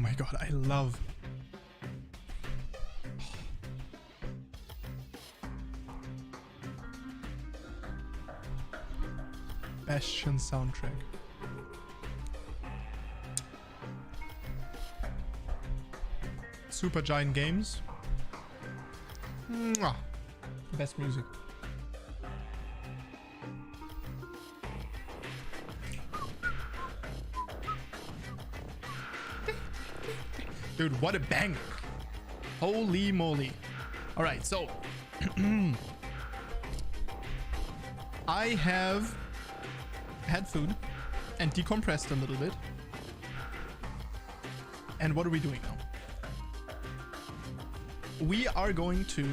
my god, I love... Bastion soundtrack. Super Giant Games. Mwah. Best music. Dude, what a banger. Holy moly. All right, so I have had food and decompressed a little bit. And what are we doing now? We are going to...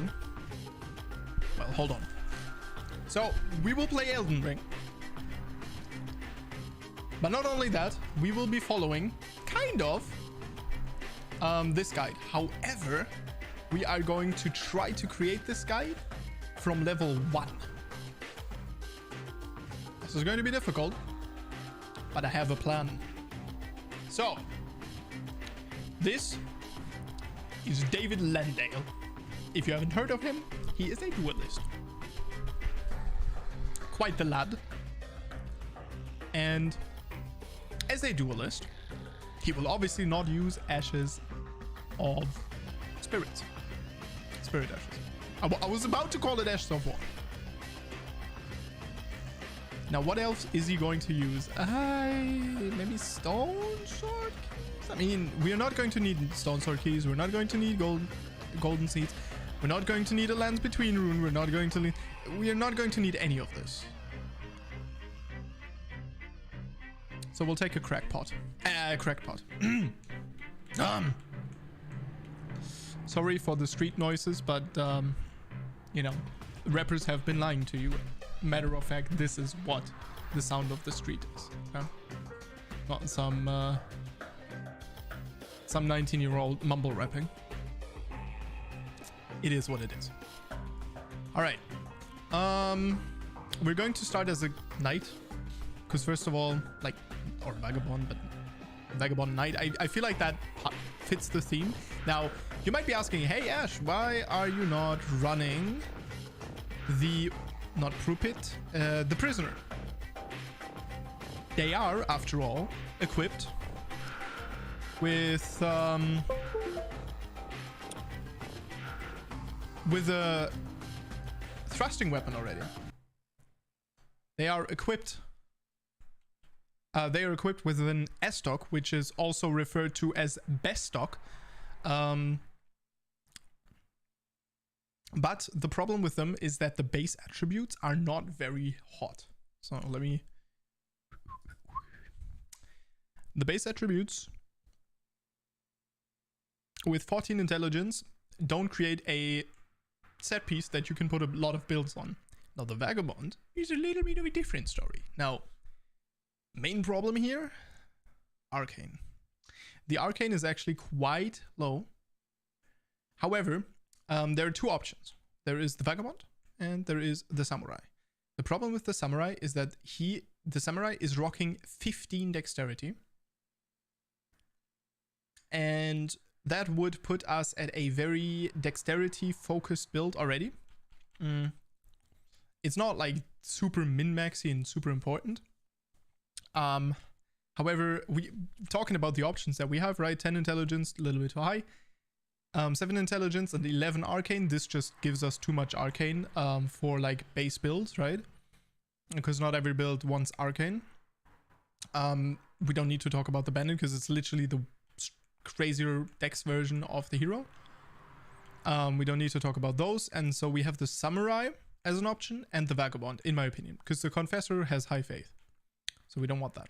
Well, hold on. So, we will play Elden Ring. But not only that, we will be following, kind of, this guide. However, we are going to try to create this guide from level 1. This is going to be difficult, but I have a plan. So, this is David Landale. If you haven't heard of him, he is a duelist. Quite the lad. And as a duelist, he will obviously not use ashes of spirits. Spirit ashes. I was about to call it ashes of war. Now, what else is he going to use? Maybe stone sword keys? I mean, we are not going to need stone sword keys. We're not going to need golden seeds. We're not going to need a Lands Between rune. We are not going to need any of this. So we'll take a crackpot. Crackpot. Sorry for the street noises, but you know, rappers have been lying to you. Matter of fact, this is what the sound of the street is. Not some 19-year-old mumble rapping. It is what it is. All right. We're going to start as a knight, because first of all, like, or vagabond, but vagabond knight. I feel like that fits the theme. Now, you might be asking, hey Ash, why are you not running the not Prupit, the prisoner? They are, after all, equipped with a thrusting weapon already. They are equipped. They are equipped with an S-stock, which is also referred to as best stock. But the problem with them is that the base attributes are not very hot. So let me... The base attributes with 14 intelligence don't create a set piece that you can put a lot of builds on. Now the Vagabond is a little bit of a different story. Now, main problem here, Arcane. The Arcane is actually quite low. However, there are two options. There is the Vagabond and there is the Samurai. The problem with the Samurai is that the Samurai is rocking 15 dexterity. And that would put us at a very dexterity focused build already. It's not like super min-maxy and super important. However, we talking about the options that we have, right? 10 intelligence, a little bit too high. 7 intelligence and 11 arcane. This just gives us too much arcane for like base builds, right? Because not every build wants arcane. We don't need to talk about the bandit because it's literally the crazier dex version of the hero. We don't need to talk about those. And so we have the samurai as an option and the vagabond, in my opinion, because the confessor has high faith. So we don't want that.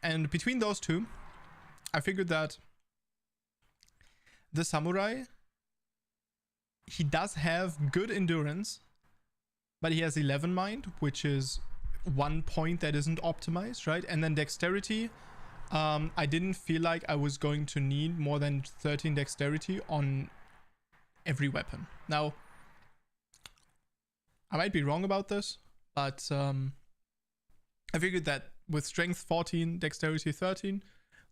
And between those two, I figured that the samurai, he does have good endurance, but he has 11 mind, which is one point that isn't optimized, right? And then dexterity, I didn't feel like I was going to need more than 13 dexterity on every weapon. Now, I might be wrong about this, but I figured that with strength 14, dexterity 13,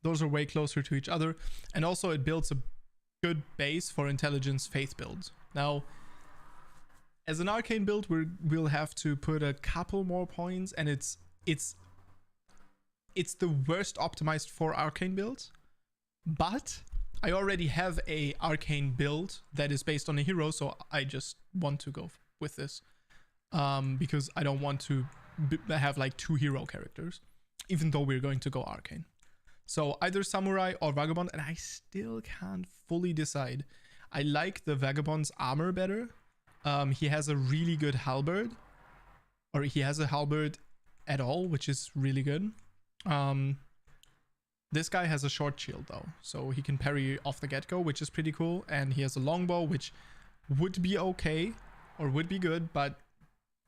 Those are way closer to each other. And also it builds a good base for intelligence faith builds. Now, as an arcane build, we'll have to put a couple more points, and it's the worst optimized for arcane builds. But I already have a arcane build that is based on a hero, so I just want to go with this. Because I don't want to have like 2 hero characters, even though we're going to go arcane. So either samurai or vagabond, and I still can't fully decide. I like the vagabond's armor better. He has a really good halberd, or he has a halberd at all, which is really good. This guy has a short shield though, so he can parry off the get-go, which is pretty cool. And he has a longbow, which would be okay, or would be good, but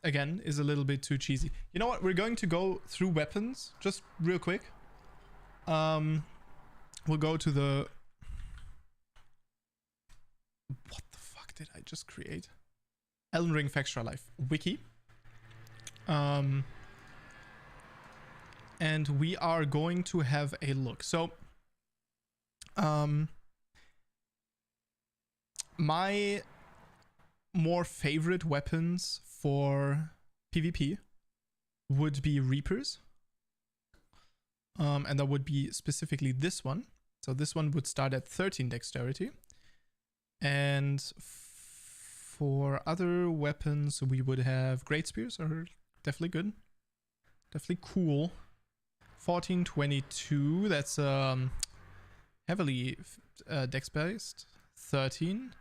again, is a little bit too cheesy. You know what? We're going to go through weapons just real quick. We'll go to the... What the fuck did I just create? Elden Ring Fextralife wiki. And we are going to have a look. So, my more favorite weapons for PvP would be Reapers. And that would be specifically this one. So this one would start at 13 dexterity. And for other weapons, we would have Great Spears, are definitely good. Definitely cool. 14, 22, that's heavily dex based. 13.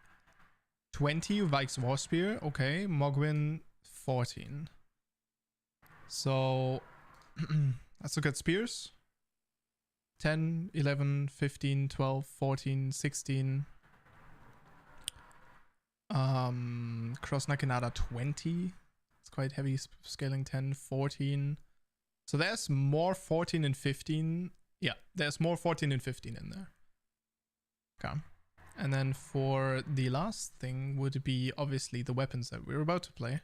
20, Vike's War Spear, okay. Mogwin, 14. So, let's look at spears. 10, 11, 15, 12, 14, 16. Cross Nakinata 20. It's quite heavy scaling. 10, 14. So there's more 14 and 15. Yeah, there's more 14 and 15 in there. Okay. And then for the last thing would be obviously the weapons that we're about to play.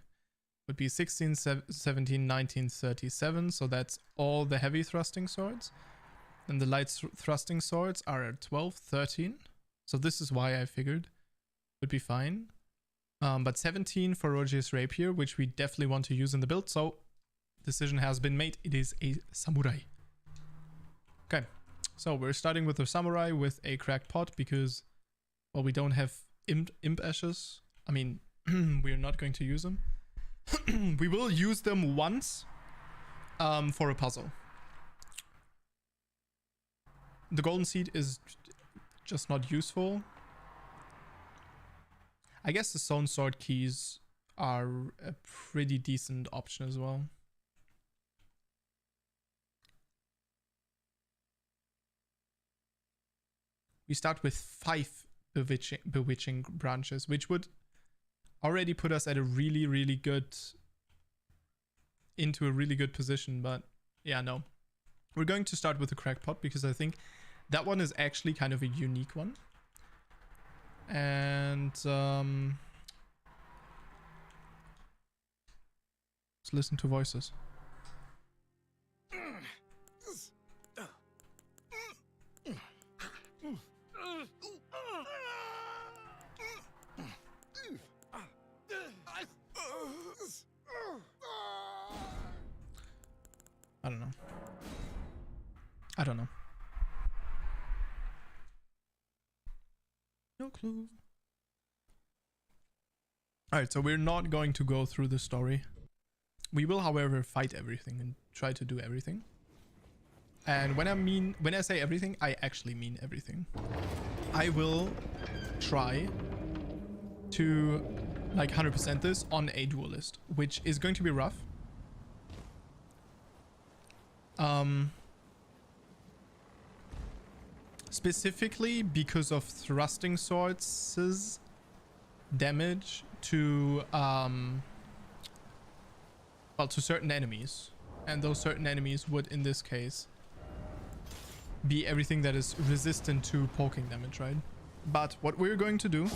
Would be 16, 17, 19, 37. So that's all the heavy thrusting swords. And the light thrusting swords are at 12, 13. So this is why I figured would be fine. But 17 for Roger's Rapier, which we definitely want to use in the build. So decision has been made. It is a samurai. Okay. So we're starting with a samurai with a cracked pot because, well, we don't have imp ashes. I mean, we're not going to use them. We will use them once for a puzzle. The golden seed is just not useful. I guess the stone sword keys are a pretty decent option as well. We start with 5 bewitching branches, which would already put us at a really good, into a really good position. But yeah, no, we're going to start with the crackpot because I think that one is actually kind of a unique one. And let's listen to voices. I don't know. No clue. Alright, so we're not going to go through the story. We will, however, fight everything and try to do everything. And when I say everything, I actually mean everything. I will try to like 100% this on a duelist, which is going to be rough. Specifically because of thrusting swords' damage to well, to certain enemies, and those certain enemies would in this case be everything that is resistant to poking damage, right? But what we're going to do,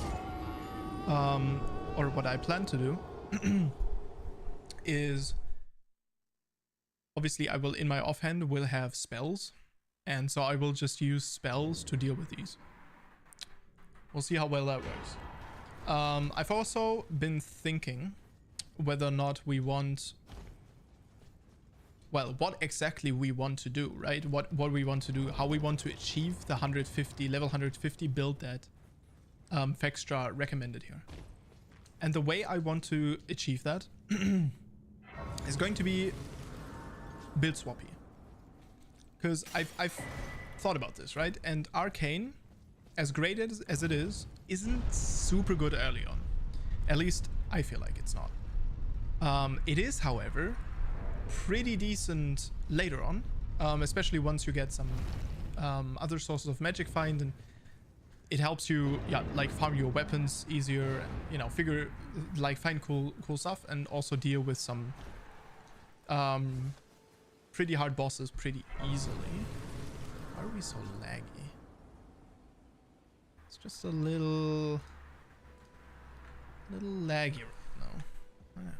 or what I plan to do, is obviously I will in my offhand will have spells And so I will just use spells to deal with these. We'll see how well that works. I've also been thinking whether or not we want... Well, what exactly we want to do, right? What we want to do, how we want to achieve the level 150 build that Fextra recommended here. And the way I want to achieve that is going to be build swappy. Because I've thought about this, right? And Arcane, as great as it is, isn't super good early on. At least I feel like it's not. It is, however, pretty decent later on, especially once you get some other sources of magic find, and it helps you, yeah, like farm your weapons easier, and, you know, find cool stuff, and also deal with some pretty hard bosses pretty easily. Why are we so laggy? It's just a little laggy right now. Yeah.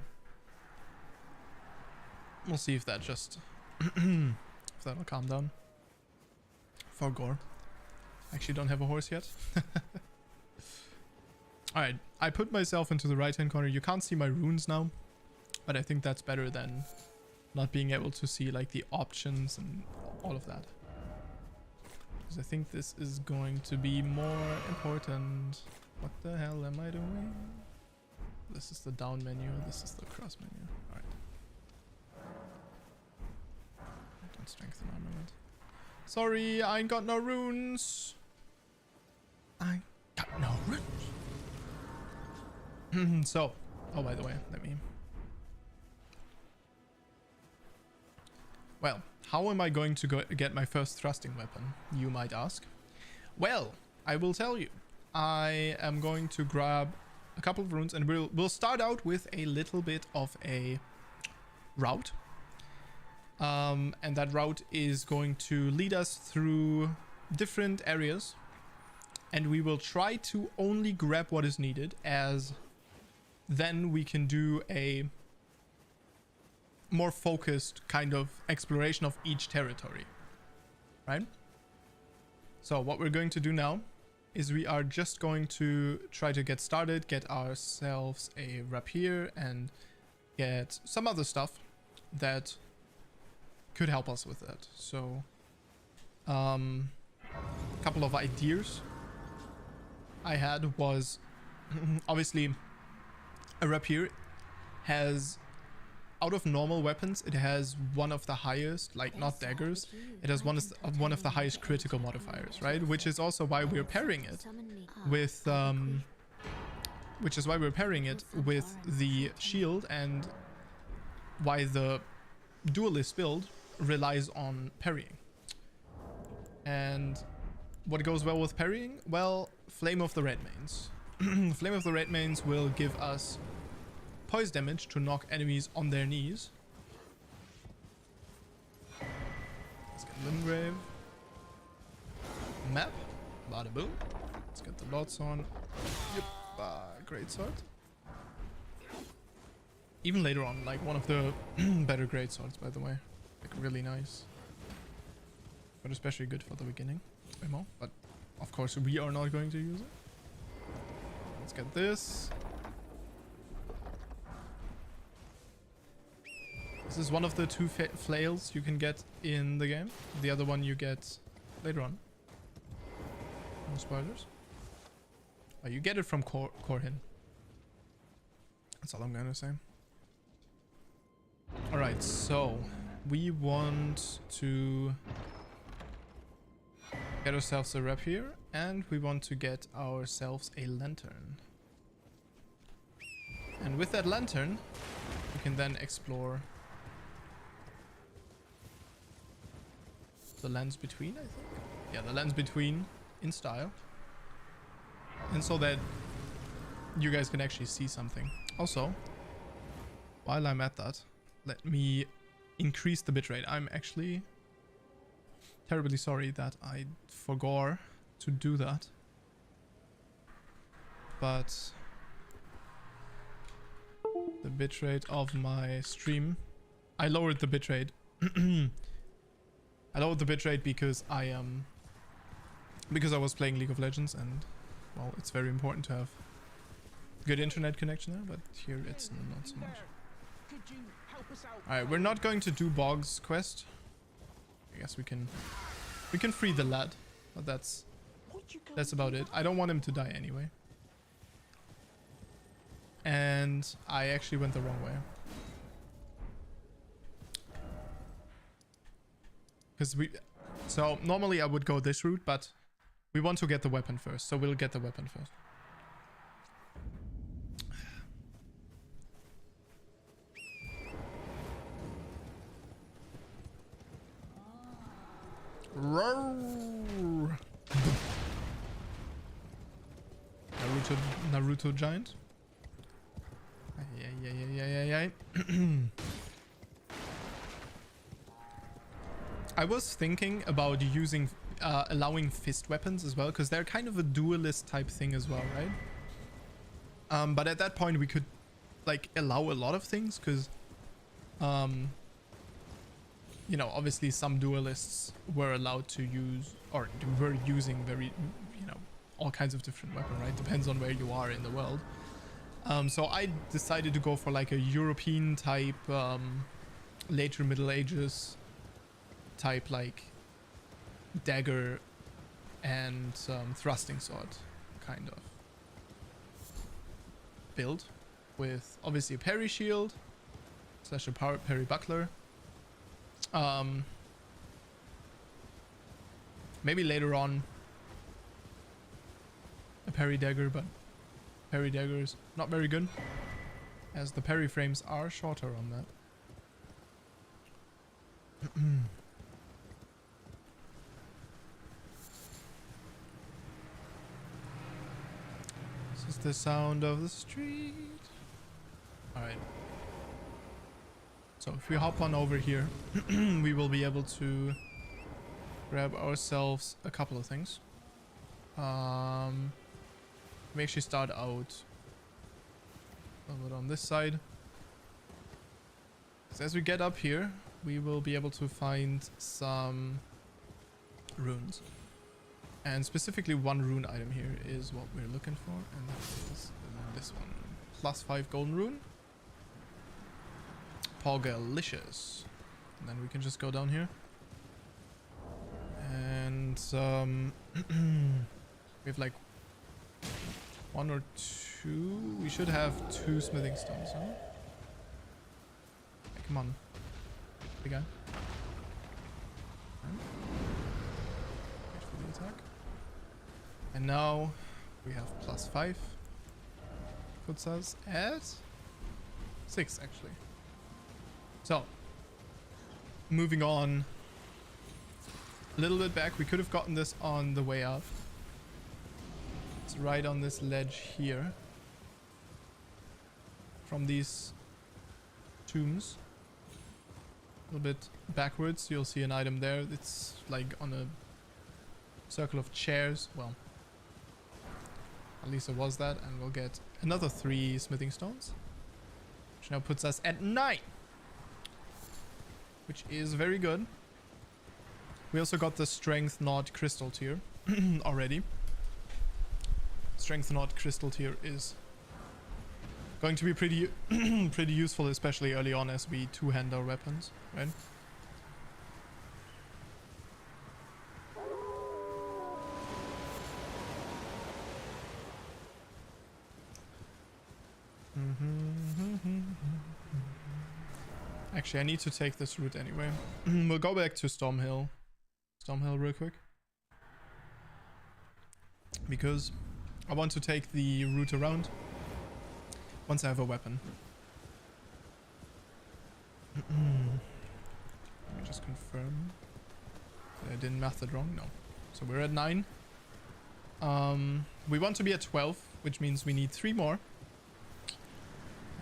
We'll see if that just if that'll calm down. For gore. Actually don't have a horse yet. Alright, I put myself into the right hand corner. You can't see my runes now, but I think that's better than not being able to see like the options and all of that. Because I think this is going to be more important. What the hell am I doing? This is the down menu, this is the cross menu. Alright. Don't strengthen armament. Sorry, I ain't got no runes. I got no runes. So, oh, by the way, let me... Well, how am I going to get my first thrusting weapon, you might ask? Well, I will tell you. I am going to grab a couple of runes, and we'll start out with a little bit of a route. And that route is going to lead us through different areas, and we will try to only grab what is needed, as then we can do a more focused kind of exploration of each territory, right? So what we're going to do now is we are just going to try to get started, get ourselves a rapier, and get some other stuff that could help us with that. So a couple of ideas I had was obviously a rapier has, out of normal weapons, it has one of the highest, like not daggers, it has one of the highest critical modifiers, right? Which is also why we're pairing it with the shield, and why the duelist build relies on parrying. And what goes well with parrying? Well, Flame of the Redmanes. Flame of the Redmanes will give us poise damage to knock enemies on their knees. Let's get Limgrave. Map. Bada boom. Let's get the lots on. Yep. Greatsword. Even later on, like one of the better greatswords, by the way. Like really nice. But especially good for the beginning. Ammo. But of course we are not going to use it. Let's get this. This is one of the two flails you can get in the game. The other one you get later on. No spoilers. Oh, you get it from Korhin. That's all I'm gonna say. Alright, so we want to get ourselves a rapier, and we want to get ourselves a lantern. And with that lantern, we can then explore the lands between, I think. Yeah, the lands between in style. And so that you guys can actually see something. Also, while I'm at that, let me increase the bitrate. I'm actually terribly sorry that I forgot to do that. But the bitrate of my stream, I lowered the bitrate I lowered the bitrate because I was playing League of Legends, and well, it's very important to have good internet connection there, but here it's not so much. Alright, we're not going to do Bog's quest. I guess we can free the lad, but that's about it. I don't want him to die anyway. And I actually went the wrong way. So normally I would go this route, but we want to get the weapon first, so we'll get the weapon first. Naruto giant. Yeah. I was thinking about using allowing fist weapons as well, because they're kind of a duelist type thing as well, right? But at that point we could like allow a lot of things, because you know, obviously some duelists were allowed to use, or were using very, you know, all kinds of different weapons, right? Depends on where you are in the world. So I decided to go for like a European type, later Middle Ages type, like dagger and thrusting sword kind of build, with obviously a parry shield slash a parry buckler. Maybe later on a parry dagger, but parry dagger is not very good, as the parry frames are shorter on that. This is the sound of the street. Alright. So if we hop on over here, we will be able to grab ourselves a couple of things. We actually start out a little bit on this side. So as we get up here, we will be able to find some runes. And specifically one rune item here is what we're looking for, and that is this one. +5 golden rune. Pogalicious. And then we can just go down here. And we have like 1 or 2. We should have 2 smithing stones, huh? Hey, come on. Big guy. Wait for the attack. And now we have +5. Puts us at 6 actually. So, moving on a little bit back, we could have gotten this on the way up. It's right on this ledge here. From these tombs. A little bit backwards, you'll see an item there. It's like on a circle of chairs. Well, at least it was that. And we'll get another 3 smithing stones. Which now puts us at 9. Which is very good. We also got the Strength Knot Crystal tier already. Strength Knot Crystal tier is going to be pretty pretty useful, especially early on as we two-hand our weapons, right? Actually, I need to take this route anyway. We'll go back to Stormhill real quick, because I want to take the route around once I have a weapon. Let me just confirm that I didn't math it wrong. No. So we're at 9. We want to be at 12, which means we need 3 more.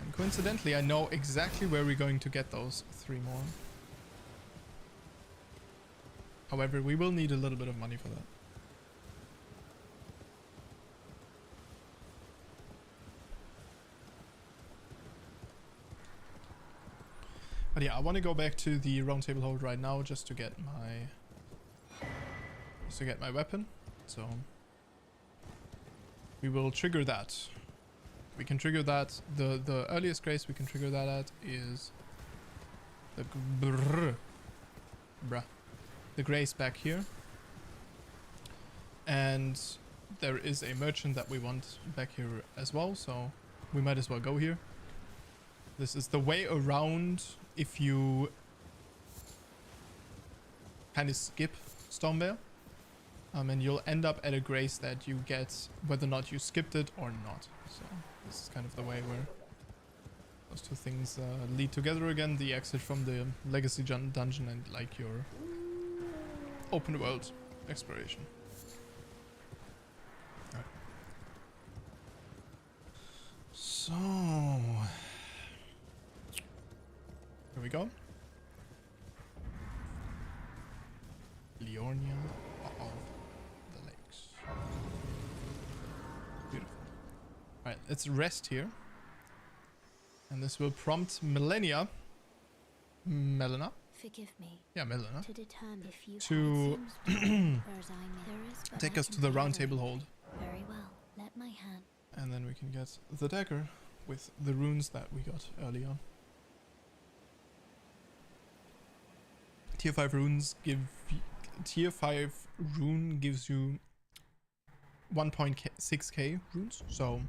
And coincidentally, I know exactly where we're going to get those 3 more. However, we will need a little bit of money for that. But yeah, I want to go back to the round table hold right now just to get my just to get my weapon. So we will trigger that. We can trigger that. The earliest grace we can trigger that at is the the grace back here. And there is a merchant that we want back here as well, so we might as well go here. This is the way around if you kind of skip Stormvale. And you'll end up at a grace that you get whether or not you skipped it or not. So this is kind of the way where those two things lead together again. The exit from the legacy dungeon and like your open world exploration. Right. So here we go. Liornia of the Lakes. Beautiful. Alright, let's rest here. And this will prompt Melena. Forgive me. Yeah, Melena. To determine if you to there take us to the round table hold. Very well. Let my hand. And then we can get the dagger with the runes that we got earlier. Tier 5 runes give Tier 5 rune gives you 1.6k runes, so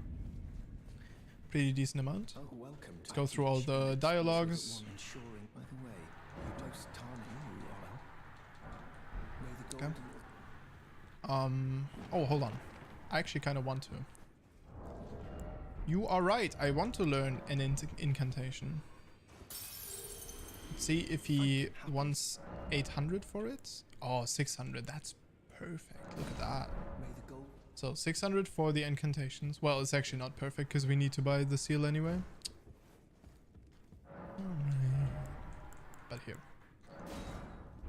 pretty decent amount. Oh, welcome. Let's go through all the dialogues. By the way, you dose Okay. Oh, hold on. I actually kind of want to. You are right. I want to learn an incantation. Let's see if he wants 800 for it. Oh, 600. That's perfect. Look at that. So 600 for the incantations. Well, it's actually not perfect because we need to buy the seal anyway. But here.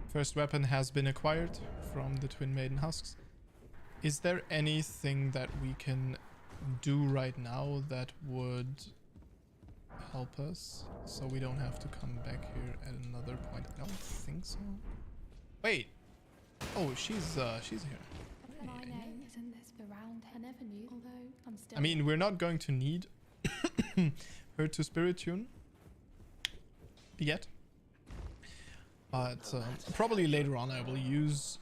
First weapon has been acquired from the Twin Maiden Husks. Is there anything that we can do right now that would help us so we don't have to come back here at another point? I don't think so. Wait. Oh, she's here. My name isn't this for round. I never knew, although I'm still. I mean, we're not going to need her to spirit tune yet, but probably later on I will use,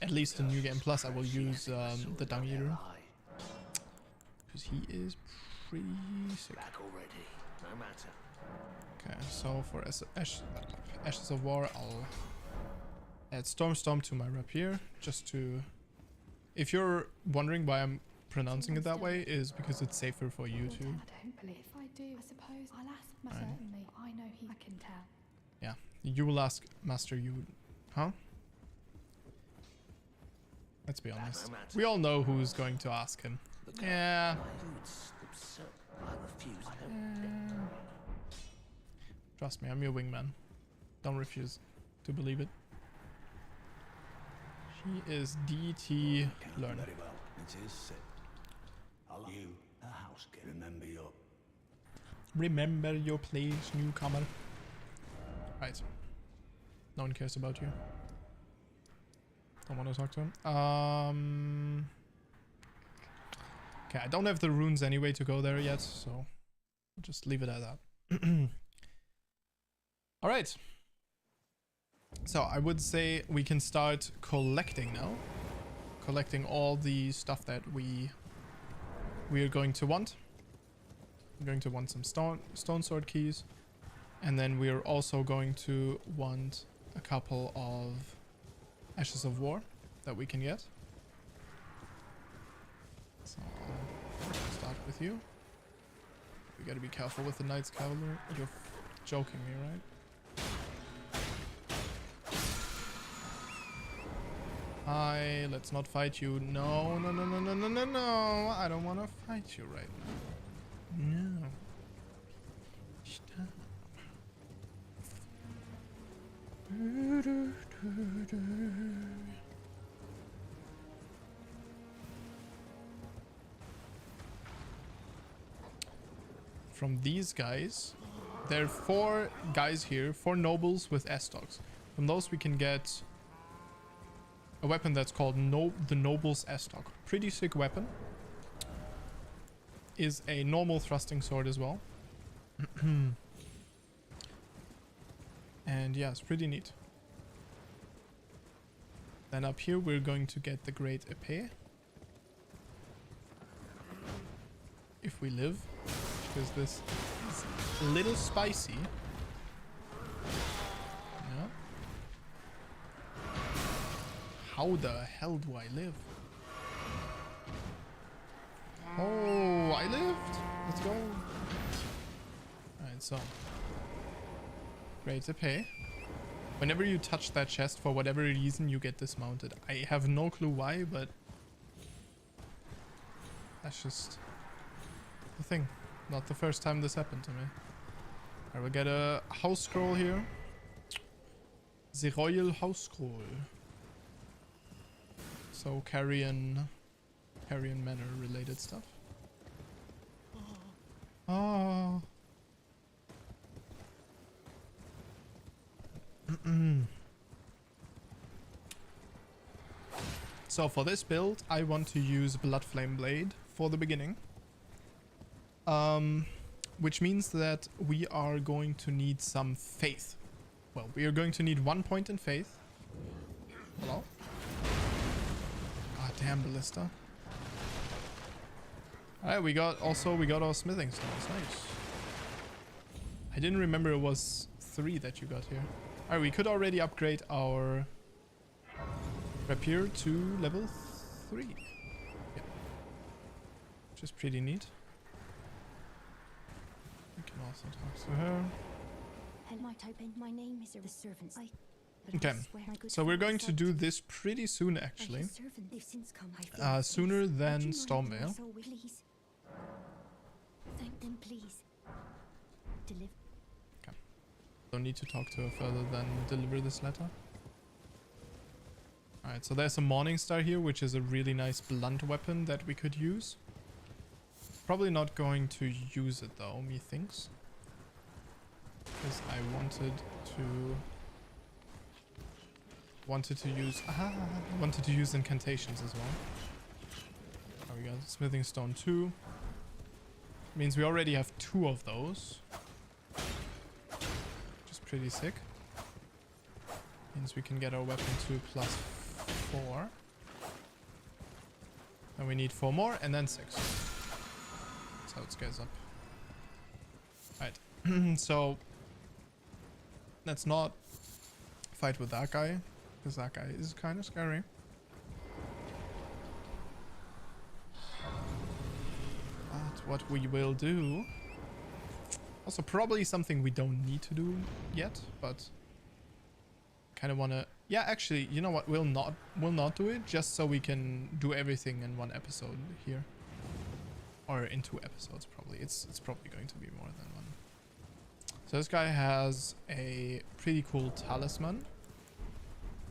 at least in New Game Plus, I will use the Dung Eater because he is pretty sick. Okay, so for Ashes of War, I'll add Storm Stomp to my rapier just to. If you're wondering why I'm pronouncing it that way, is because it's safer for you too. I don't believe. If I do, I suppose I'll ask. Certainly, I know he. I can tell. Yeah, you will ask Master you, huh? Let's be honest. We all know who's going to ask him. Yeah. Trust me, I'm your wingman. Don't refuse to believe it. He is DT learner. Very well. It is set. I'll you, a house girl. Remember your place, newcomer. Right. No one cares about you. Don't want to talk to him. Okay, I don't have the runes anyway to go there yet, so I'll just leave it at that. All right. So I would say we can start collecting now. Collecting all the stuff that we are going to want. We're going to want some stone sword keys. And then we're also going to want a couple of Ashes of War that we can get. So I'll start with you. We gotta be careful with the Knight's Cavalry. You're joking me, right? Hi, let's not fight you. No, no, no, no, no, no, no, no. I don't want to fight you right now. No. Stop. From these guys, there are 4 guys here, 4 nobles with S-Dogs. From those we can get a weapon that's called the Noble's Estoc. Pretty sick weapon. Is a normal thrusting sword as well. And yeah, it's pretty neat. Then up here we're going to get the Great Epée. If we live. Because this is a little spicy. Yeah. How the hell do I live? Oh, I lived! Let's go. Alright, so. Great Epée. Whenever you touch that chest, for whatever reason, you get dismounted. I have no clue why, but that's just the thing. Not the first time this happened to me. Alright, we'll get a house scroll here. The Royal House Scroll. So Carrion Manor related stuff. Oh. So for this build, I want to use Bloodflame Blade for the beginning. Which means that we are going to need some faith. Well, we are going to need 1 point in faith. Hello? Ah, damn, Ballista. Alright, we got our smithing stones. Nice. I didn't remember it was 3 that you got here. Alright, we could already upgrade our rapier to level 3. Yeah. Which is pretty neat. We can also talk to her. My name is the servants. Okay, so we're going to do this pretty soon, actually. Sooner than Stormvale. Thank them, please. Deliver. Okay. Don't need to talk to her further than deliver this letter. Alright, so there's a Morning Star here, which is a really nice blunt weapon that we could use. Probably not going to use it though, methinks. Because I wanted to use incantations as well. Oh, we got Smithing Stone 2. Means we already have 2 of those. Which is pretty sick. Means we can get our weapon to +4. And we need 4 more and then 6. That's how it scales up. Alright. So let's not fight with that guy, because that guy is kind of scary. But what we will do, also probably something we don't need to do yet, but kind of want to, yeah, actually, you know what, we'll not do it, just so we can do everything in 1 episode here, or in 2 episodes probably. It's probably going to be more than 1. So this guy has a pretty cool talisman,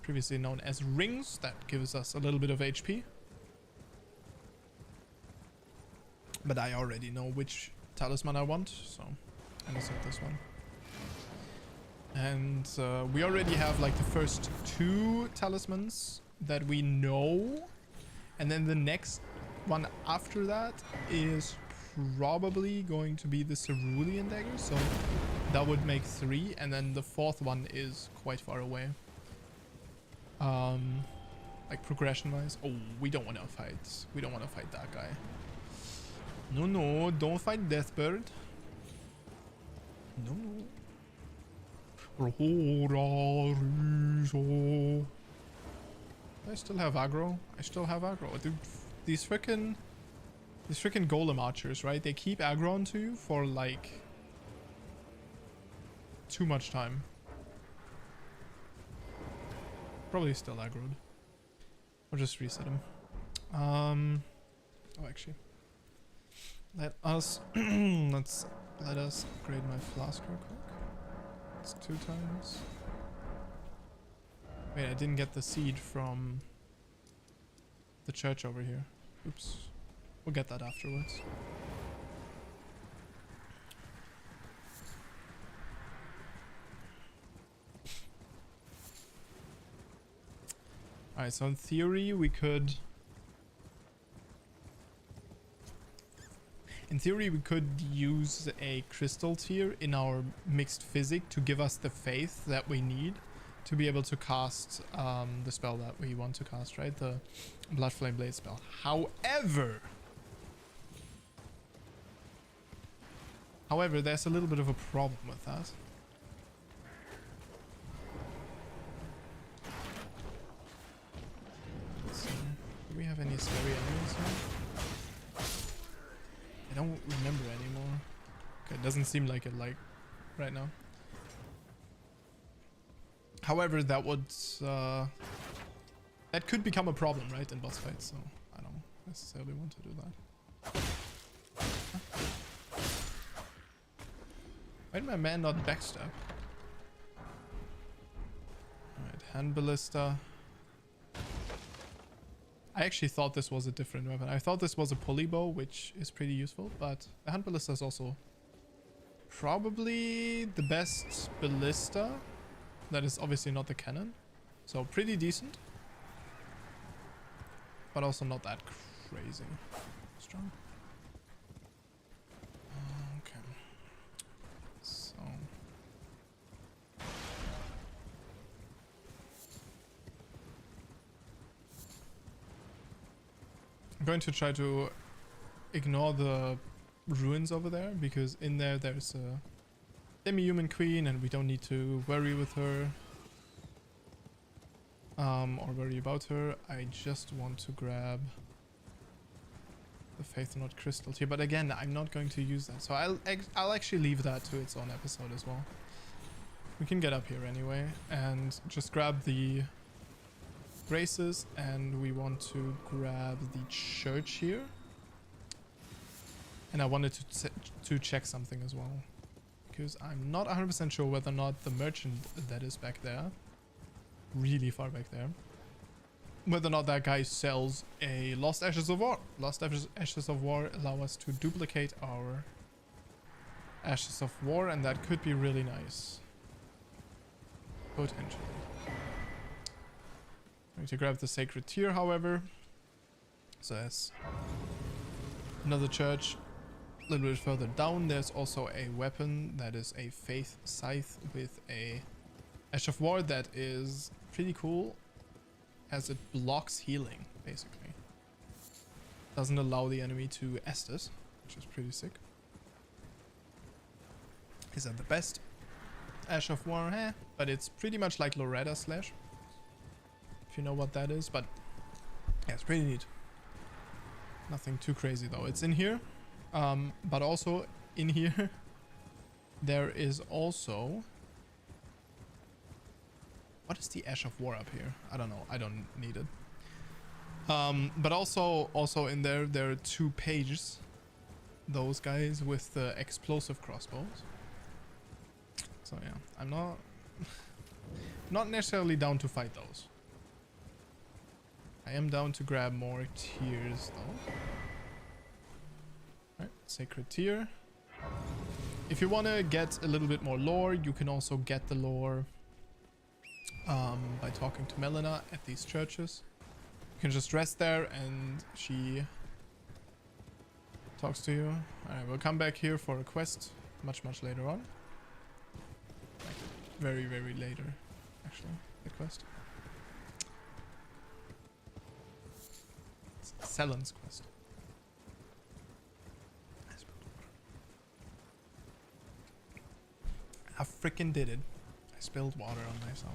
previously known as rings, that gives us a little bit of HP. But I already know which talisman I want, so I'm gonna set this one. And we already have like the first 2 talismans that we know, and then the next one after that is probably going to be the Cerulean dagger, so that would make 3, and then the 4th one is quite far away. Like progression wise. Oh, we don't want to fight. We don't want to fight that guy. No, don't fight Deathbird. No. I still have aggro. Dude, these freaking golem archers, right? They keep aggro onto you for like too much time. Probably still aggroed. Or just reset him. Oh, actually, let us upgrade my flask real quick. It's 2 times. Wait, I didn't get the seed from the church over here. Oops. We'll get that afterwards. Alright, Alright, so in theory we could... In theory we could use a crystal tier in our mixed physic to give us the faith that we need to be able to cast the spell that we want to cast, right? The Blood Flame Blade spell. However, there's a little bit of a problem with that. Let's see. Do we have any scary enemies here? I don't remember anymore. Okay, it doesn't seem like it like right now. However, that would that could become a problem, right, in boss fights, so I don't necessarily want to do that. Why did my man not backstab? Alright, hand ballista. I actually thought this was a different weapon. I thought this was a pulley bow, which is pretty useful, but the hand ballista is also probably the best ballista. That is obviously not the cannon. So pretty decent. But also not that crazy strong. Okay. So... I'm going to try to ignore the ruins over there, because in there there's a demi-human queen and we don't need to worry with her or worry about her. I just want to grab the Faith Knot crystal here, but again, I'm not going to use that, so I'll actually leave that to its own episode as well. We can get up here anyway and just grab the graces, and we want to grab the church here, and I wanted to check something as well, because I'm not 100% sure whether or not the merchant that is back there, really far back there, whether or not that guy sells a Lost Ashes of War. Lost Ashes of War allow us to duplicate our Ashes of War, and that could be really nice. Potentially. I'm going to grab the Sacred Tear, however. So that's another church. A little bit further down, there's also a weapon that is a Faith Scythe with a Ash of War that is pretty cool, as it blocks healing, basically. Doesn't allow the enemy to Estus, which is pretty sick. Is that the best Ash of War? But it's pretty much like Loretta Slash, if you know what that is, but yeah, it's pretty neat. Nothing too crazy though. It's in here. But also in here, there is also... What is the Ash of War up here? I don't know. I don't need it. But also in there are two pages. Those guys with the explosive crossbows. So yeah, I'm not necessarily down to fight those. I am down to grab more tears though. Right, Sacred Tear. If you want to get a little bit more lore, you can also get the lore by talking to Melina at these churches. You can just rest there and she talks to you. Alright, we'll come back here for a quest much later on. Like, very later, actually, the quest. It's Sellen's quest. I freaking did it. I spilled water on myself.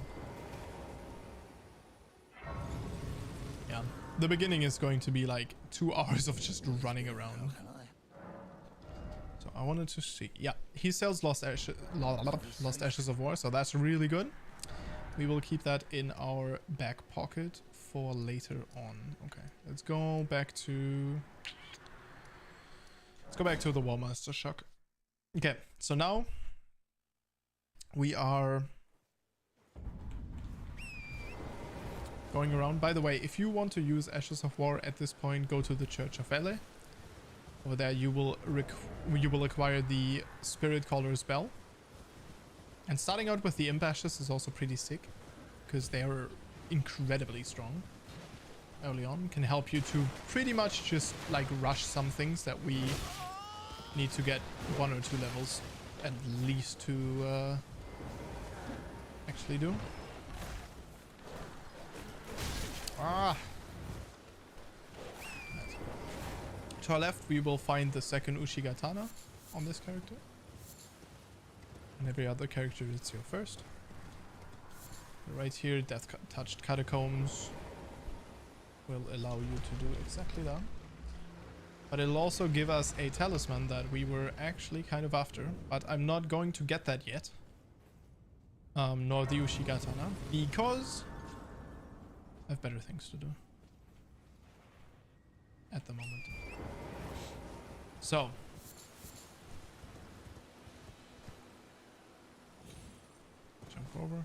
Yeah, the beginning is going to be like 2 hours of just running around. So I wanted to see. Yeah, he sells Lost Ashes of War, so that's really good. We will keep that in our back pocket for later on. Okay, let's go back to the Warmaster Shock. Okay, so now we are going around. By the way, if you want to use Ashes of War at this point, go to the Church of Vele. Over there you will acquire the Spirit Caller's Bell. And starting out with the Imp Ashes is also pretty sick, because they are incredibly strong. early on can help you to pretty much just like rush some things that we need to get 1 or 2 levels at least to actually do. Ah. Right. To our left, we will find the second Ushigatana on this character. And every other character, it's your first. Right here, Death-Touched Catacombs will allow you to do exactly that. But it'll also give us a talisman that we were actually kind of after. But I'm not going to get that yet. Nor the Ushigatana. Because I have better things to do. At the moment. So. Jump over.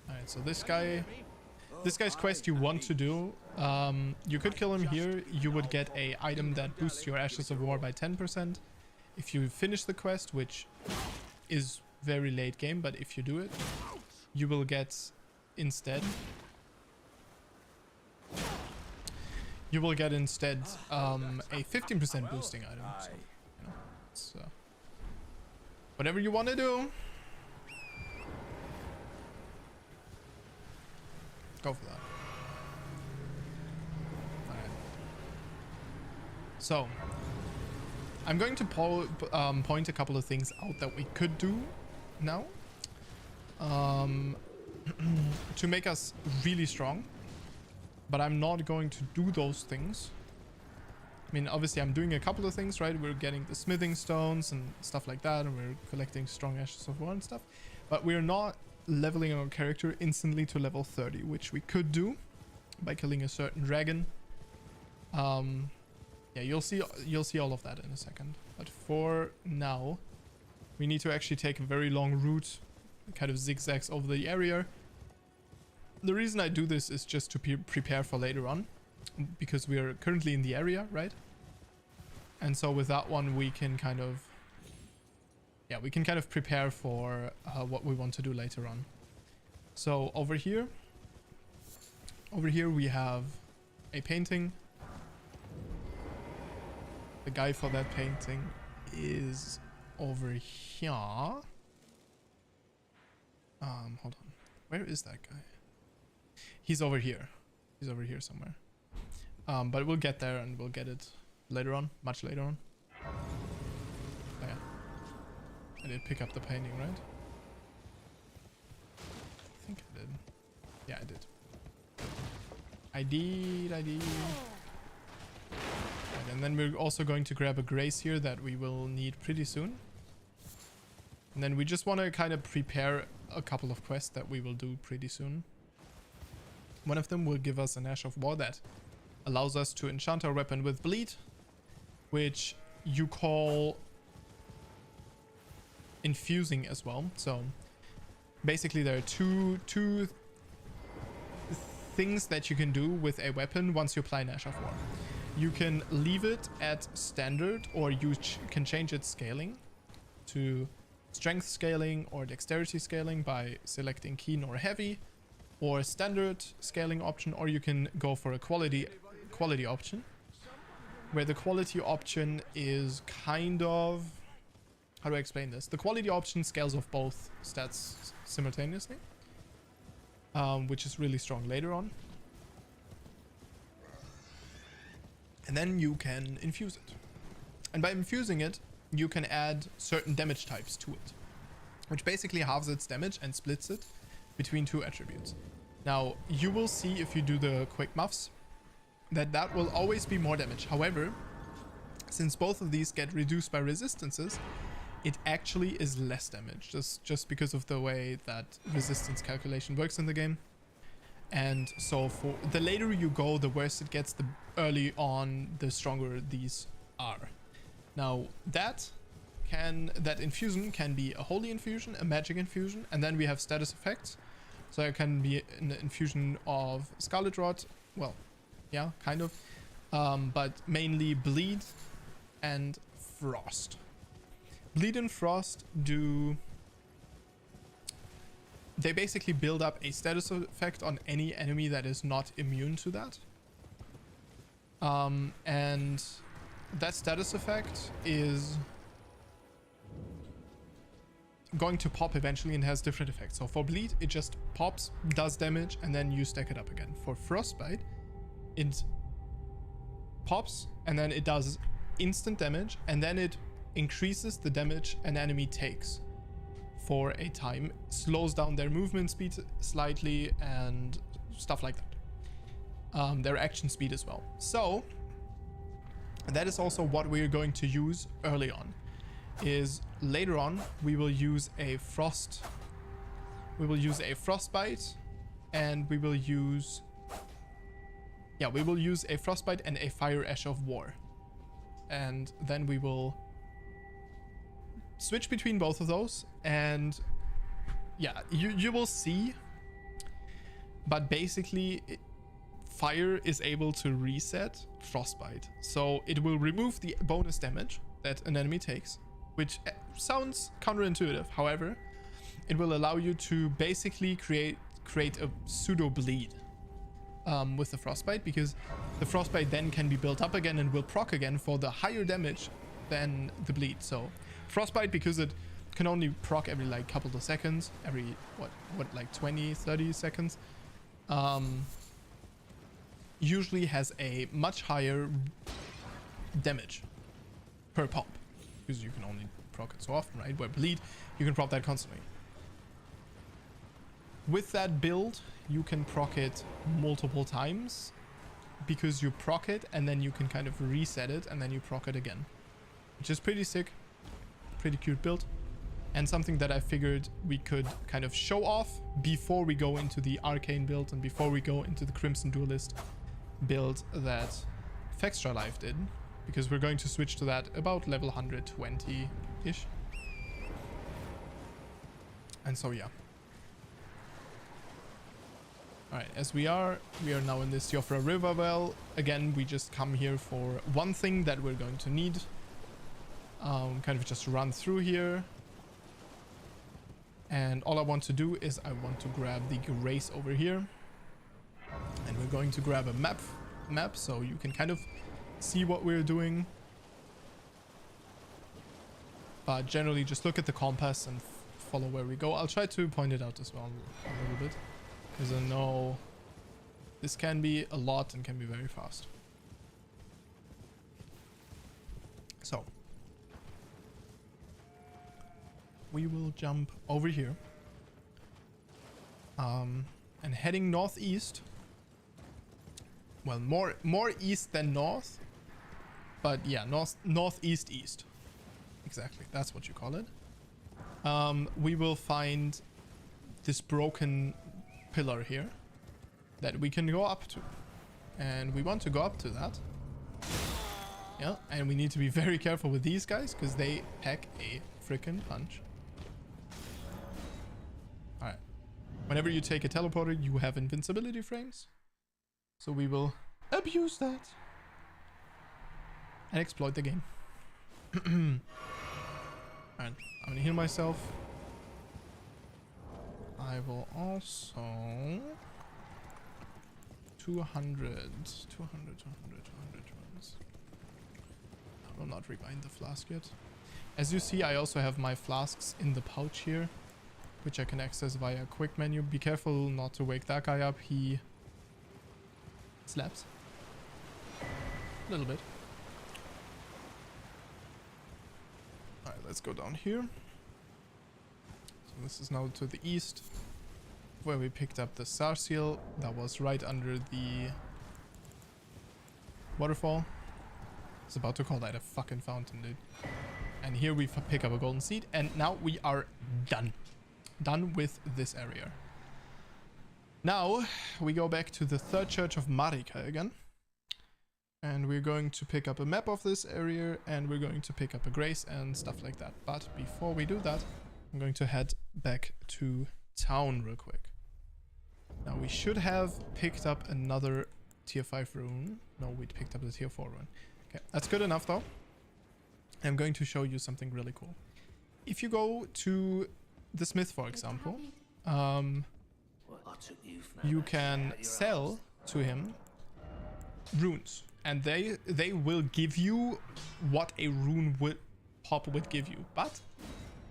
Alright, so this guy's quest you want to do, you could kill him here. You would get a item that boosts your Ashes of War by 10%. If you finish the quest, which is very late game, but if you do it, you will get instead a 15% boosting item. So, you know, it's whatever you want to do, go for that. Alright. So, I'm going to point a couple of things out that we could do now to make us really strong. But I'm not going to do those things. I mean, obviously I'm doing a couple of things, right? We're getting the smithing stones and stuff like that, and we're collecting strong Ashes of War and stuff. But we're not leveling our character instantly to level 30, which we could do by killing a certain dragon. Yeah, you'll see all of that in a second. But for now, we need to actually take a very long route, kind of zigzags over the area. The reason I do this is just to prepare for later on, because we are currently in the area, right? And so with that one, we can kind of, yeah, we can kind of prepare for what we want to do later on. So over here we have a painting. The guy for that painting is over here. Hold on. Where is that guy? He's over here. He's over here somewhere. But we'll get there and we'll get it later on, much later on. Oh, yeah. I did pick up the painting, right? I think I did. Yeah, I did. I did. Right, and then we're also going to grab a grace here that we will need pretty soon. And then we just want to kind of prepare a couple of quests that we will do pretty soon. One of them will give us an Ash of War that allows us to enchant our weapon with bleed, which you call infusing as well. So basically there are two things that you can do with a weapon once you apply an Ash of War. You can leave it at standard, or you can change its scaling to strength scaling or dexterity scaling by selecting keen or heavy, or standard scaling option, or you can go for a quality option, where the quality option is kind of, how do I explain this? The quality option scales off both stats simultaneously, which is really strong later on. And then you can infuse it. And by infusing it, you can add certain damage types to it, which basically halves its damage and splits it between two attributes. Now, you will see if you do the quick muffs that will always be more damage. However, since both of these get reduced by resistances, it actually is less damage, just because of the way that resistance calculation works in the game. And so for the later you go, the worse it gets. The early on, the stronger these are. Now that infusion can be a holy infusion, a magic infusion, and then we have status effects. So it can be an infusion of Scarlet Rot, well, yeah, kind of, but mainly Bleed and Frost. Bleed and Frost do they basically build up a status effect on any enemy that is not immune to that. And that status effect is going to pop eventually and has different effects. So for bleed, it just pops, does damage, and then you stack it up again. For frostbite, it pops and then it does instant damage, and then it increases the damage an enemy takes for a time, slows down their movement speed slightly, and stuff like that. Their action speed as well. So that is also what we're going to use early on. Is later on we will use a frostbite, and we will use a frostbite and a fire ash of war, and then we will switch between both of those. And yeah, you will see, but basically fire is able to reset frostbite, so it will remove the bonus damage that an enemy takes, which sounds counterintuitive. However, it will allow you to basically create a pseudo bleed with the frostbite, because the frostbite then can be built up again and will proc again for the higher damage than the bleed. So frostbite, because it can only proc every like couple of seconds, every what like 20-30 seconds, usually has a much higher damage per pop, because you can only proc it so often, right? Where bleed, you can proc that constantly. With that build, you can proc it multiple times, because you proc it and then you can kind of reset it and then you proc it again, which is pretty sick, pretty cute build, and something that I figured we could kind of show off before we go into the arcane build and before we go into the Crimson Duelist build that Fextralife did, because we're going to switch to that about level 120-ish. And so yeah. Alright, as we are now in this Siofra River well. Again, we just come here for one thing that we're going to need. Kind of just run through here. And all I want to do is I want to grab the Grace over here. And we're going to grab a map so you can kind of see what we're doing. But generally just look at the compass and follow where we go. I'll try to point it out as well a little bit, because I know this can be a lot and can be very fast. So we will jump over here, and heading northeast. Well, more east than north, but yeah, northeast east. Exactly, that's what you call it. We will find this broken pillar here that we can go up to, and we want to go up to that. Yeah, and we need to be very careful with these guys because they pack a freaking punch. Alright, whenever you take a teleporter, you have invincibility frames, so we will abuse that and exploit the game. Alright, I'm gonna heal myself. I will also 200 runs. I will not rebind the flask yet. As you see, I also have my flasks in the pouch here, which I can access via a quick menu. Be careful not to wake that guy up. He slaps a little bit. Alright, let's go down here. So this is now to the east, where we picked up the star seal that was right under the waterfall. I was about to call that a fucking fountain, dude. And here we pick up a golden seed, and now we are done with this area. Now we go back to the third church of Marika again, and we're going to pick up a map of this area, and we're going to pick up a grace and stuff like that. But before we do that, I'm going to head back to town real quick. Now we should have picked up another tier 5 rune. No, we picked up the tier 4 rune. Okay, that's good enough though. I'm going to show you something really cool. If you go to the smith, for example, I took you from you can sell to him runes, and they will give you what a rune would pop would give you, but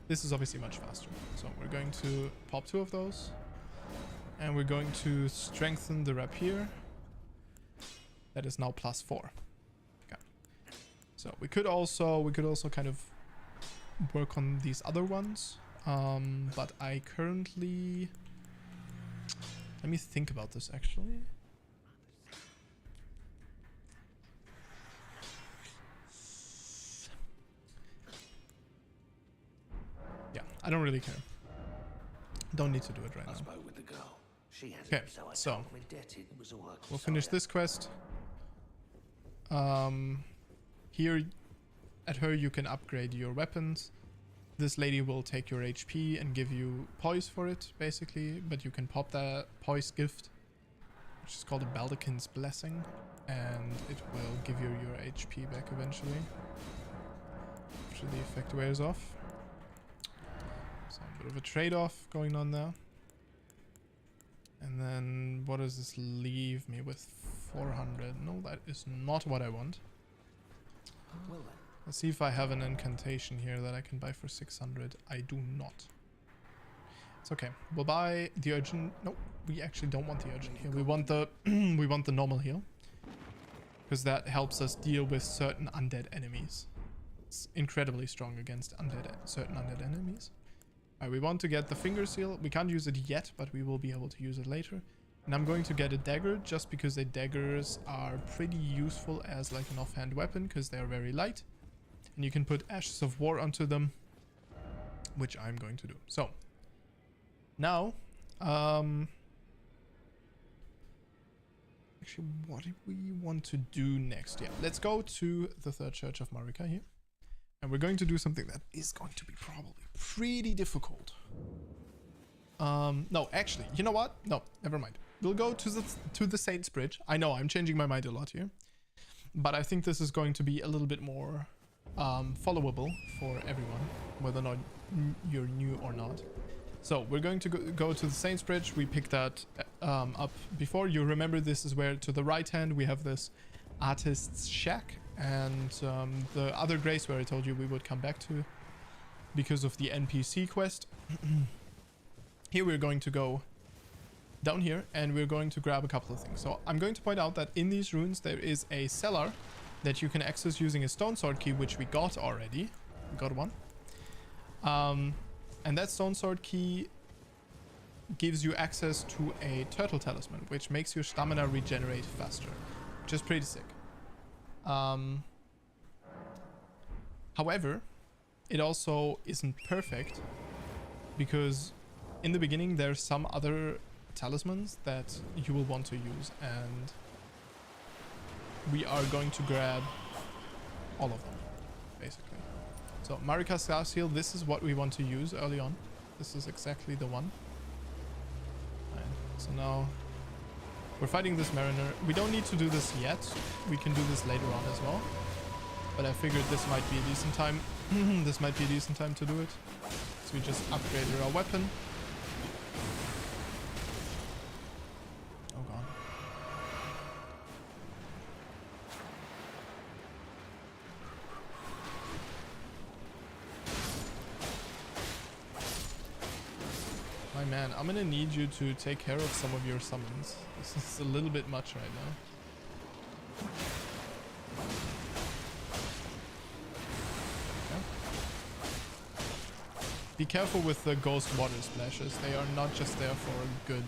this is obviously much faster. So we're going to pop 2 of those, and we're going to strengthen the rapier. That is now +4. Okay. So we could also kind of work on these other ones, but I currently, let me think about this actually. Yeah, I don't really care. Don't need to do it right I now. spoke with the girl. She has Okay, it, so I so told them indebted was all I could we'll finish say. this quest. Here at her you can upgrade your weapons. This lady will take your HP and give you poise for it, basically, but you can pop that poise gift, which is called a Baldakin's Blessing, and it will give you your HP back eventually after the effect wears off. So a bit of a trade-off going on there. And then what does this leave me with? 400. No, that is not what I want. Well then. Let's see if I have an incantation here that I can buy for 600. I do not. It's okay. We'll buy the urgent. No, we actually don't want the urgent heal. We want the we want the normal heal, because that helps us deal with certain undead enemies. It's incredibly strong against certain undead enemies. Alright, we want to get the finger seal. We can't use it yet, but we will be able to use it later. And I'm going to get a dagger just because the daggers are pretty useful as like an offhand weapon, because they are very light. And you can put Ashes of War onto them, which I'm going to do. So, now, actually, what do we want to do next? Yeah, let's go to the Third Church of Marika here. And we're going to do something that is going to be probably pretty difficult. No, actually, you know what? No, never mind. We'll go to the Saints Bridge. I know, I'm changing my mind a lot here. But I think this is going to be a little bit more followable for everyone, whether or not you're new or not. So we're going to go to the Saints Bridge. We picked that up before. You remember this is where to the right hand we have this artist's shack, and the other grace where I told you we would come back to because of the NPC quest. Here we're going to go down here and we're going to grab a couple of things. So I'm going to point out that in these runes there is a cellar that you can access using a stone sword key, which we got already. We got one. And that stone sword key gives you access to a turtle talisman, which makes your stamina regenerate faster, which is pretty sick. However, it also isn't perfect, because in the beginning there's some other talismans that you will want to use, and we are going to grab all of them, basically. So Marika Scar Seal, this is what we want to use early on. This is exactly the one. Right. So now we're fighting this mariner. We don't need to do this yet. We can do this later on as well. But I figured this might be a decent time. This might be a decent time to do it. So we just upgraded our weapon. Oh god. My man, I'm gonna need you to take care of some of your summons. This is a little bit much right now. Be careful with the ghost water splashes. They are not just there for good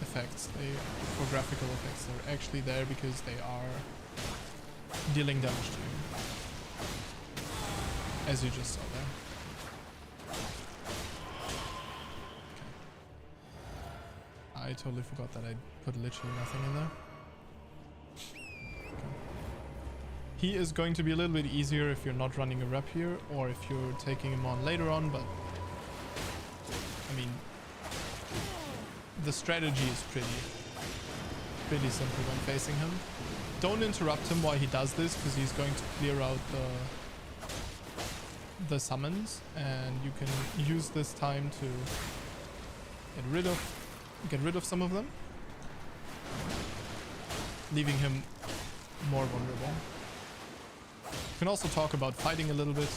effects, for graphical effects. They're actually there because they are dealing damage to you, as you just saw there. Okay. I totally forgot that I put literally nothing in there. He is going to be a little bit easier if you're not running a rapier or if you're taking him on later on, but I mean, the strategy is pretty simple when facing him. Don't interrupt him while he does this, because he's going to clear out the summons, and you can use this time get rid of some of them, leaving him more vulnerable. You can also talk about fighting a little bit.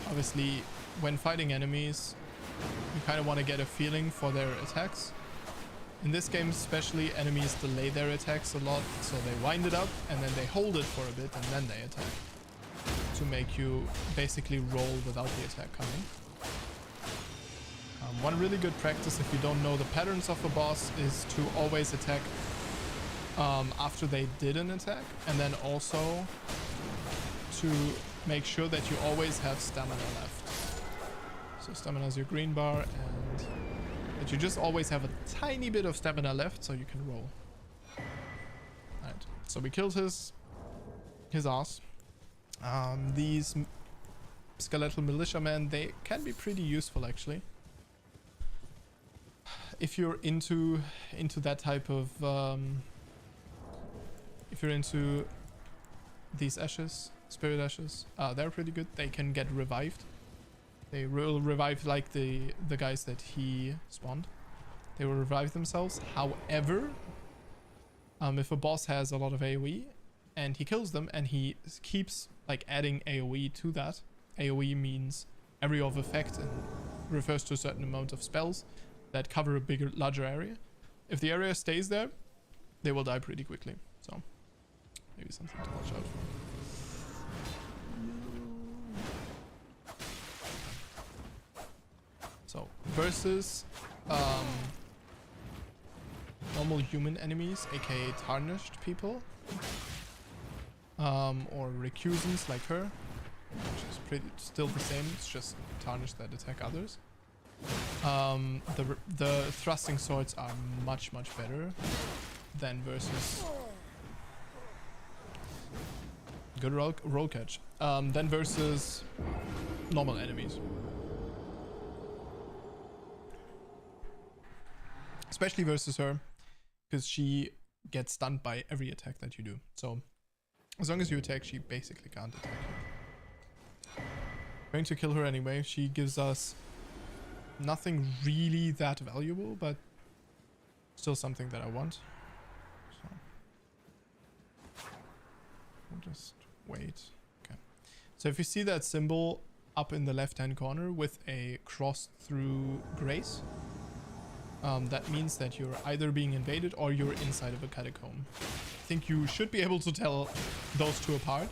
Obviously, when fighting enemies, you kind of want to get a feeling for their attacks. In this game especially, enemies delay their attacks a lot, so they wind it up and then they hold it for a bit and then they attack, to make you basically roll without the attack coming. One really good practice if you don't know the patterns of a boss is to always attack after they did an attack, and then also to make sure that you always have stamina left. So stamina is your green bar, and that you just always have a tiny bit of stamina left so you can roll. Alright, so we killed his ass. These skeletal militiamen, they can be pretty useful actually. If you're into that type of if you're into these ashes, spirit ashes, they're pretty good. They can get revived. They will revive like the guys that he spawned. They will revive themselves. However, if a boss has a lot of AoE and he kills them and he keeps like adding AoE to that, AoE means area of effect and refers to a certain amount of spells that cover a larger area. If the area stays there, they will die pretty quickly. So maybe something to watch out for. So versus normal human enemies, aka tarnished people, or recusants like her, which is still the same. It's just tarnished that attack others. The thrusting swords are much better than versus good roll catch. Than versus normal enemies. Especially versus her, because she gets stunned by every attack that you do. So as long as you attack, she basically can't attack you. Going to kill her anyway. She gives us nothing really that valuable, but still something that I want. So we'll just wait. Okay. So if you see that symbol up in the left-hand corner with a cross through grace, that means that you're either being invaded or you're inside of a catacomb. I think you should be able to tell those two apart.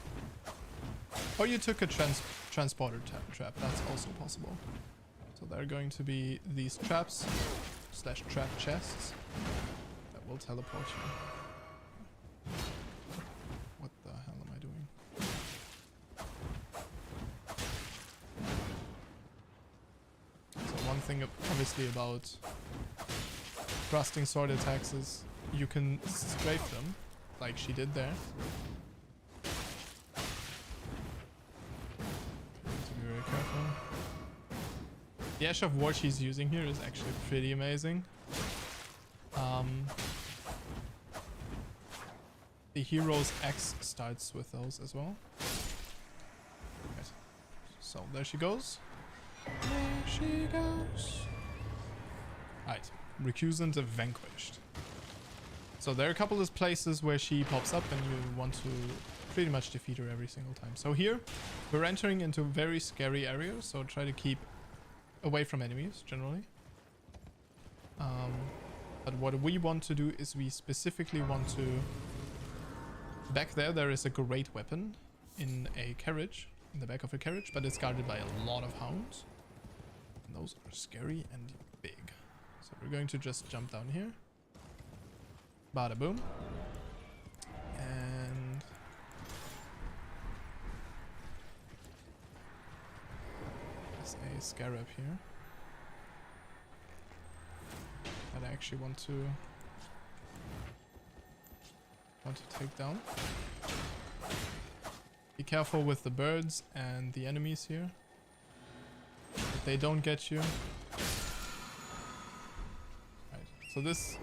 Or you took a transporter trap. That's also possible. So there are going to be these traps / trap chests that will teleport you. What the hell am I doing? So one thing obviously about thrusting sword attacks is you can strafe them like she did there. To be very careful. The Ash of War she's using here is actually pretty amazing. The hero's axe starts with those as well. Right. So there she goes. There she goes. Alright, recusant vanquished. So there are a couple of places where she pops up and you want to pretty much defeat her every single time. So here, we're entering into very scary areas, so try to keep away from enemies, generally. But what we want to do is we specifically want to... Back there is a great weapon in a carriage, in the back of a carriage, but it's guarded by a lot of hounds. And those are scary and big. So we're going to just jump down here. Bada boom. And... there's a scarab here that I actually want to take down. Be careful with the birds and the enemies here, that they don't get you. Right, so this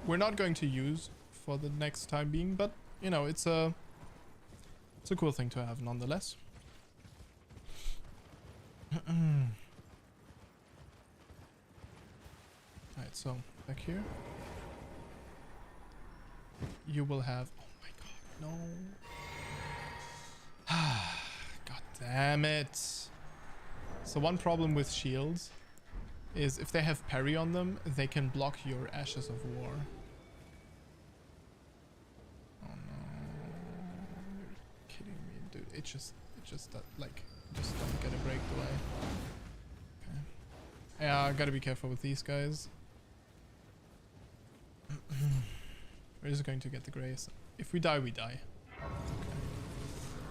we're not going to use for the next time being, but you know, it's a cool thing to have nonetheless. Alright, so back here. You will have... Oh my god, no. God damn it. So one problem with shields is if they have parry on them, they can block your Ashes of War. Oh no. You're kidding me, dude. It just like, just don't get a break the way. Okay. Yeah, I gotta be careful with these guys. We're just going to get the grace. If we die, we die. It's okay.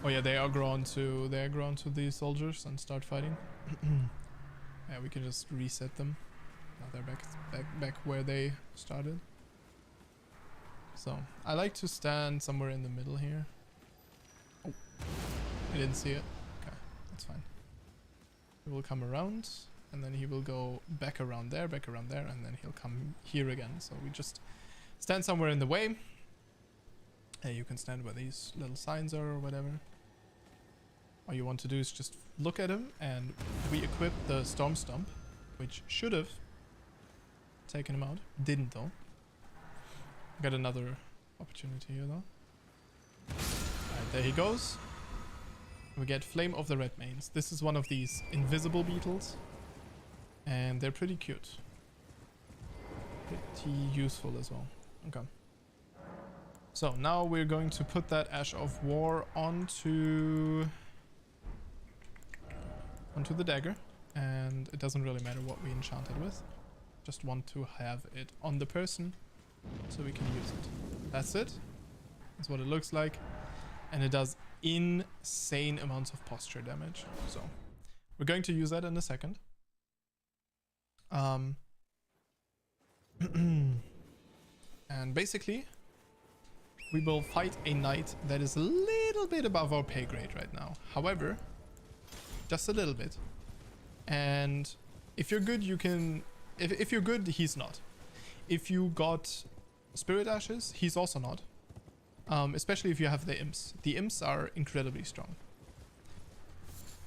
Oh yeah, they are grown to these soldiers and start fighting. Yeah, we can just reset them. Now they're back where they started. So I like to stand somewhere in the middle here. Oh, I didn't see it. Okay, that's fine. He will come around, and then he will go back around there, and then he'll come here again. So we just stand somewhere in the way. Hey, you can stand where these little signs are or whatever. All you want to do is just look at him, and we equip the Storm Stomp, which should have taken him out. Didn't though. Got another opportunity here though. Alright, there he goes. We get Flame of the Red Manes. This is one of these invisible beetles, and they're pretty cute. Pretty useful as well. Okay. So now we're going to put that Ash of War onto the dagger, and it doesn't really matter what we enchant it with. Just want to have it on the person so we can use it. That's it. That's what it looks like, and it does insane amounts of posture damage. So we're going to use that in a second. And basically we will fight a knight that is a little bit above our pay grade right now. However, just a little bit. And if you're good, you can... If you're good, he's not. If you got Spirit Ashes, he's also not. Especially if you have the imps. The imps are incredibly strong.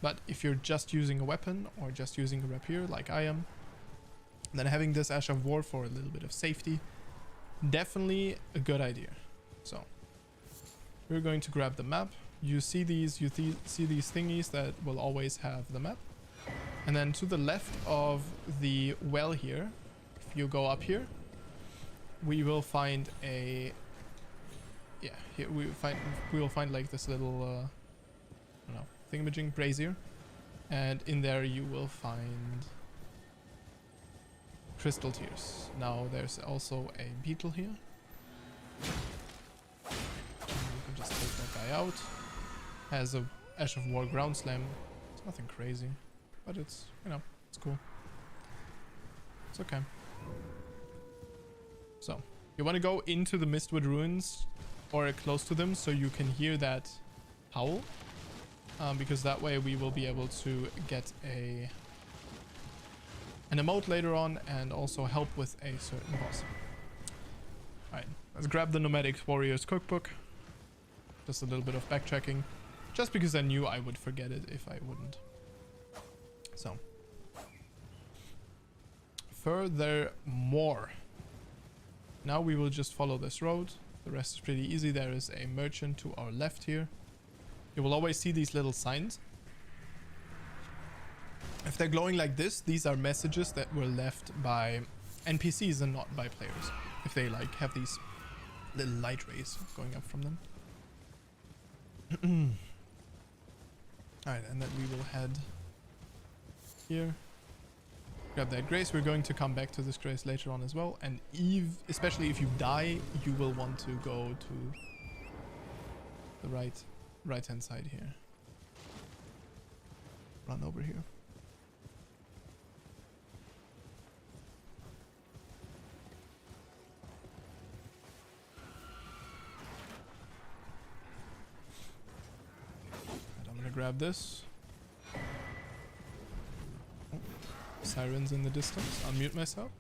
But if you're just using a weapon or just using a rapier like I am, then having this Ash of War for a little bit of safety, definitely a good idea. So we're going to grab the map. You see these thingies that will always have the map, and then to the left of the well here, if you go up here, we will find a here we will find like this little I don't know, thingamajig brazier, and in there you will find crystal tears. Now there's also a beetle here. You can just take that guy out. Has a Ash of War ground slam. It's nothing crazy, but it's, you know, it's cool. It's okay. So you want to go into the Mistwood ruins or close to them so you can hear that howl, because that way we will be able to get an emote later on and also help with a certain boss. Alright, let's grab the Nomadic Warriors cookbook. Just a little bit of backtracking, just because I knew I would forget it if I wouldn't. So, furthermore, now we will just follow this road. The rest is pretty easy. There is a merchant to our left here. You will always see these little signs. If they're glowing like this, these are messages that were left by NPCs and not by players. If they like have these little light rays going up from them. Alright, and then we will head here. Grab that grace. We're going to come back to this grace later on as well. And especially if you die, you will want to go to the right hand side here. Run over here. And I'm gonna grab this. Sirens in the distance. I'll mute myself.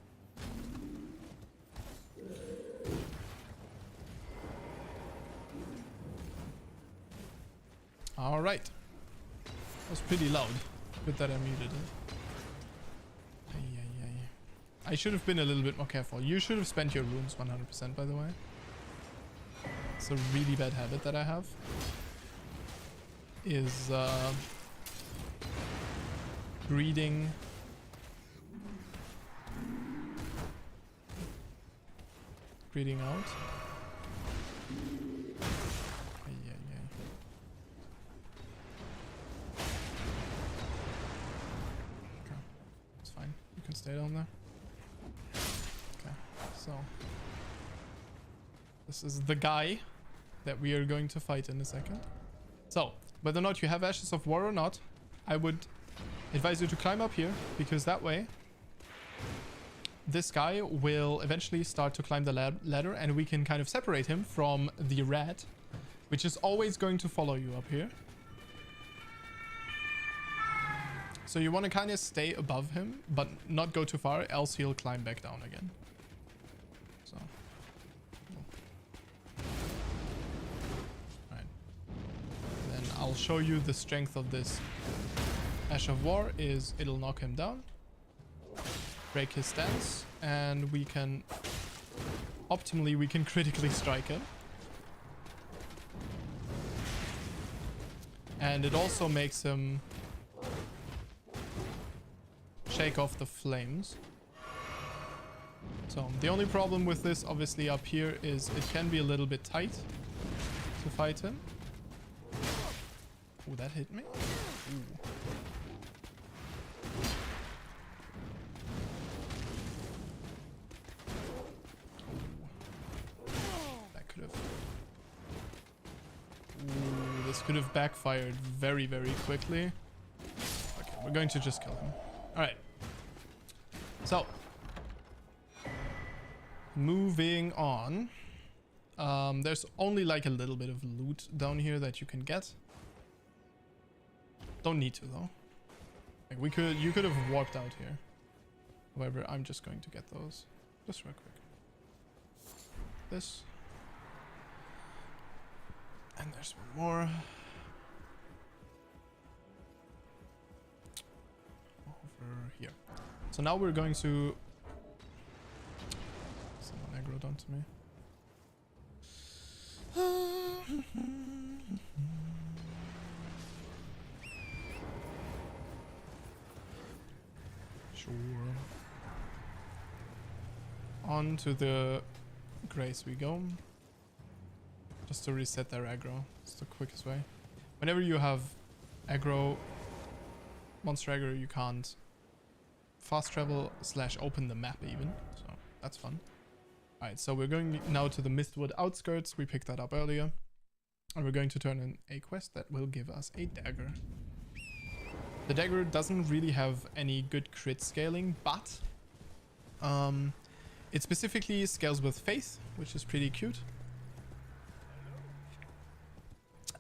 Alright. That was pretty loud. Good that I muted it. Ay, ay, ay. I should have been a little bit more careful. You should have spent your runes 100%, by the way. It's a really bad habit that I have. Is greeting out. Ay, ay, ay. Okay, it's fine. You can stay down there. Okay, so this is the guy that we are going to fight in a second. So, whether or not you have Ashes of War or not, I would advise you to climb up here, because that way this guy will eventually start to climb the ladder, and we can kind of separate him from the rat, which is always going to follow you up here. So you want to kind of stay above him, but not go too far, else he'll climb back down again. So. Alright. Then I'll show you the strength of this Ash of War is it'll knock him down, break his stance, and we can optimally we can critically strike him. And it also makes him shake off the flames. So the only problem with this obviously up here is it can be a little bit tight to fight him. Oh, that hit me. Ooh. This could have backfired very, very quickly. Okay, we're going to just kill him. Alright. So. Moving on. There's only like a little bit of loot down here that you can get. Don't need to though. Like you could have warped out here. However, I'm just going to get those. Just real quick. This. And there's one more. Over here. So now we're going to... Someone aggroed onto me. Sure. On to the Grace we go. Just to reset their aggro. It's the quickest way. Whenever you have aggro, monster aggro, you can't fast travel / open the map even. So that's fun. Alright, so we're going now to the Mistwood outskirts. We picked that up earlier. And we're going to turn in a quest that will give us a dagger. The dagger doesn't really have any good crit scaling, but it specifically scales with faith, which is pretty cute.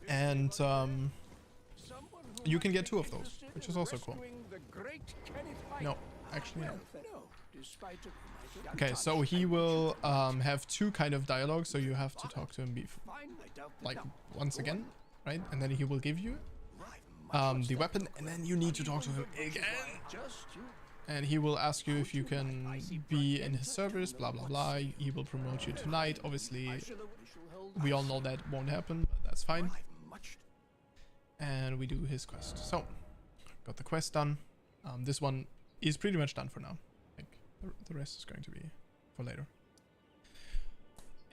And you can get 2 of those, which is also cool. No, actually no. Okay, so he will have 2 kind of dialogues, so you have to talk to him like once again, right? And then he will give you the weapon, and then you need to talk to him again. And he will ask you if you can be in his service, blah blah blah. He will promote you tonight. Obviously, we all know that won't happen, but that's fine. And we do his quest. So, got the quest done. This one is pretty much done for now. Like the rest is going to be for later.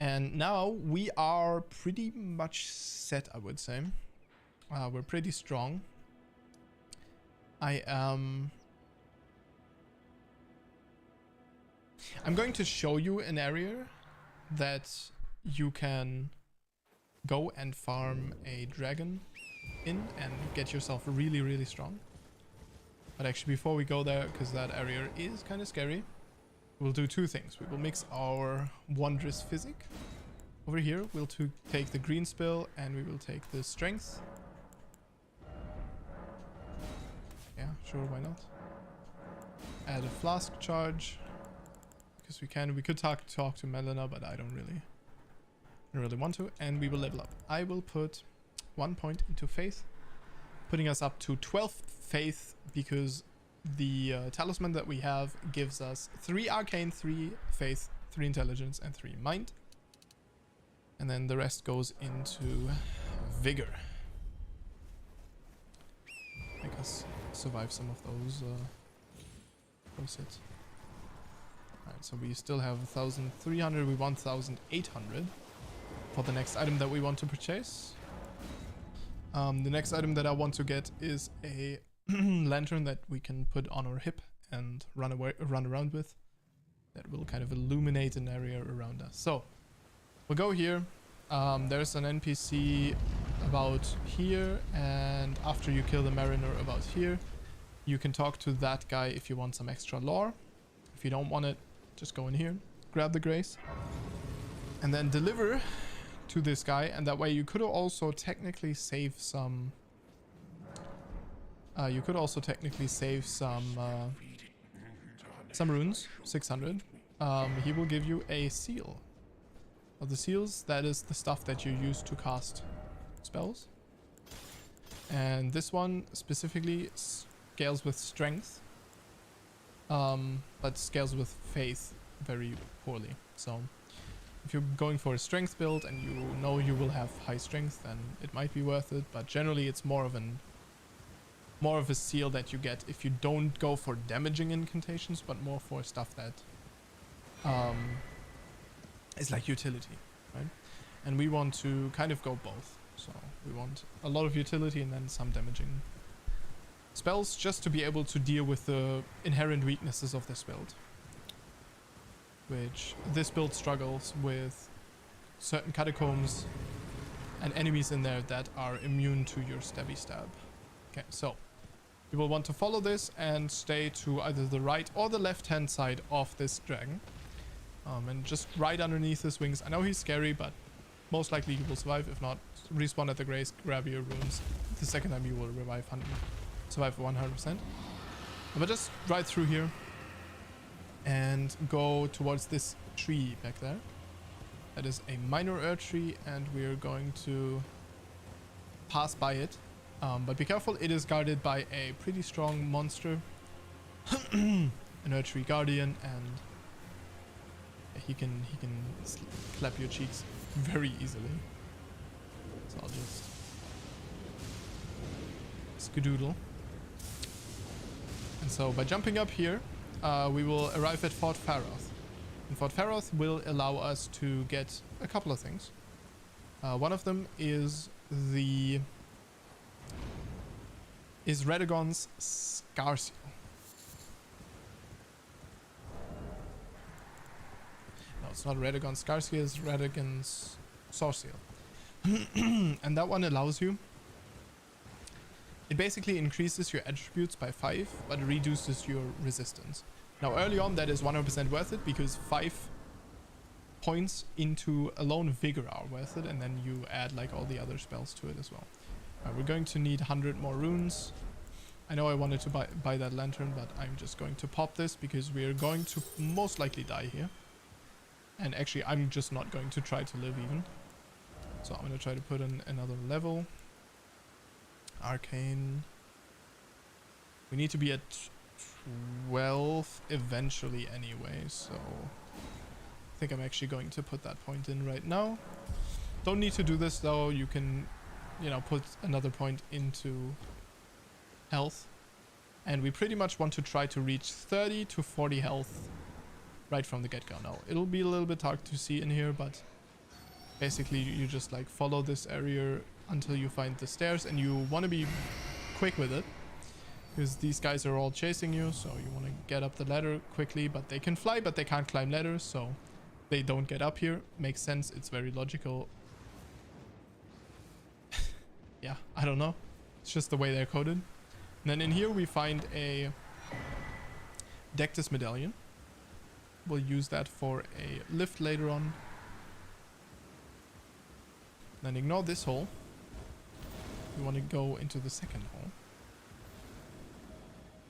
And now we are pretty much set, I would say. We're pretty strong. I'm going to show you an area that you can go and farm a dragon in and get yourself really, really strong. But actually, before we go there, because that area is kind of scary, we'll do 2 things. We will mix our wondrous physic. Over here, we'll take the green spill and we will take the strength. Yeah, sure, why not? Add a flask charge. Because we can. We could talk to Melina, but I don't really want to. And we will level up. I will put 1 point into faith, putting us up to 12 faith because the talisman that we have gives us 3 arcane, 3 faith, 3 intelligence, and 3 mind. And then the rest goes into vigor. Make us survive some of those hits. Alright, so we still have 1,300. We want 1,800 for the next item that we want to purchase. The next item that I want to get is a lantern that we can put on our hip and run around with. That will kind of illuminate an area around us. So we'll go here. There's an NPC about here, and after you kill the mariner about here, you can talk to that guy if you want some extra lore. If you don't want it, just go in here, grab the grace, and then deliver to this guy, and that way you could also technically save some some runes, 600. He will give you a seal. Of the seals, that is the stuff that you use to cast spells. And this one specifically scales with strength, but scales with faith very poorly. So if you're going for a strength build and you know you will have high strength, then it might be worth it. But generally it's more of a seal that you get if you don't go for damaging incantations, but more for stuff that is like utility, right? And we want to kind of go both. So we want a lot of utility and then some damaging spells, just to be able to deal with the inherent weaknesses of this build. Which this build struggles with certain catacombs and enemies in there that are immune to your stabby stab. Okay, so you will want to follow this and stay to either the right or the left hand side of this dragon. And just right underneath his wings. I know he's scary, but most likely you will survive. If not, respawn at the grace, grab your runes. The second time you will survive 100%. But just right through here and go towards this tree back there. That is a minor earth tree, and we're going to pass by it. But be careful, it is guarded by a pretty strong monster. An earth tree guardian, and he can clap your cheeks very easily. So I'll just skedoodle. And so by jumping up here, we will arrive at Fort Faroth. And Fort Faroth will allow us to get a couple of things. One of them is Radagon's Scar Seal. No, it's not Radagon's Scar Seal, it's Radagon's Sword Seal. And that one allows you... It basically increases your attributes by 5, but reduces your resistance. Now early on that is 100% worth it, because 5 points into alone vigor are worth it, and then you add like all the other spells to it as well. We're going to need 100 more runes. I know I wanted to buy that lantern, but I'm just going to pop this because we're going to most likely die here. And actually I'm just not going to try to live even. So I'm going to try to put in another level. Arcane. We need to be at 12 eventually anyway, so I think I'm actually going to put that point in right now. Don't need to do this though. You can, you know, put another point into health, and we pretty much want to try to reach 30 to 40 health right from the get-go. Now it'll be a little bit hard to see in here, but basically you just like follow this area until you find the stairs, and you want to be quick with it because these guys are all chasing you, so you want to get up the ladder quickly. But they can fly, but they can't climb ladders, so they don't get up here. Makes sense, it's very logical. Yeah, I don't know, it's just the way they're coded. And then in here we find a Dectus medallion. We'll use that for a lift later on. Then ignore this hole. We want to go into the second hole.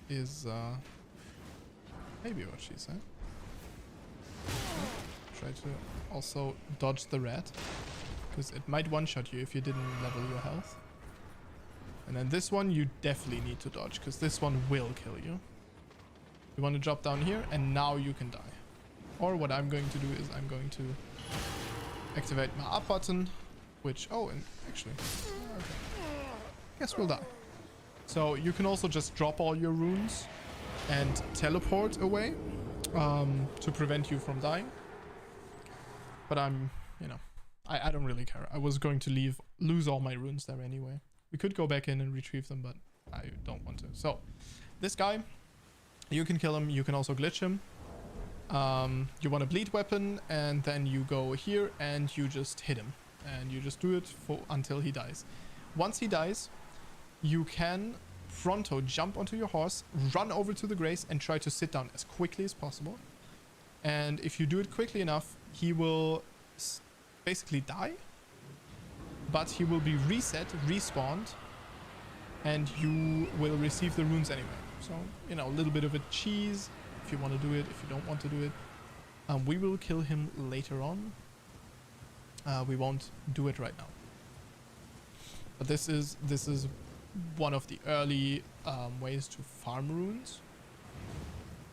Is maybe what she said. Try to also dodge the rat, because it might one-shot you if you didn't level your health. And then this one you definitely need to dodge, because this one will kill you. You want to drop down here, and now you can die. Or what I'm going to do is I'm going to activate my up button, which... Oh, and actually... Okay. Guess we'll die. So you can also just drop all your runes and teleport away to prevent you from dying. But I'm, you know, I don't really care. I was going to lose all my runes there anyway. We could go back in and retrieve them, but I don't want to. So this guy, you can kill him. You can also glitch him. You want a bleed weapon, and then you go here and you just hit him. And you just do it until he dies. Once he dies, you can fronto jump onto your horse, run over to the grace, and try to sit down as quickly as possible. And if you do it quickly enough, he will basically die, but he will be reset, respawned, and you will receive the runes anyway. So, you know, a little bit of a cheese if you want to do it, if you don't want to do it. We will kill him later on. We won't do it right now. But this is one of the early ways to farm runes.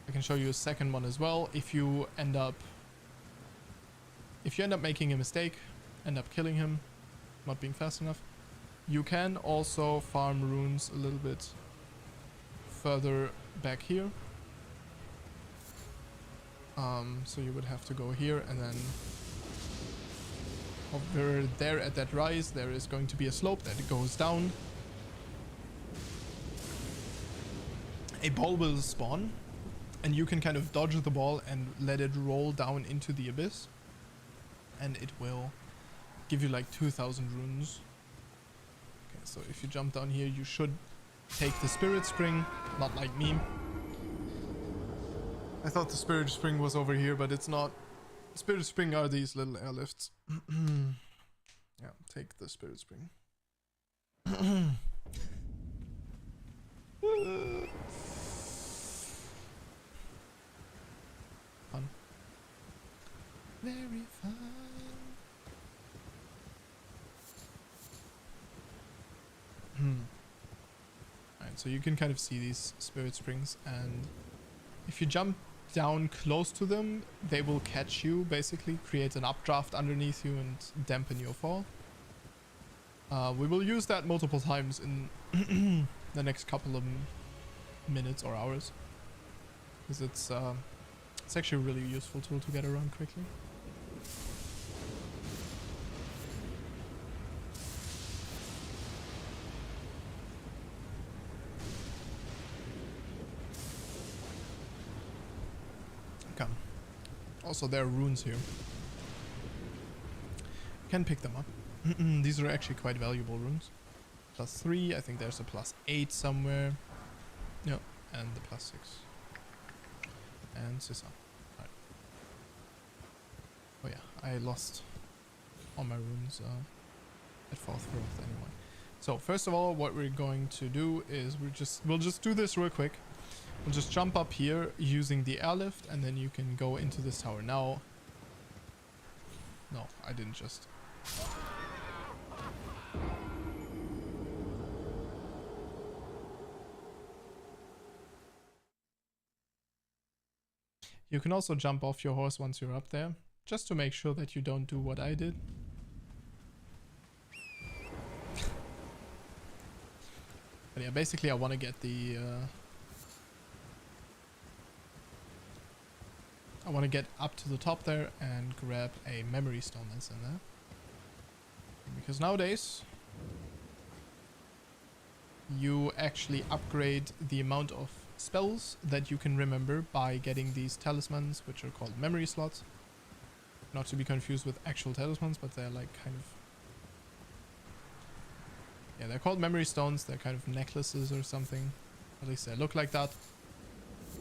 I can show you a second one as well. If you end up making a mistake, end up killing him, not being fast enough, you can also farm runes a little bit further back here. So you would have to go here, and then over there at that rise there is going to be a slope that goes down. A ball will spawn, and you can kind of dodge the ball and let it roll down into the abyss, and it will give you like 2,000 runes. Okay, so if you jump down here, you should take the spirit spring, not like me. I thought the spirit spring was over here, but it's not. The spirit spring are these little airlifts. Yeah, take the spirit spring. Fun. Very fun. Alright, so you can kind of see these spirit springs, and if you jump down close to them, they will catch you, basically create an updraft underneath you and dampen your fall. We will use that multiple times in the next couple of minutes or hours, because it's actually a really useful tool to get around quickly. Come. Also, there are runes here. You can pick them up. These are actually quite valuable runes. +3, I think there's a +8 somewhere. Yep, and the +6. And Sissa. Right. Oh yeah, I lost all my runes at 4th growth anyway. So first of all, what we're going to do is we'll just do this real quick. We'll just jump up here using the airlift, and then you can go into this tower. Now, no, I didn't just. You can also jump off your horse once you're up there, just to make sure that you don't do what I did. But yeah, basically I want to get the I want to get up to the top there and grab a memory stone that's in there. Because nowadays you actually upgrade the amount of spells that you can remember by getting these talismans, which are called memory slots. Not to be confused with actual talismans, but they're like kind of... Yeah, they're called memory stones. They're kind of necklaces or something. At least they look like that.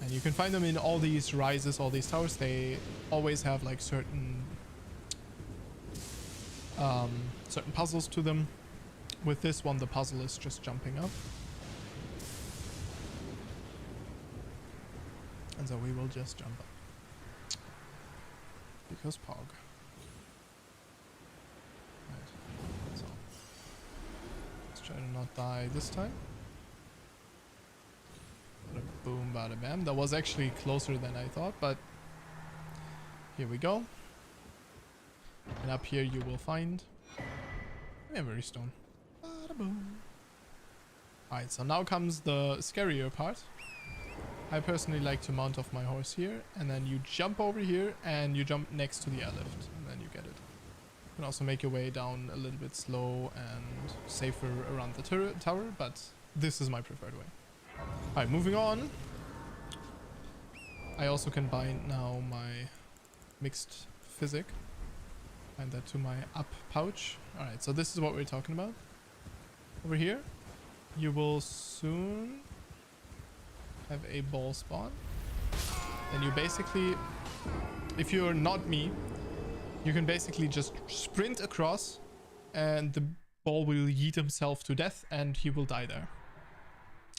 And you can find them in all these rises, all these towers. They always have like certain puzzles to them. With this one, the puzzle is just jumping up. And so we will just jump up. Because Pog. Right. So let's Try to not die this time. Bada boom, bada bam. That was actually closer than I thought, but here we go. And up here you will find memory stone. Bada boom. Alright, so now comes the scarier part. I personally like to mount off my horse here, and then you jump over here and you jump next to the airlift, and then you get it. You can also make your way down a little bit slow and safer around the tower, but this is my preferred way. Alright, moving on. I also can bind now my mixed physic. Bind that to my up pouch. Alright, so this is what we're talking about. Over here, you will soon have a ball spawn. And you basically, if you're not me, you can basically just sprint across and the ball will yeet himself to death and he will die there.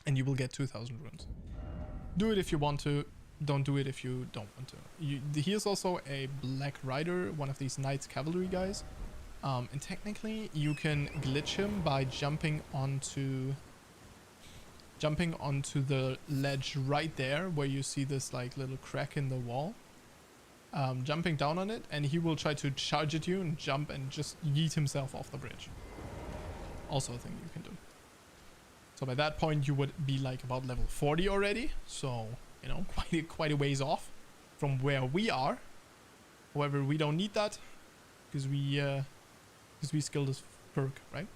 And you will get 2,000 runes. Do it if you want to. Don't do it if you don't want to. He is also a black rider, one of these knights cavalry guys. And technically you can glitch him by jumping onto the ledge right there where you see this like little crack in the wall. Jumping down on it, and he will try to charge at you and jump and just yeet himself off the bridge. Also a thing you can do. So by that point you would be like about level 40 already, so you know, quite a ways off from where we are. However, we don't need that because we skilled this perk, right?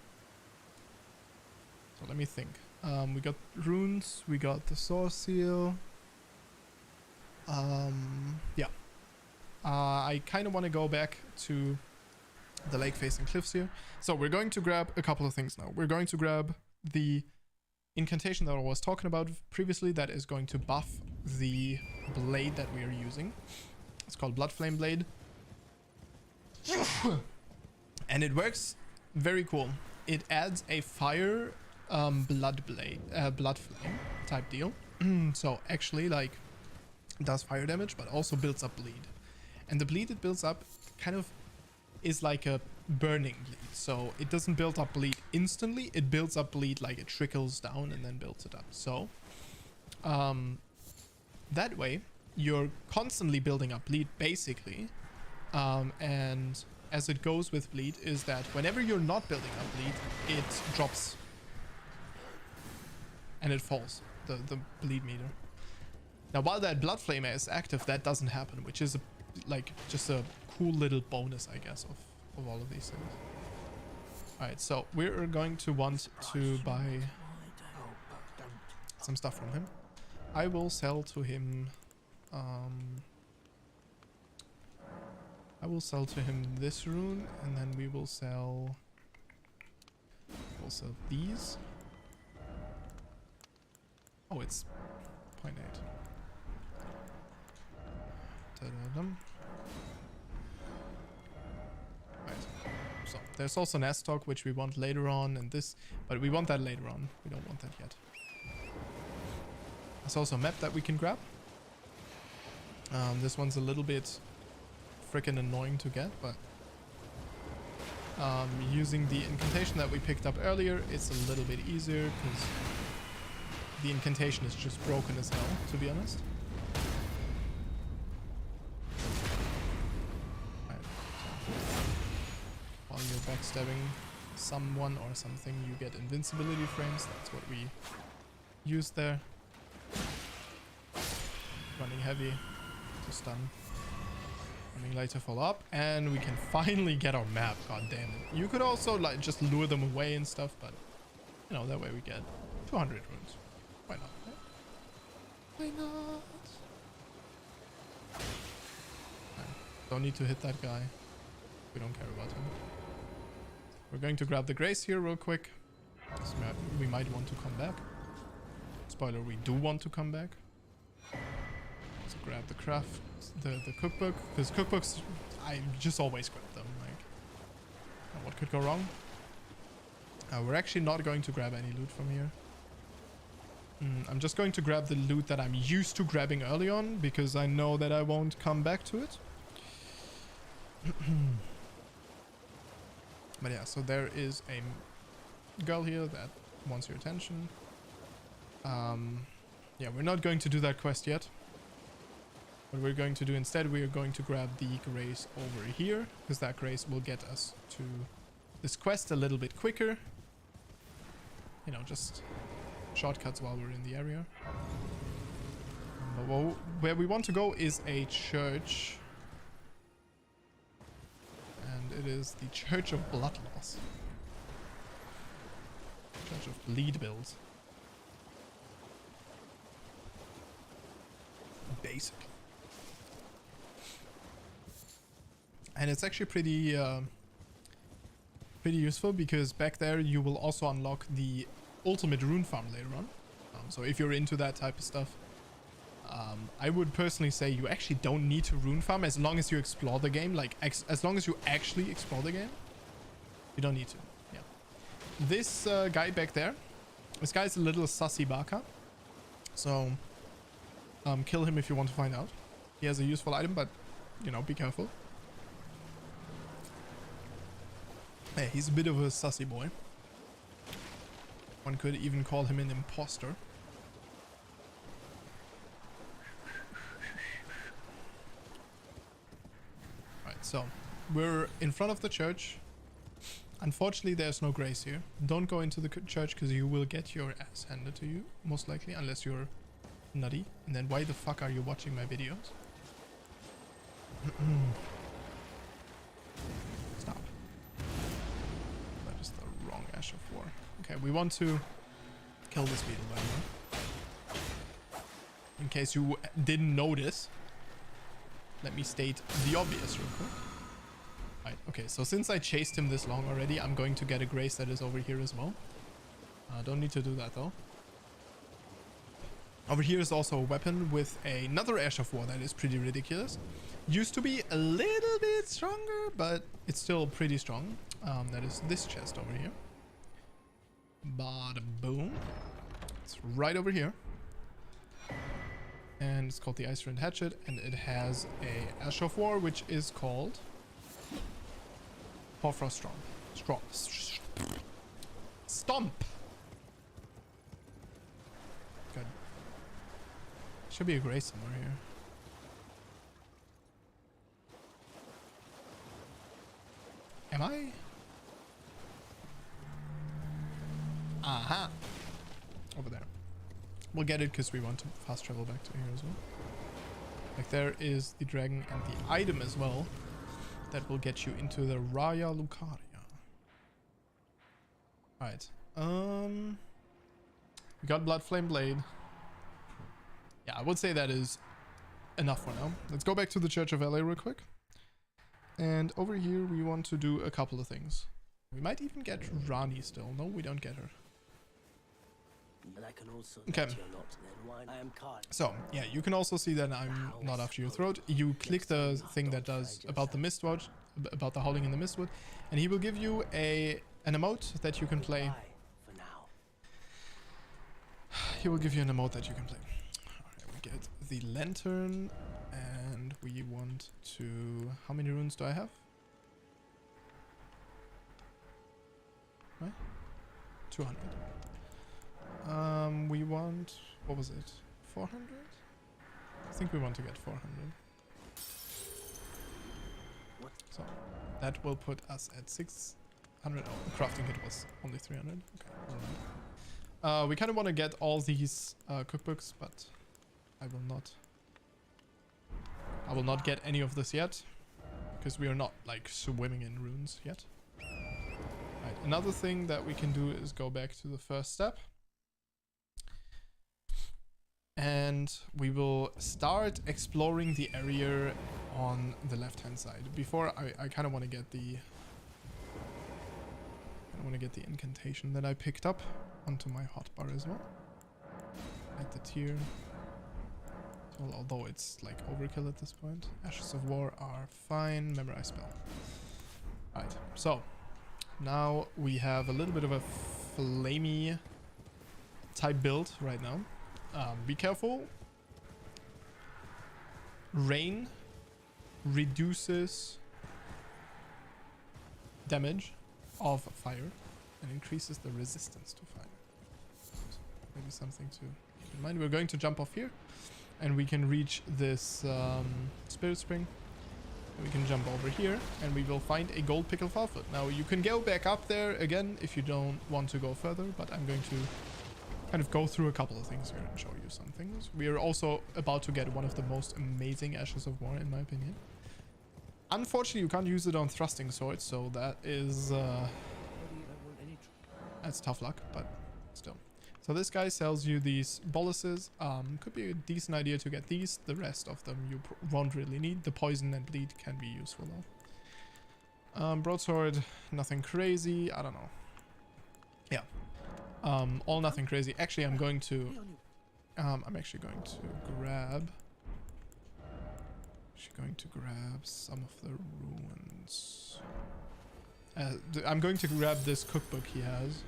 So let me think. We got runes, we got the source seal. Yeah. I kind of want to go back to the lake facing cliffs here. So we're going to grab a couple of things now. We're going to grab the incantation that I was talking about previously that is going to buff the blade that we are using. It's called Blood Flame Blade. And it works very cool. It adds a fire blood flame type deal. So actually like does fire damage but also builds up bleed. And the bleed it builds up kind of is like a burning bleed. So it doesn't build up bleed instantly. It builds up bleed like it trickles down and then builds it up. So that way you're constantly building up bleed basically. And as it goes with bleed is that whenever you're not building up bleed, it drops and it falls, the bleed meter. Now while that blood flame is active, that doesn't happen, which is like just a cool little bonus, I guess, of all of these things. Alright, so we're going to want to buy some stuff from him. I will sell to him this rune, and then we will sell also these. Oh, it's 0.8. Ta-da-dum. Right. So there's also an S-Stock which we want later on, and this, but we want that later on. We don't want that yet. There's also a map that we can grab. This one's a little bit freaking annoying to get, but using the incantation that we picked up earlier, it's a little bit easier because the incantation is just broken as hell, to be honest. Right. While you're backstabbing someone or something, you get invincibility frames. That's what we used there. Running heavy to stun. Running light to follow up, and we can finally get our map. God damn it! You could also like just lure them away and stuff, but you know, that way we get 200 runes. Why not? Right? Why not? Right. Don't need to hit that guy. We don't care about him. We're going to grab the grace here real quick. So we might want to come back. Spoiler: we do want to come back. So grab the craft, the cookbook, because cookbooks, I just always grab them. Like, what could go wrong? We're actually not going to grab any loot from here. I'm just going to grab the loot that I'm used to grabbing early on, because I know that I won't come back to it. But yeah, so there is a girl here that wants your attention. Yeah, we're not going to do that quest yet. What we're going to do instead, we are going to grab the grace over here, because that grace will get us to this quest a little bit quicker. You know, just shortcuts while we're in the area. But where we want to go is a church. And it is the Church of Blood Loss. Church of Bleed Build. Basic. And it's actually pretty useful, because back there you will also unlock the ultimate rune farm later on. So if you're into that type of stuff, I would personally say you actually don't need to rune farm as long as you explore the game. Like, as long as you actually explore the game, you don't need to. Yeah. This guy back there, this guy's a little sussy baka. So, kill him if you want to find out. He has a useful item, but, you know, be careful. Yeah, he's a bit of a sussy boy. One could even call him an imposter. Right, so we're in front of the church. Unfortunately, there's no grace here. Don't go into the church, because you will get your ass handed to you, most likely, unless you're nutty. And then why the fuck are you watching my videos? Stop. That is the wrong Ash of War. Okay, we want to kill this beetle, by the way. In case you didn't notice, let me state the obvious real quick. Right, okay, so since I chased him this long already, I'm going to get a grace that is over here as well. Don't need to do that though. Over here is also a weapon with another Ash of War that is pretty ridiculous. Used to be a little bit stronger, but it's still pretty strong. That is this chest over here. Bada boom. It's right over here. And it's called the Ice Rend Hatchet, and it has a Ash of War, which is called Hoarfrost Stomp. Good. Should be a grace somewhere here. Am I? Aha! Over there. We'll get it because we want to fast travel back to here as well. Like, there is the dragon and the item as well that will get you into the Raya Lucaria. Alright. We got Bloodflame Blade. Yeah, I would say that is enough for now. Let's go back to the Church of LA real quick. And over here we want to do a couple of things. We might even get Rani still. No, we don't get her. Okay. So, yeah, you can also see that I'm not after your throat. You click the thing that does about the Mistwood, about the Howling in the Mistwood, and he will give you an emote that you can play. He will give you an emote that you can play. Alright, we get the lantern, and we want to... How many runes do I have? Right? 200. We want... What was it? 400? I think we want to get 400. So, that will put us at 600. Oh, the crafting kit was only 300. Okay, alright. We kind of want to get all these cookbooks, but I will not get any of this yet, because we are not like swimming in runes yet. Right, another thing that we can do is go back to the first step. And we will start exploring the area on the left-hand side. Before I kind of want to get the incantation that I picked up onto my hotbar as well. At the tier. Well, although it's like overkill at this point. Ashes of War are fine. Memorize spell. Alright, so now we have a little bit of a flamey type build right now. Be careful. Rain reduces damage of fire. and increases the resistance to fire. So maybe something to keep in mind. We're going to jump off here, and we can reach this spirit spring. And we can jump over here, and we will find a gold pickle foot. Now you can go back up there again if you don't want to go further, but I'm going to kind of go through a couple of things here and show you some things. We are also about to get one of the most amazing Ashes of War, in my opinion. Unfortunately, you can't use it on thrusting swords, so that is that's tough luck, but still. So this guy sells you these boluses. Could be a decent idea to get these. The rest of them you won't really need. The poison and bleed can be useful though. Broadsword, nothing crazy. I don't know. Yeah. All nothing crazy. Actually, I'm going to grab some of the ruins. I'm going to grab this cookbook he has.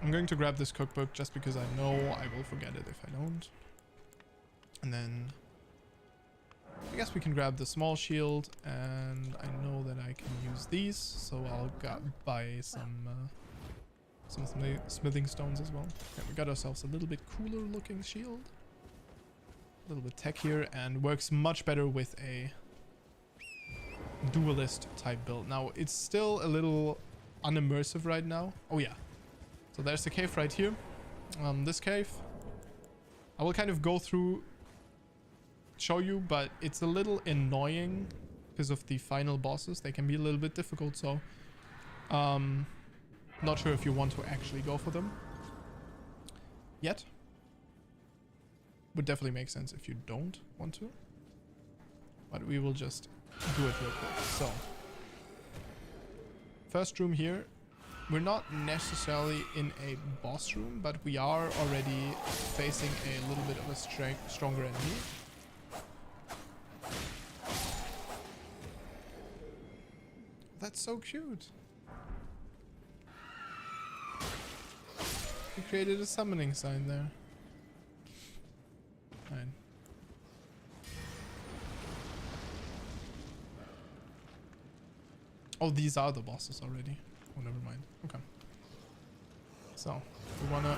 I'm going to grab this cookbook just because I know I will forget it if I don't. And then I guess we can grab the small shield, and I know that I can use these, so I'll buy some smithing stones as well. Okay, we got ourselves a little bit cooler looking shield. A little bit techier, and works much better with a duelist type build. Now it's still a little unimmersive right now. Oh yeah. So there's the cave right here. This cave, I will kind of go through, show you, but it's a little annoying because of the final bosses. They can be a little bit difficult, so not sure if you want to actually go for them yet. Would definitely make sense if you don't want to, but we will just do it real quick. So first room here. We're not necessarily in a boss room, but we are already facing a little bit of a stronger enemy. That's so cute. He created a summoning sign there. Fine. Oh, these are the bosses already. Oh, never mind. Okay. So, we wanna...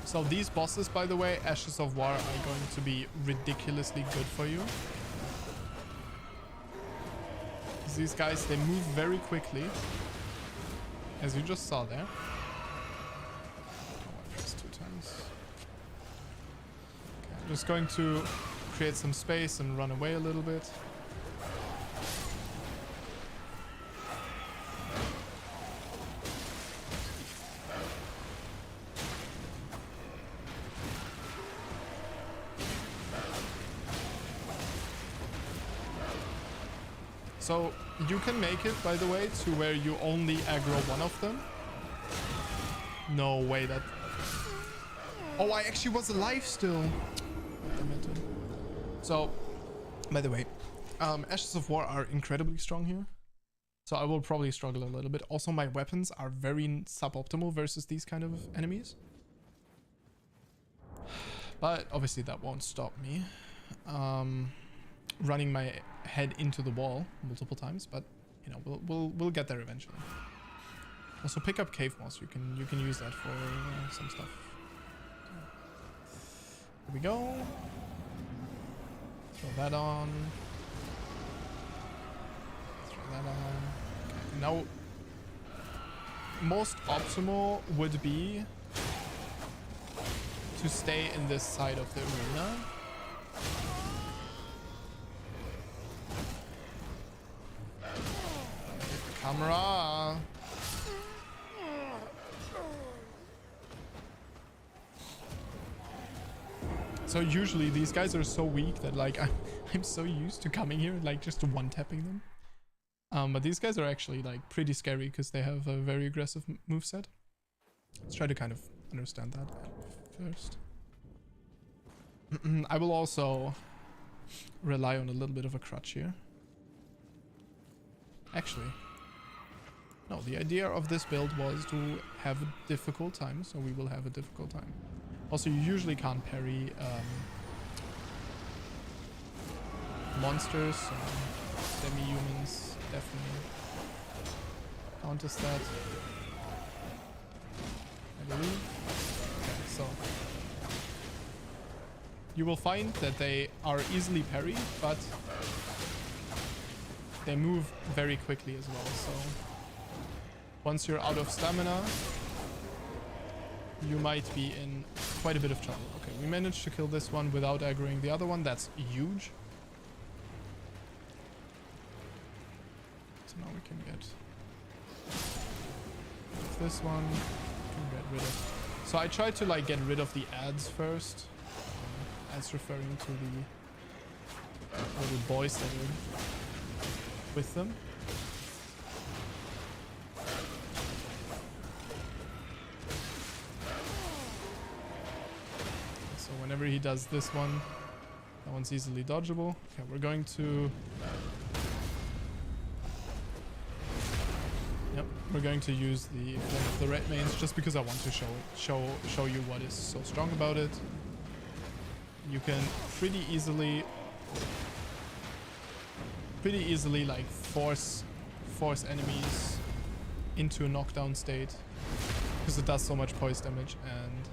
So these bosses, by the way, Ashes of War, are going to be ridiculously good for you. These guys, they move very quickly, as you just saw there. Oh, I pressed 2 times. Okay, I'm just going to create some space and run away a little bit. So you can make it, by the way, to where you only aggro one of them. No way that... Oh, I actually was alive still. So, by the way, Ashes of War are incredibly strong here. So I will probably struggle a little bit. Also, my weapons are very suboptimal versus these kind of enemies. But obviously that won't stop me. Running my head into the wall multiple times, but you know, we'll get there eventually. Also pick up cave moss. You can use that for some stuff. Here we go. Throw that on. Throw that on. Okay, now most optimal would be to stay in this side of the arena. Camera. So usually these guys are so weak that like I'm so used to coming here like just one-tapping them. But these guys are actually like pretty scary because they have a very aggressive moveset. Let's try to kind of understand that first. I will also rely on a little bit of a crutch here. Actually, no, the idea of this build was to have a difficult time, so we will have a difficult time. Also, you usually can't parry monsters, so demi-humans definitely counters that, I believe. Okay, so you will find that they are easily parried, but they move very quickly as well. So once you're out of stamina, you might be in quite a bit of trouble. Okay, we managed to kill this one without aggroing the other one. That's huge. So now we can get this one. We can get rid of. So I tried to like get rid of the ads first. Ads referring to the little boys that are with them. So whenever he does this one, that one's easily dodgeable. Okay, we're going to... Yep, we're going to use the one of the red mains just because I want to show you what is so strong about it. You can pretty easily like force enemies into a knockdown state because it does so much poise damage, and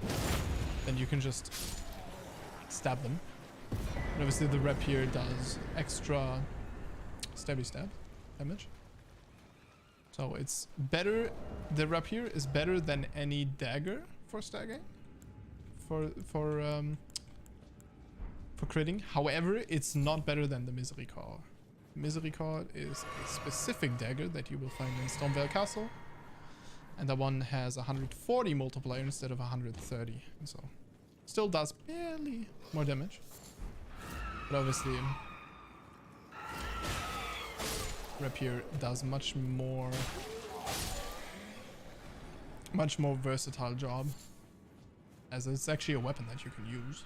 then you can just stab them. And obviously the rapier does extra stabby stab damage. So it's better, the rapier is better than any dagger for staggering, for critting. However, it's not better than the Misericord. Misericord is a specific dagger that you will find in Stormvale Castle, and that one has 140 multiplier instead of 130, so still does barely more damage, but obviously rapier does much more versatile job, as it's actually a weapon that you can use.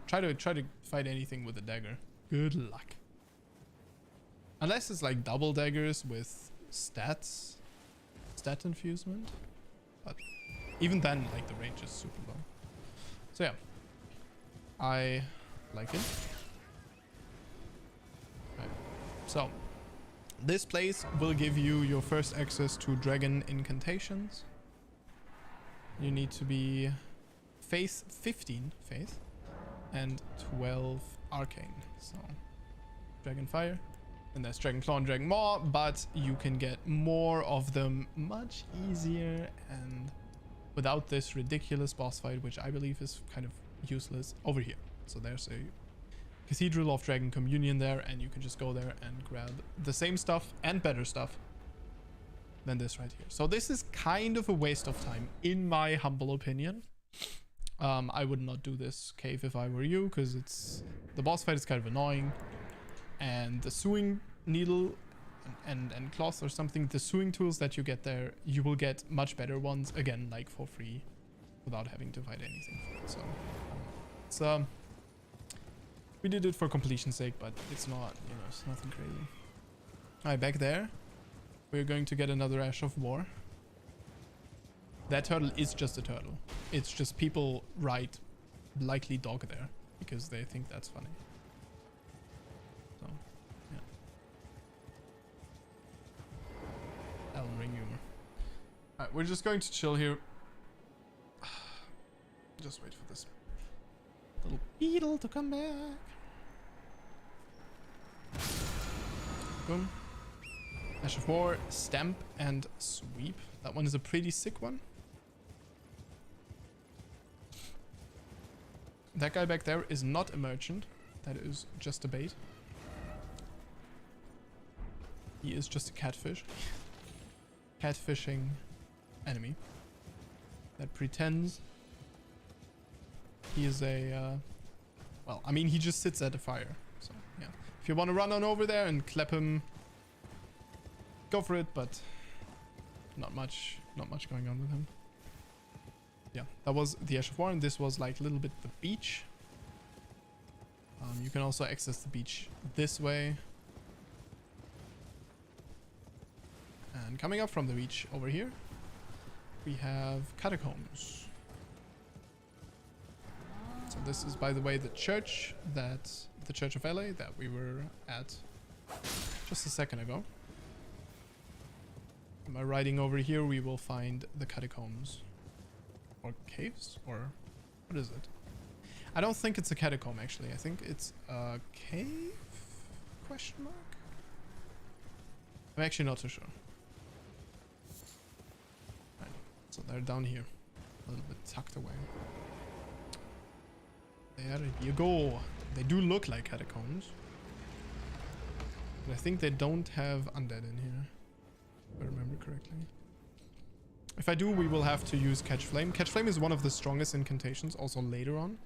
Try to fight anything with a dagger. Good luck. Unless it's like double daggers with stat infusement, but even then, like, the range is super low. So yeah, I like it. Right. So this place will give you your first access to dragon incantations. You need to be faith 15 faith and 12 arcane. So dragon fire, and there's dragon claw and dragon maw, but you can get more of them much easier and without this ridiculous boss fight, which I believe is kind of useless, over here. So there's a Cathedral of Dragon Communion there, and you can just go there and grab the same stuff and better stuff than this right here. So this is kind of a waste of time, in my humble opinion. I would not do this cave if I were you, because the boss fight is kind of annoying, and the sewing needle and cloth or something, the sewing tools that you get there, you will get much better ones again, like for free, without having to fight anything for it. So it's we did it for completion's sake, but it's not, you know, it's nothing crazy. All right, back there we're going to get another Ash of War. That turtle is just a turtle. It's just people write likely dog there because they think that's funny. So, yeah. Alan Ring humor. Alright, we're just going to chill here. Just wait for this little beetle to come back. Boom. Ash of War, Stamp, and Sweep. That one is a pretty sick one. That guy back there is not a merchant. That is just a bait. He is just a catfish. Catfishing enemy that pretends he is a... well, I mean, he just sits at a fire. So, yeah. If you want to run on over there and clap him, go for it, but not much going on with him. Yeah, that was the Ash of War, and this was like a little bit the beach. You can also access the beach this way. And coming up from the beach over here, we have catacombs. So this is, by the way, the church of LA that we were at just a second ago. By riding over here, we will find the catacombs. Or caves? Or what is it? I don't think it's a catacomb, actually. I think it's a cave? Question mark? I'm actually not too sure. Right. So they're down here. A little bit tucked away. There you go. They do look like catacombs. But I think they don't have undead in here. If I remember correctly. If I do, we will have to use Catch Flame. Catch Flame is one of the strongest incantations, also later on.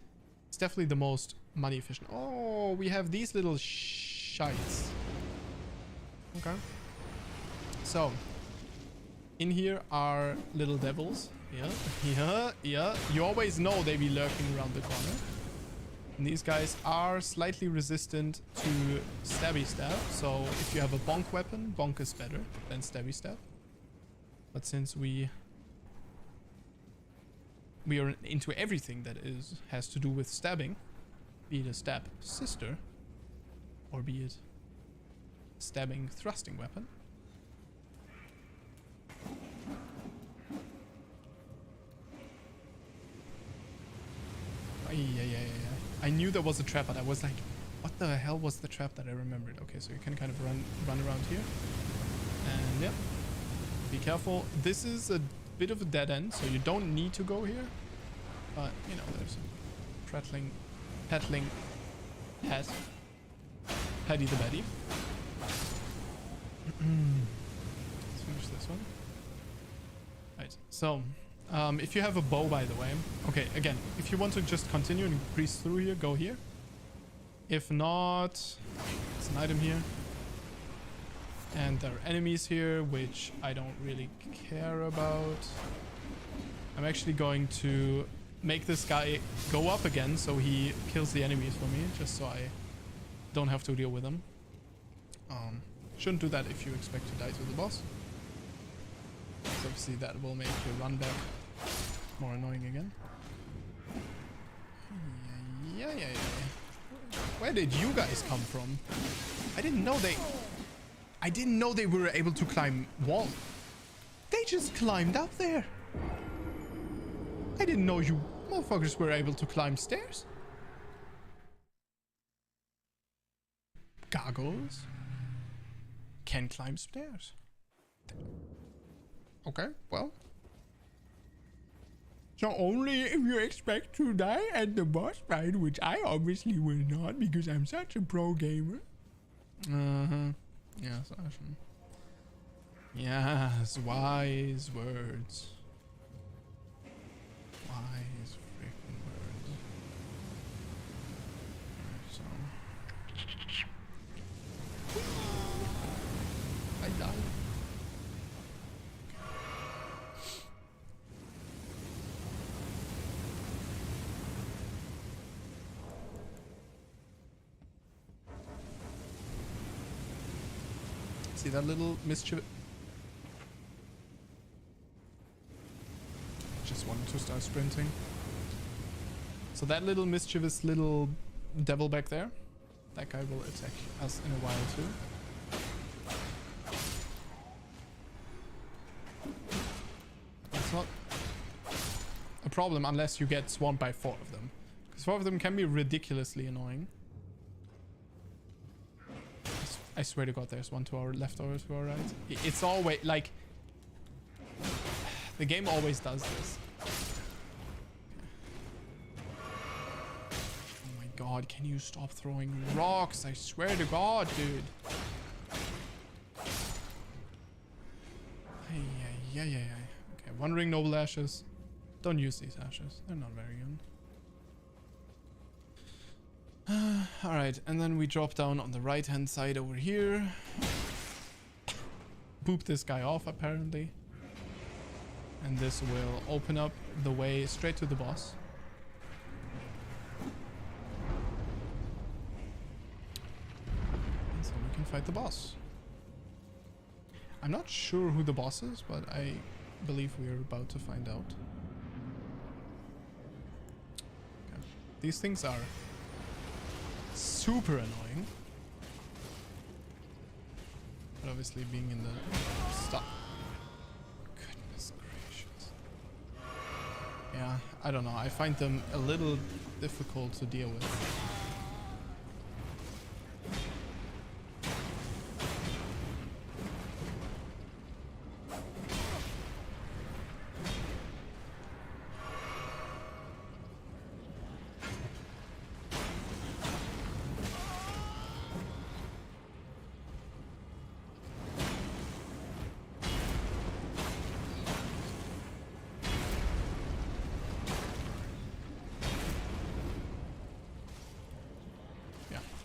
It's definitely the most money efficient. Oh, we have these little shites. Okay. So, in here are little devils. Yeah. You always know they be lurking around the corner. And these guys are slightly resistant to stabby stab. So if you have a bonk weapon, bonk is better than stabby stab. But since we are into everything that has to do with stabbing, be it a stab sister or be it stabbing thrusting weapon. Yeah. I knew there was a trap, but I was like, what the hell was the trap that I remembered? Okay, so you can kind of run around here. And yeah, be careful. This is a bit of a dead end, so you don't need to go here. But, you know, there's a peddling pet. Paddy the Betty. Let's finish this one. Right, so if you have a bow, by the way, okay, again, if you want to just continue and breeze through here, go here. If not, there's an item here. And there are enemies here, which I don't really care about. I'm actually going to make this guy go up again so he kills the enemies for me, just so I don't have to deal with them. Shouldn't do that if you expect to die to the boss. So obviously that will make your run back more annoying again. Yeah. Where did you guys come from? I didn't know they were able to climb wall. They just climbed up there. I didn't know you motherfuckers were able to climb stairs. Gargoyles can climb stairs. Okay, well. So only if you expect to die at the boss fight, which I obviously will not because I'm such a pro gamer. Yes, Ashen. Yes, wise words. Wise freaking words. Alright, so. I died. See that little mischief? Just wanted to start sprinting. So that little mischievous little devil back there, that guy will attack us in a while too. It's not a problem unless you get swamped by 4 of them. Because 4 of them can be ridiculously annoying. I swear to God, there's one to our left or to our right. It's always like the game always does this. Oh my God, can you stop throwing rocks? I swear to God, dude. Yeah. Okay, Wandering Noble Ashes. Don't use these ashes. They're not very good. Alright, and then we drop down on the right hand side over here. Boop this guy off apparently. And this will open up the way straight to the boss. And so we can fight the boss. I'm not sure who the boss is, but I believe we are about to find out. These things are super annoying. But obviously being in the stuff. Goodness gracious. Yeah, I don't know. I find them a little difficult to deal with.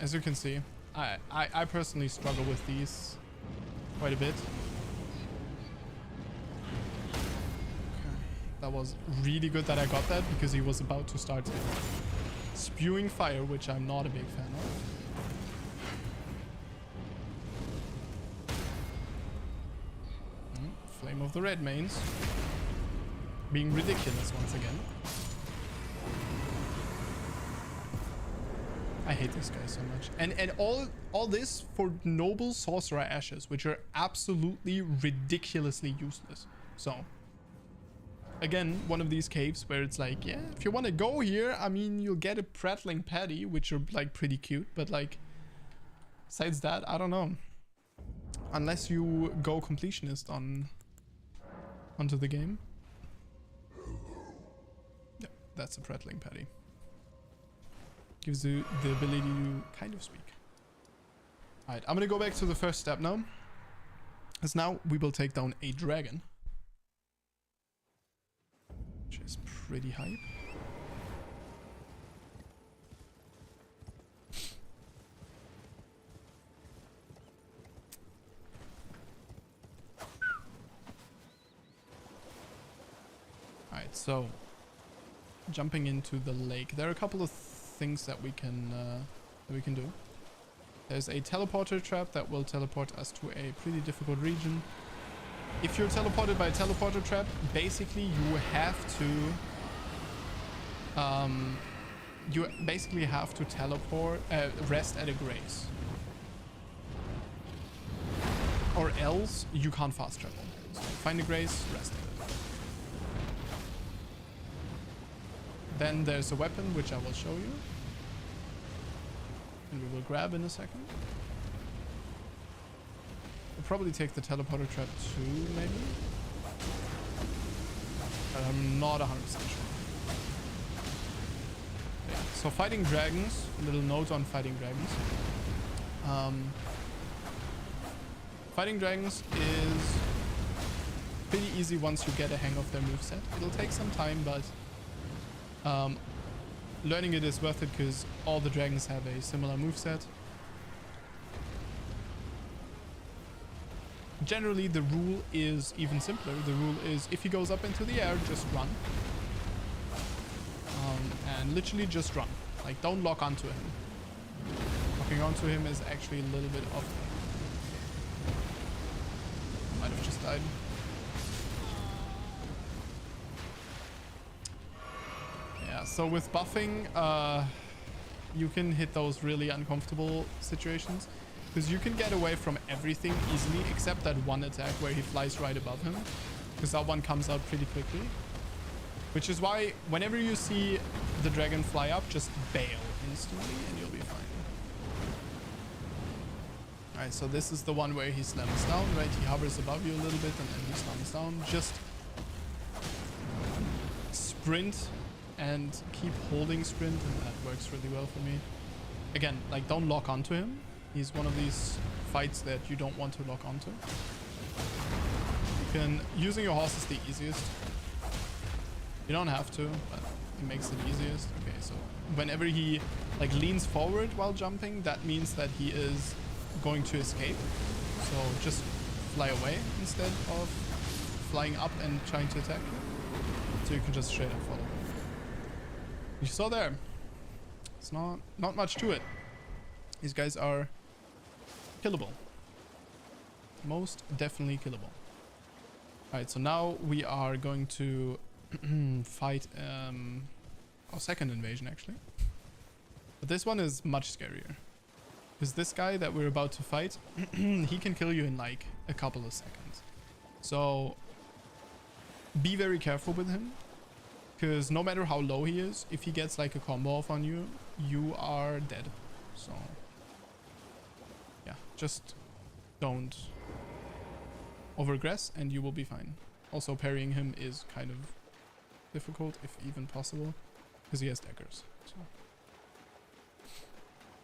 As you can see, I personally struggle with these quite a bit. Okay. That was really good that I got that because he was about to start spewing fire, which I'm not a big fan of. Flame of the Red Mains. Being ridiculous once again. I hate this guy so much. And all this for noble sorcerer ashes, which are absolutely ridiculously useless. So again, one of these caves where it's like, yeah, if you want to go here, I mean, you'll get a prattling patty, which are like pretty cute, but like besides that, I don't know. Unless you go completionist onto the game. Yep, that's a prattling patty. Gives you the ability to kind of speak. Alright, I'm gonna go back to the first step now. As now we will take down a dragon. Which is pretty hype. Alright, so jumping into the lake. There are a couple of things that we can do. There's a teleporter trap that will teleport us to a pretty difficult region. If you're teleported by a teleporter trap, basically you have to teleport rest at a grace, or else you can't fast travel. So find a grace, rest at it. Then there's a weapon which I will show you. And we will grab in a second. We'll probably take the teleporter trap too, maybe. But I'm not 100% sure. Yeah. So fighting dragons, a little note on fighting dragons. Fighting dragons is pretty easy once you get a hang of their moveset. It'll take some time, but learning it is worth it because all the dragons have a similar moveset. Generally, the rule is even simpler. The rule is if he goes up into the air, just run. And literally just run. Like, don't lock onto him. Locking onto him is actually a little bit off. Might have just died. So with buffing, you can hit those really uncomfortable situations because you can get away from everything easily except that one attack where he flies right above him, because that one comes out pretty quickly, which is why whenever you see the dragon fly up, just bail instantly and you'll be fine. Alright, so this is the one where he slams down, right? He hovers above you a little bit and then he slams down. Just sprint and keep holding sprint, and that works really well for me. Again, like, don't lock onto him. He's one of these fights that you don't want to lock onto. You can, using your horse is the easiest. You don't have to, but it makes it easiest. Okay, so whenever he like leans forward while jumping, that means that he is going to escape. So just fly away instead of flying up and trying to attack you. So you can just straight up follow. You saw there. It's not much to it. These guys are killable. Most definitely killable. Alright, so now we are going to fight our second invasion, actually. But this one is much scarier. Because this guy that we're about to fight, he can kill you in like a couple of seconds. So be very careful with him. Because no matter how low he is, if he gets like a combo off on you, you are dead. So yeah, just don't overaggress and you will be fine. Also parrying him is kind of difficult, if even possible, because he has daggers. So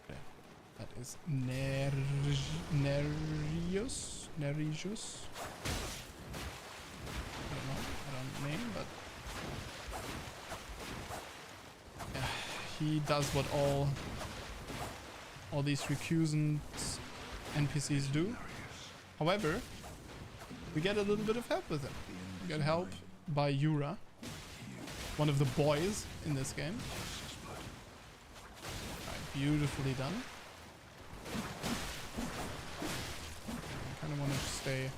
yeah, that is Nereus. I don't name, but yeah, he does what all these recusant NPCs do. However, we get a little bit of help with him. We get help by Yura, one of the boys in this game. Right, beautifully done. I kind of want to stay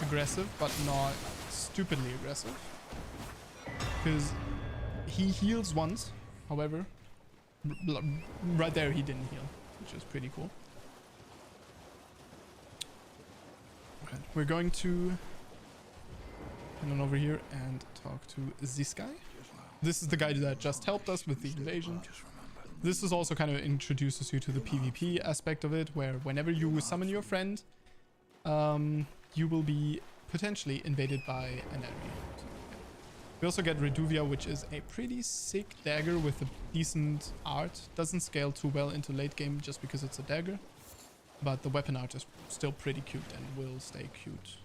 aggressive, but not stupidly aggressive. Because he heals once, however, right there he didn't heal, which is pretty cool. Right, we're going to come on over here and talk to this guy. This is the guy that just helped us with the invasion. This is also kind of introduces you to the PvP aspect of it, where whenever you summon your friend, you will be potentially invaded by an enemy. So, yeah. We also get Reduvia, which is a pretty sick dagger with a decent art. Doesn't scale too well into late game just because it's a dagger, but the weapon art is still pretty cute and will stay cute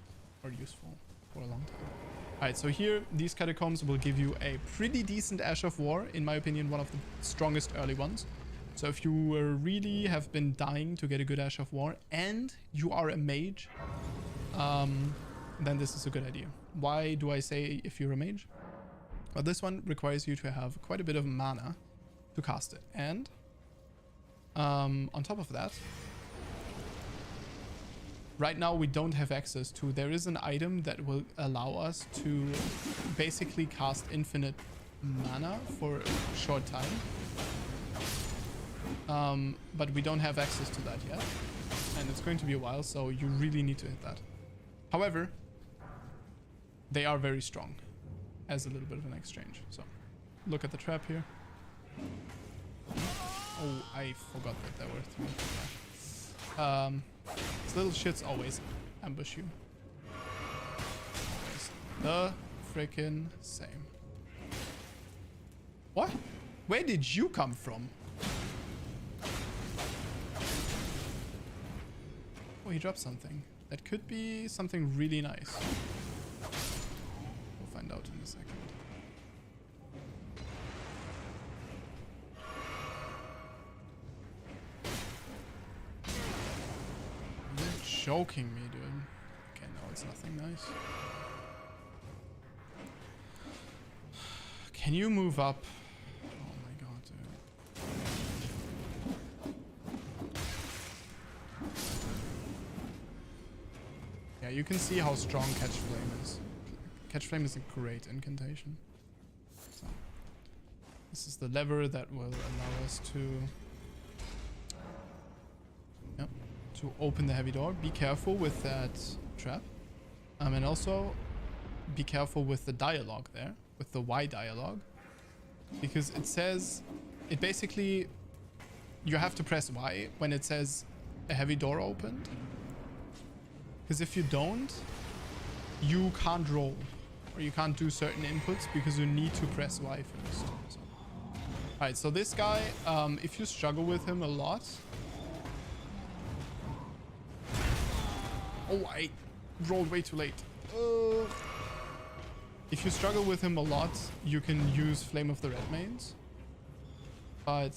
or useful for a long time. Alright, so here, these catacombs will give you a pretty decent Ash of War, in my opinion, one of the strongest early ones. So if you really have been dying to get a good Ash of War and you are a mage, then this is a good idea. Why do I say if you're a mage? Well, this one requires you to have quite a bit of mana to cast it. And on top of that, right now we don't have access to, there is an item that will allow us to basically cast infinite mana for a short time. But we don't have access to that yet. And it's going to be a while, so you really need to hit that. However, they are very strong as a little bit of an exchange. So look at the trap here. Oh, I forgot that there were three. Yeah. These little shits always ambush you. Always the freaking same. What? Where did you come from? Oh, he dropped something. That could be something really nice. We'll find out in a second. Joking me, dude. Okay, no, it's nothing nice. Can you move up? Oh my god, dude. Yeah, you can see how strong Catch Flame is. Catch Flame is a great incantation. So, this is the lever that will allow us to... Yep. To open the heavy door. Be careful with that trap, and also be careful with the dialogue there, with the Y dialogue, because it says, it basically, you have to press Y when it says a heavy door opened, because if you don't, you can't roll or you can't do certain inputs because you need to press Y first. So. Alright, so this guy, if you struggle with him a lot, oh, I rolled way too late. If you struggle with him a lot, you can use Flame of the Red Mains. But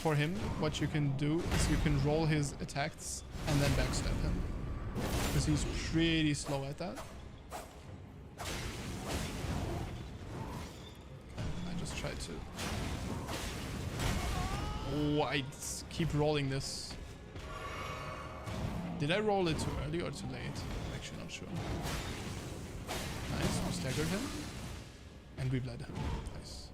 for him, what you can do is you can roll his attacks and then backstab him. Because he's pretty slow at that. I just tried to... Oh, I keep rolling this. Did I roll it too early or too late? I'm actually not sure. Nice, we staggered him. And we bled him. Nice.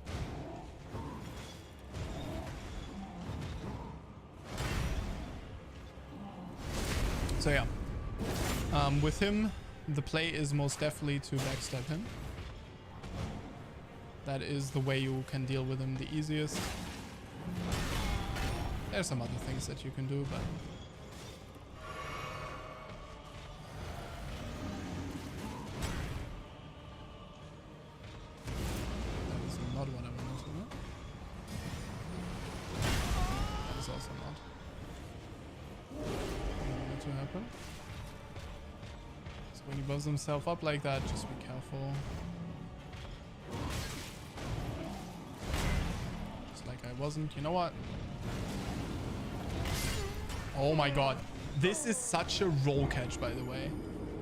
So yeah, with him, the play is most definitely to backstab him. That is the way you can deal with him the easiest. There's some other things that you can do, but that is not what I want to do. That is also not what I want to happen. So when he buffs himself up like that, just be careful. Just like I wasn't. You know what? Oh my god. This is such a roll catch, by the way.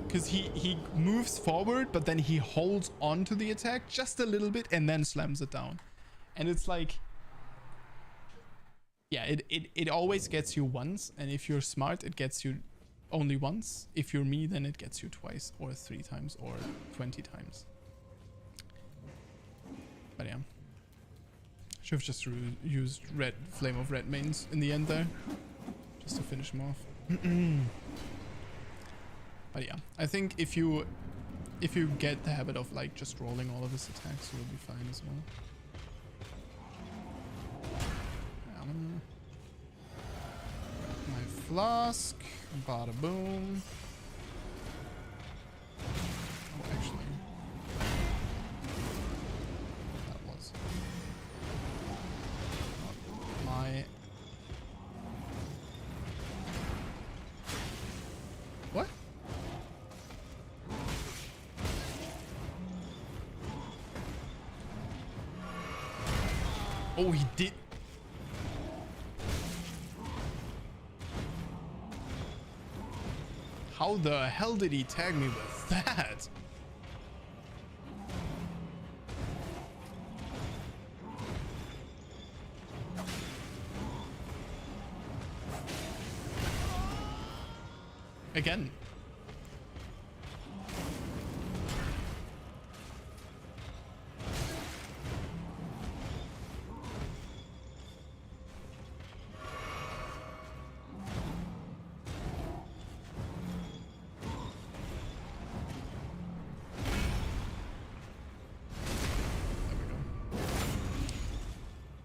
Because he moves forward, but then he holds on to the attack just a little bit and then slams it down. And it's like... Yeah, it always gets you once. And if you're smart, it gets you only once. If you're me, then it gets you twice or 3 times or 20 times. But yeah. Should have just used red Flame of Red mains in the end there. Just to finish him off. But yeah, I think if you get the habit of like just rolling all of his attacks, you'll be fine as well. My flask, bada boom. Oh, actually, that was not my. What? Oh, he did. How the hell did he tag me with that? Again.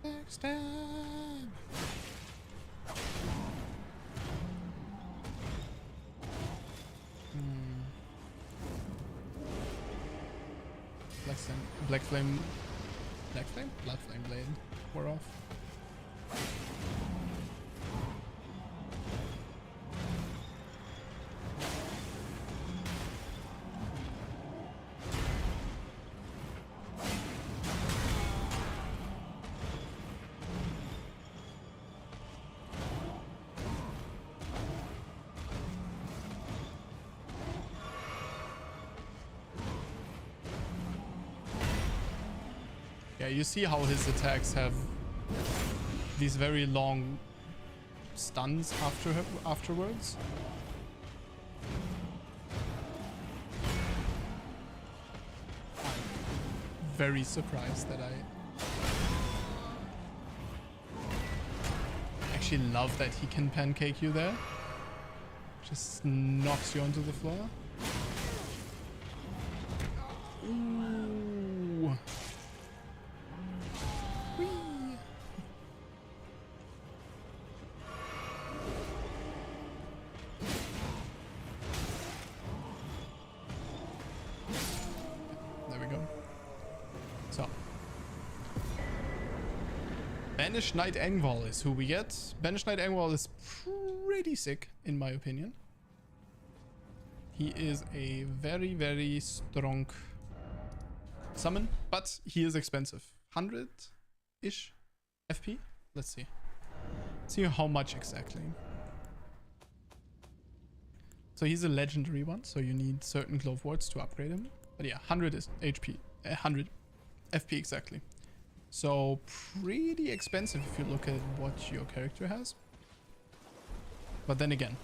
Backstab. Black flame, blood flame blade. We're off. Yeah, you see how his attacks have these very long stuns afterwards. I'm very surprised that I actually love that he can pancake you there. Just knocks you onto the floor. Ooh. Banished Knight Engvall is who we get. Banished Knight Engvall is pretty sick, in my opinion. He is a very, very strong summon, but he is expensive. 100-ish FP? Let's see. Let's see how much exactly. So he's a legendary one, so you need certain glove wards to upgrade him. But yeah, 100 is HP. 100 FP exactly. So pretty expensive if you look at what your character has. But then again,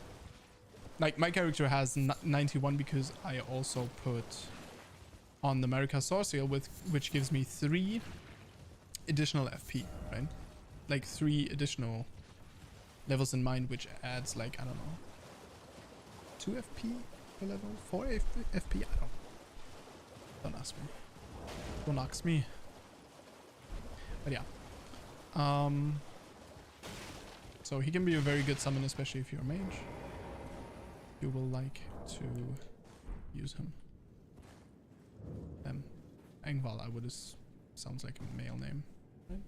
like my character has 91 because I also put on the Marika Sorcerer, which gives me 3 additional FP, right? Like 3 additional levels in mind, which adds like, I don't know, 2 FP per level? 4 FP? I don't ask me. Don't ask me. But yeah. So he can be a very good summon, especially if you're a mage. You will like to use him. Engval, I would sounds like a male name, right?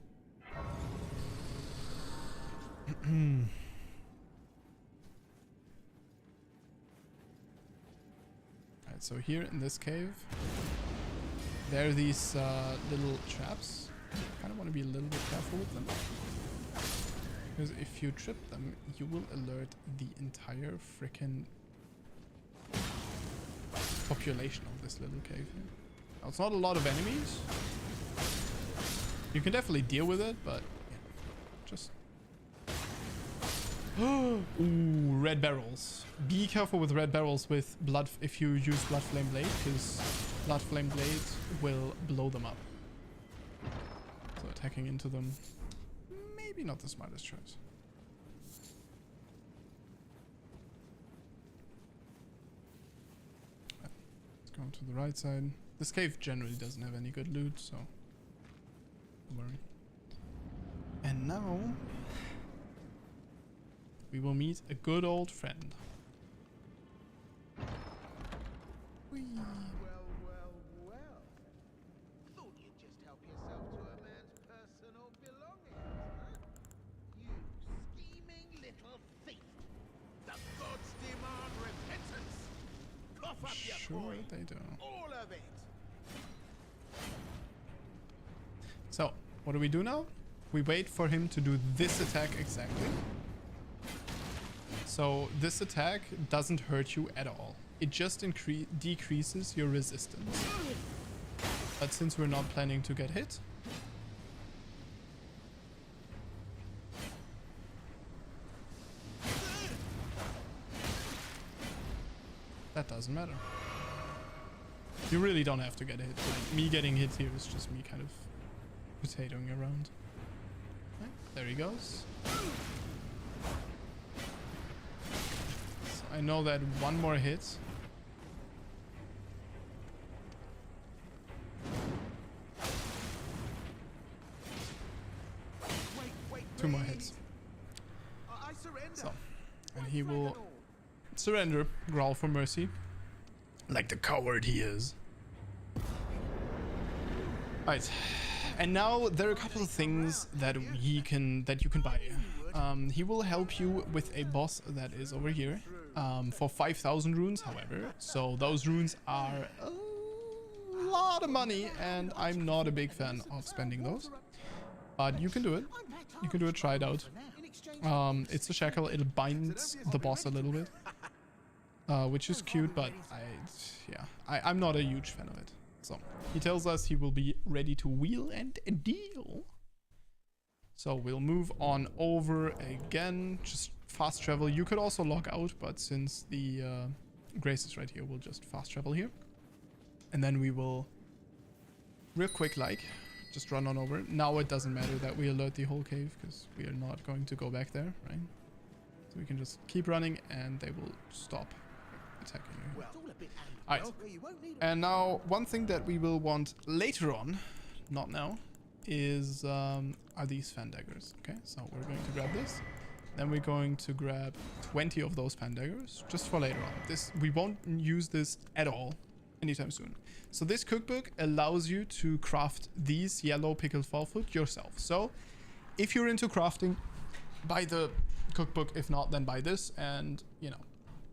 Alright, so here in this cave, there are these little traps. I kind of want to be a little bit careful with them. Because if you trip them, you will alert the entire frickin' population of this little cave here. Now, it's not a lot of enemies. You can definitely deal with it, but yeah, just... Ooh, red barrels. Be careful with red barrels with blood if you use Blood Flame Blade, because Blood Flame Blade will blow them up. So attacking into them, maybe not the smartest choice. Let's go to the right side. This cave generally doesn't have any good loot, so don't worry. And now we will meet a good old friend. Whee. Well. Thought you'd just help yourself to a man's personal belongings, huh? You scheming little thief. The gods demand repentance. Cough up your Sure coin. they do. All of it. So, what do we do now? We wait for him to do this attack exactly. So this attack doesn't hurt you at all. It just decreases your resistance. But since we're not planning to get hit, that doesn't matter. You really don't have to get hit. Like, me getting hit here is just me kind of potatoing around. Right, there he goes. So I know that one more hit. Two more hits. I surrender. So, and he will surrender, growl for mercy. Like the coward he is. Right. And now there are a couple of things that you can buy. He will help you with a boss that is over here for 5,000 runes, however. So those runes are a lot of money, and I'm not a big fan of spending those. But you can do it. You can do it. Try it out. It's a shackle. It binds the boss a little bit, which is cute. But I'm not a huge fan of it. So he tells us he will be ready to wheel and deal. So we'll move on over again. Just fast travel. You could also log out, but since the Grace is right here, we'll just fast travel here. And then we will, real quick, just run on over. Now it doesn't matter that we alert the whole cave, because we are not going to go back there, right? So we can just keep running and they will stop attacking you. Alright, and now one thing that we will want later on, not now, is are these fan daggers. Okay, so we're going to grab this. Then we're going to grab 20 of those fan daggers just for later on. We won't use this at all anytime soon. So this cookbook allows you to craft these yellow pickled forefoot yourself. So if you're into crafting, buy the cookbook. If not, then buy this, and you know,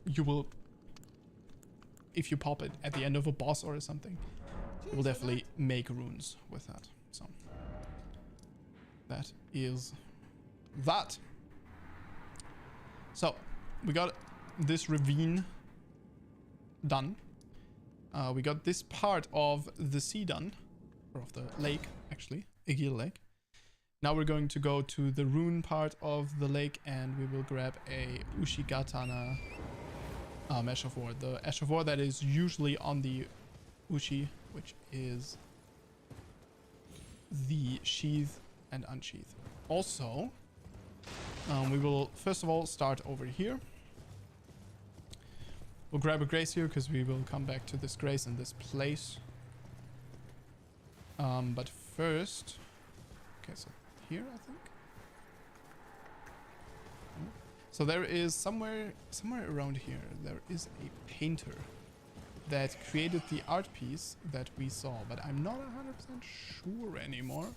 you will, if you pop it at the end of a boss or something, you will definitely make runes with that. So that is that. So we got this ravine done. We got this part of the sea done, or of the lake, actually, Aegir Lake. Now we're going to go to the rune part of the lake, and we will grab a Ushigatana Ash of War. The Ash of War that is usually on the Ushi, which is the sheath and unsheath. Also, we will first of all start over here. We'll grab a grace here because we will come back to this grace in this place. But first... Okay, so here, I think. So there is somewhere around here, there is a painter that created the art piece that we saw, but I'm not 100% sure anymore.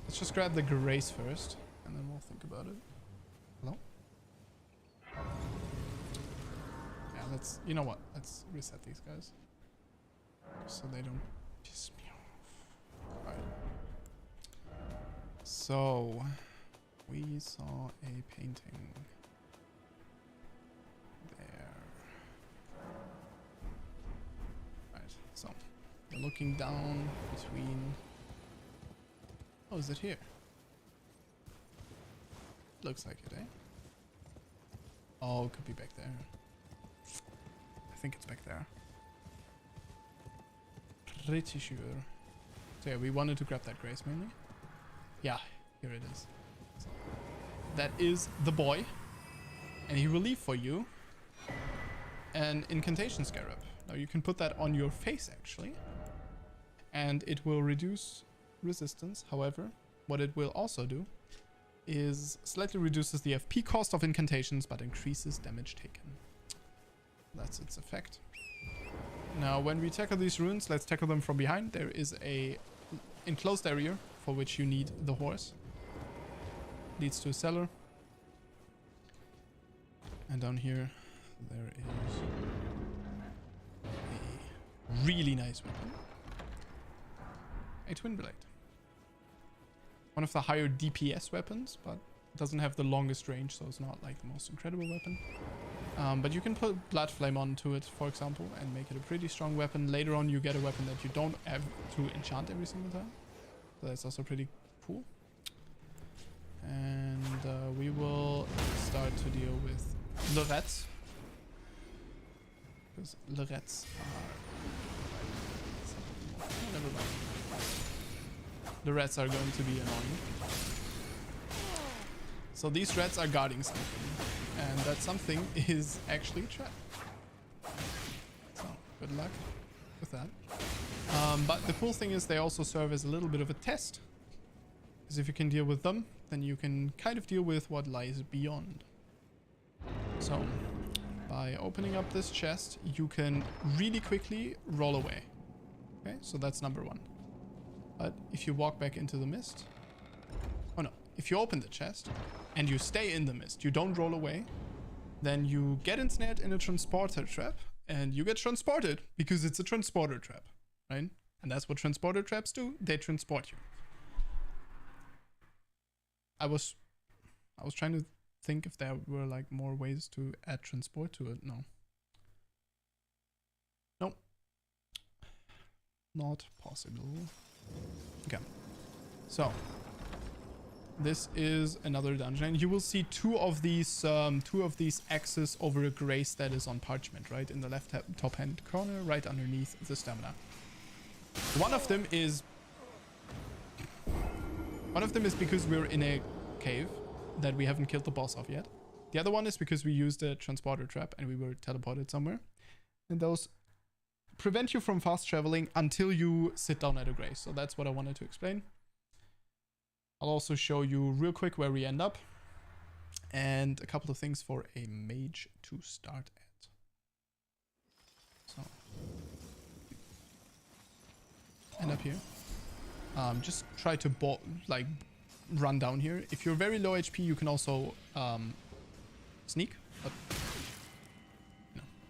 Let's just grab the grace first, and then we'll think about it. Hello? Yeah, let's... You know what? Let's reset these guys. So they don't piss me off. Alright. So... We saw a painting. There. Right, so... They're looking down between... Oh, is it here? Looks like it, eh? Oh, it could be back there. I think it's back there. Pretty sure. So yeah, we wanted to grab that grace mainly. Yeah, here it is. So, that is the boy. And he will leave for you an incantation scarab. Now you can put that on your face actually. And it will reduce resistance. However, what it will also do is slightly reduces the FP cost of incantations but increases damage taken. That's its effect. Now when we tackle these runes, let's tackle them from behind. There is a enclosed area for which you need the horse. Leads to a cellar. And down here there is a really nice weapon. A twin blade. One of the higher DPS weapons, but it doesn't have the longest range, so it's not like the most incredible weapon. But you can put Blood Flame onto it, for example, and make it a pretty strong weapon. Later on, you get a weapon that you don't have to enchant every single time. So that's also pretty cool. And we will start to deal with Lorettes. Because Lorettes are... Never mind. The rats are going to be annoying. So these rats are guarding something. And that something is actually a trap. So, good luck with that. But the cool thing is they also serve as a little bit of a test. Because if you can deal with them, then you can kind of deal with what lies beyond. So, by opening up this chest, you can really quickly roll away. Okay, so that's number one. But if you walk back into the mist... Oh no, if you open the chest and you stay in the mist, you don't roll away, then you get ensnared in a transporter trap and you get transported because it's a transporter trap, right? And that's what transporter traps do. They transport you. I was trying to think if there were like more ways to add transport to it. No. Nope. Not possible. Okay, so this is another dungeon, and you will see two of these axes over a grace that is on parchment, right in the left top hand corner, right underneath the stamina. One of them is because we're in a cave that we haven't killed the boss of yet. The other one is because we used a transporter trap and we were teleported somewhere, and those prevent you from fast traveling until you sit down at a grace. So that's what I wanted to explain. I'll also show you real quick where we end up and a couple of things for a mage to start at. So end up here. Just try to run down here. If you're very low HP, you can also sneak, but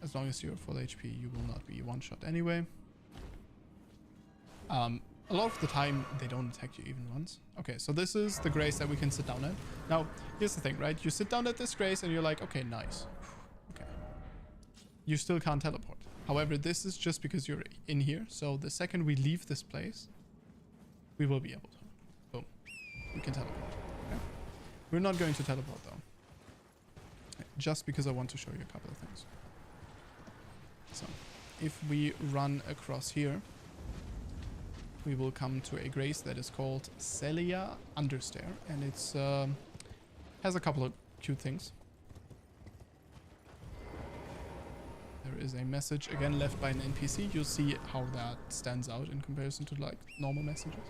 as long as you're full HP, you will not be one shot anyway. A lot of the time, they don't attack you even once. Okay, so this is the grace that we can sit down at. Now, here's the thing, right? You sit down at this grace and you're like, okay, nice. Okay. You still can't teleport. However, this is just because you're in here. So the second we leave this place, we will be able to. Boom. We can teleport. Okay? We're not going to teleport though. Just because I want to show you a couple of things. So, if we run across here, we will come to a grace that is called Celia Understair, and it's has a couple of cute things. there is a message again left by an NPC. You'll see how that stands out in comparison to like normal messages.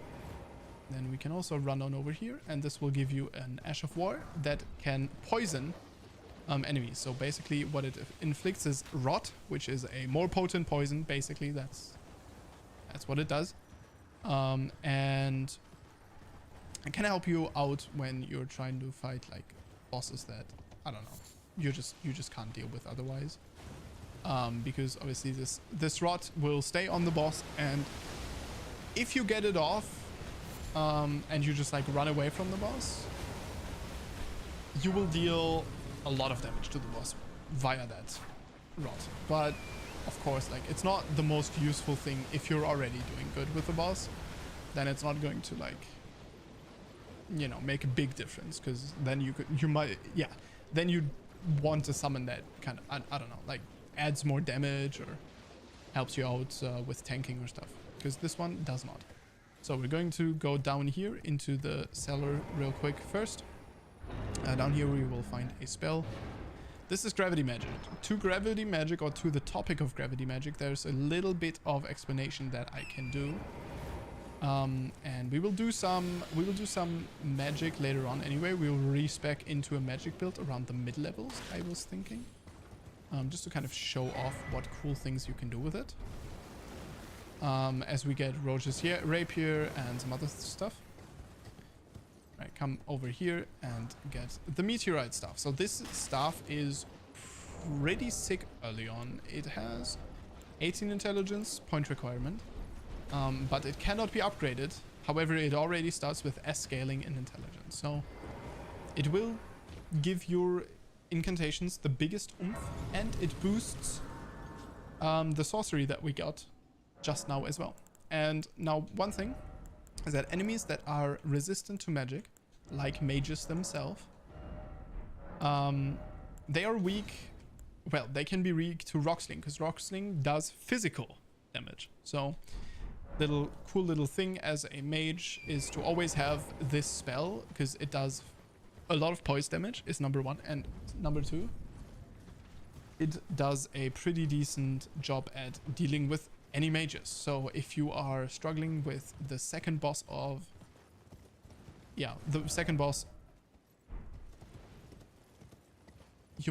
Then we can also run on over here, and this will give you an Ash of War that can poison enemies. So basically what it inflicts is rot, which is a more potent poison. Basically that's what it does. And it can help you out when you're trying to fight like bosses that, I don't know, you just can't deal with otherwise. Because obviously this rot will stay on the boss, and if you get it off and you just like run away from the boss, you will deal a lot of damage to the boss via that rot. But of course, like, it's not the most useful thing. If you're already doing good with the boss, then it's not going to like, you know, make a big difference, because then then you want to summon that kind of, I don't know, like adds more damage or helps you out with tanking or stuff, because this one does not. So we're going to go down here into the cellar real quick first. Down here we will find a spell. This is gravity magic. To gravity magic, or to the topic of gravity magic, there's a little bit of explanation that I can do. And we will do some magic later on anyway. We will respec into a magic build around the mid levels, I was thinking. Just to kind of show off what cool things you can do with it. As we get Roger's here, rapier and some other stuff. Right, come over here and get the meteorite staff. So this staff is pretty sick early on. It has 18 intelligence, point requirement. But it cannot be upgraded. However, it already starts with S scaling in intelligence. So it will give your incantations the biggest oomph, and it boosts the sorcery that we got just now as well. And now one thing is that enemies that are resistant to magic, like mages themselves, they are weak. Well, they can be weak to Rocksling, because Rocksling does physical damage. So cool little thing as a mage is to always have this spell, because it does a lot of poise damage, is number one, and number two, it does a pretty decent job at dealing with any mages. So if you are struggling with the second boss of you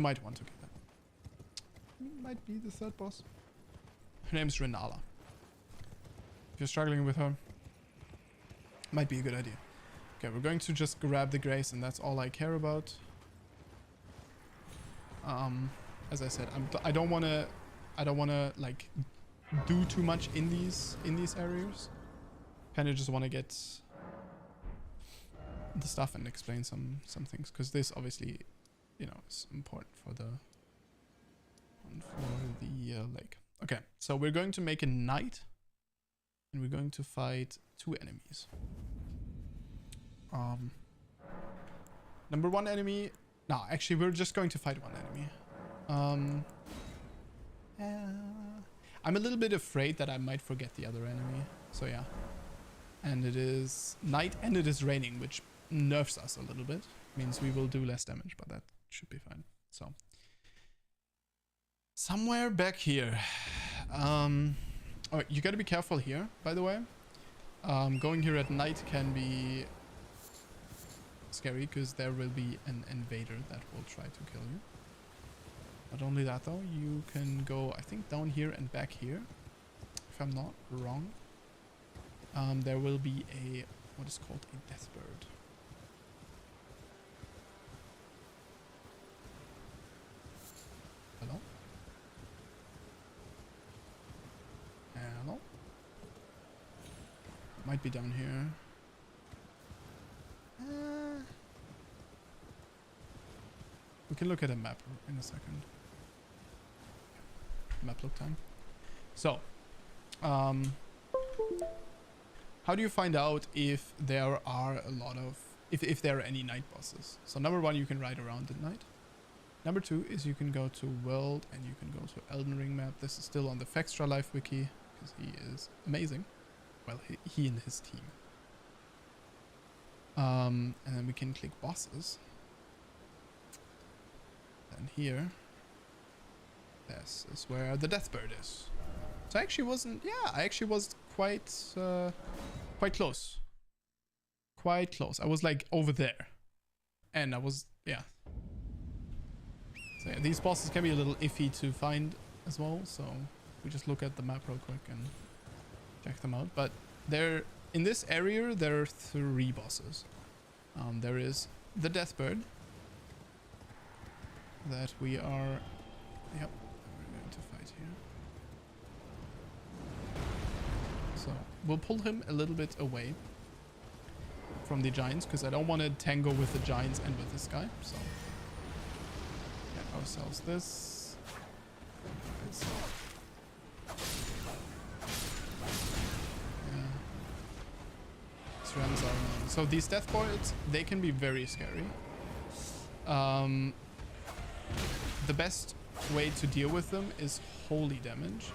might want to get that. Might be the third boss. Her name's Renala. If you're struggling with her, might be a good idea. Okay, we're going to just grab the grace, and that's all I care about. As I said, I don't want to like do too much in these areas. Kind of just want to get the stuff and explain some things, because this obviously, you know, is important for the lake. Okay, so we're going to make a knight, and we're going to fight 2 enemies. Number 1 enemy. No, actually, we're just going to fight 1 enemy. I'm a little bit afraid that I might forget the other enemy. So yeah. And it is night, and it is raining, which nerfs us a little bit. Means we will do less damage, but that should be fine. So somewhere back here. Oh, you gotta be careful here, by the way. Going here at night can be scary, because there will be an invader that will try to kill you. Not only that though, you can go, I think, down here and back here, if I'm not wrong. There will be what is called a death bird. Hello? Hello? Might be down here. We can look at a map in a second. Map look time. So, how do you find out if there are if there are any night bosses? So number 1, you can ride around at night. Number 2 is you can go to world, and you can go to Elden Ring map. This is still on the Fextralife wiki, because he is amazing. Well, he and his team. And then we can click bosses. And here This is where the Deathbird is. So I actually wasn't... Yeah, I actually was quite close. Quite close. I was like over there. And I was... Yeah. So yeah, these bosses can be a little iffy to find as well. So we just look at the map real quick and check them out. But they're... In this area, there are 3 bosses. There is the Deathbird. That we are... Yep. We're going to fight here. So we'll pull him a little bit away from the giants because I don't want to tango with the giants and with this guy. So get ourselves this. Yeah. Surrounds our main. So these death boils, they can be very scary. The best way to deal with them is holy damage.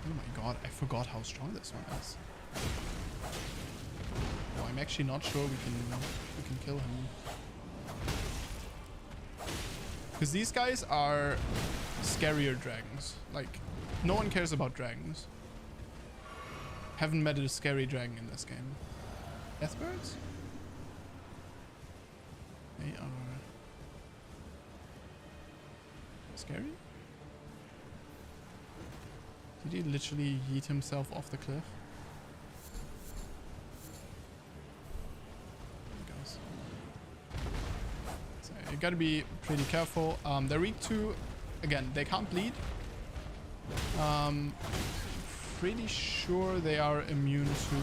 Oh my god, I forgot how strong this one is. Oh, I'm actually not sure we can kill him. Because these guys are scarier dragons. Like, no one cares about dragons. Haven't met a scary dragon in this game. Deathbirds? They are scary? Did he literally yeet himself off the cliff? There he goes. So you gotta be pretty careful. They're weak to... Again, they can't bleed. Pretty sure they are immune to...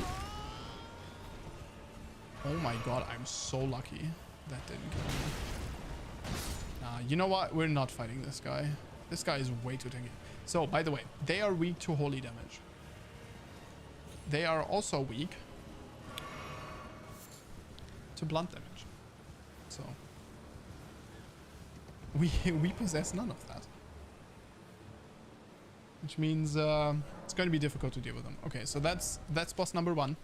Oh my god, I'm so lucky that didn't kill me. You know what? We're not fighting this guy. This guy is way too tanky. So, by the way, they are weak to holy damage. They are also weak to blunt damage. So, we possess none of that. Which means it's going to be difficult to deal with them. Okay, so that's boss number 1.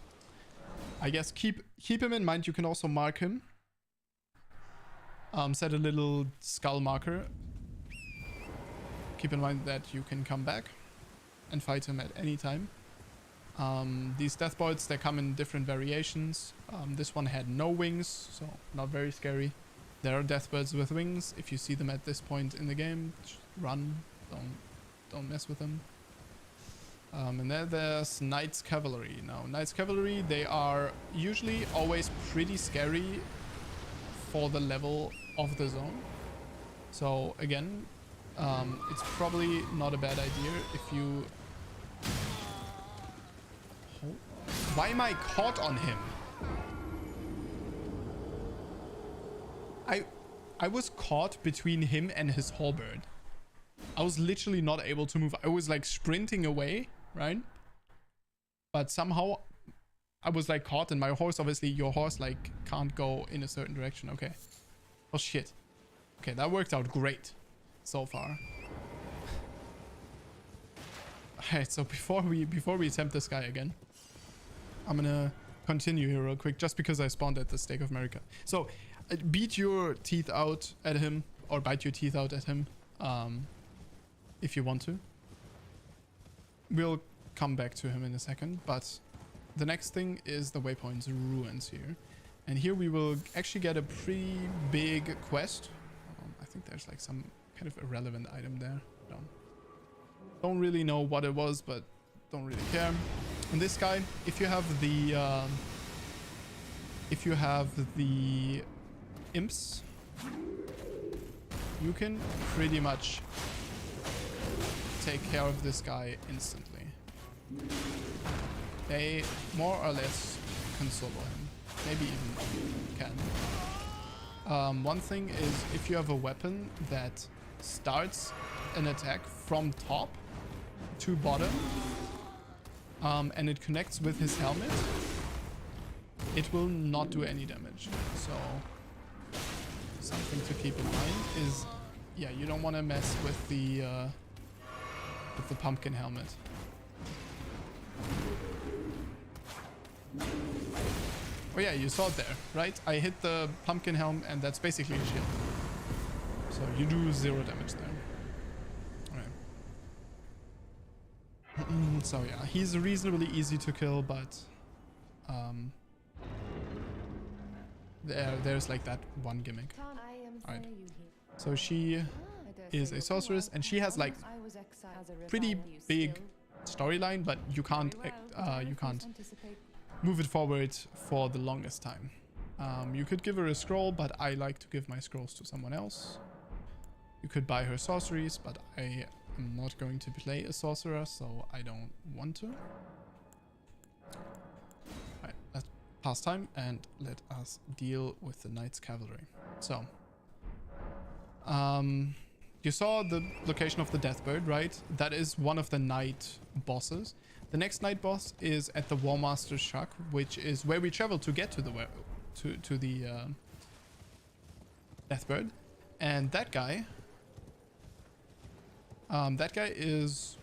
I guess keep him in mind. You can also mark him. Set a little skull marker. Keep in mind that you can come back and fight him at any time. These death boils, they come in different variations. This one had no wings, so not very scary. There are death birds with wings. If you see them at this point in the game, just run. Don't mess with them. And then there's Knights Cavalry. Now, Knights Cavalry, they are usually always pretty scary for the level of the zone. So again, it's probably not a bad idea if you... Why am I caught on him? I was caught between him and his halberd. I was literally not able to move. I was like sprinting away, right? But somehow I was like caught, and my horse, obviously your horse like can't go in a certain direction. Okay. Oh shit. Okay, that worked out great so far. Alright, so before we attempt this guy again, I'm gonna continue here real quick just because I spawned at the Stake of America. So beat your teeth out at him, or bite your teeth out at him, if you want to. We'll come back to him in a second, but the next thing is the Waypoint's Ruins here. And here we will actually get a pretty big quest. I think there's like some kind of irrelevant item there. Don't really know what it was, but don't really care. And this guy, if you have the imps, you can pretty much take care of this guy instantly. They more or less can solo him. Maybe even can. One thing is, if you have a weapon that starts an attack from top to bottom, and it connects with his helmet, it will not do any damage. So something to keep in mind is, yeah, you don't want to mess with the pumpkin helmet. Oh yeah, you saw it there, right? I hit the pumpkin helm and that's basically a shield. So you do 0 damage there. So yeah, he's reasonably easy to kill, but there's like that one gimmick. Alright. So she is a sorceress, and she has like pretty big storyline, but you can't move it forward for the longest time. You could give her a scroll, but I like to give my scrolls to someone else. You could buy her sorceries, but I am not going to play a sorcerer, so I don't want to. Alright, let's pass time and let us deal with the Knight's Cavalry. So, you saw the location of the Deathbird, right? That is one of the Knight bosses. The next Knight boss is at the War Master's Shack, which is where we travel to get to the Deathbird. And that guy is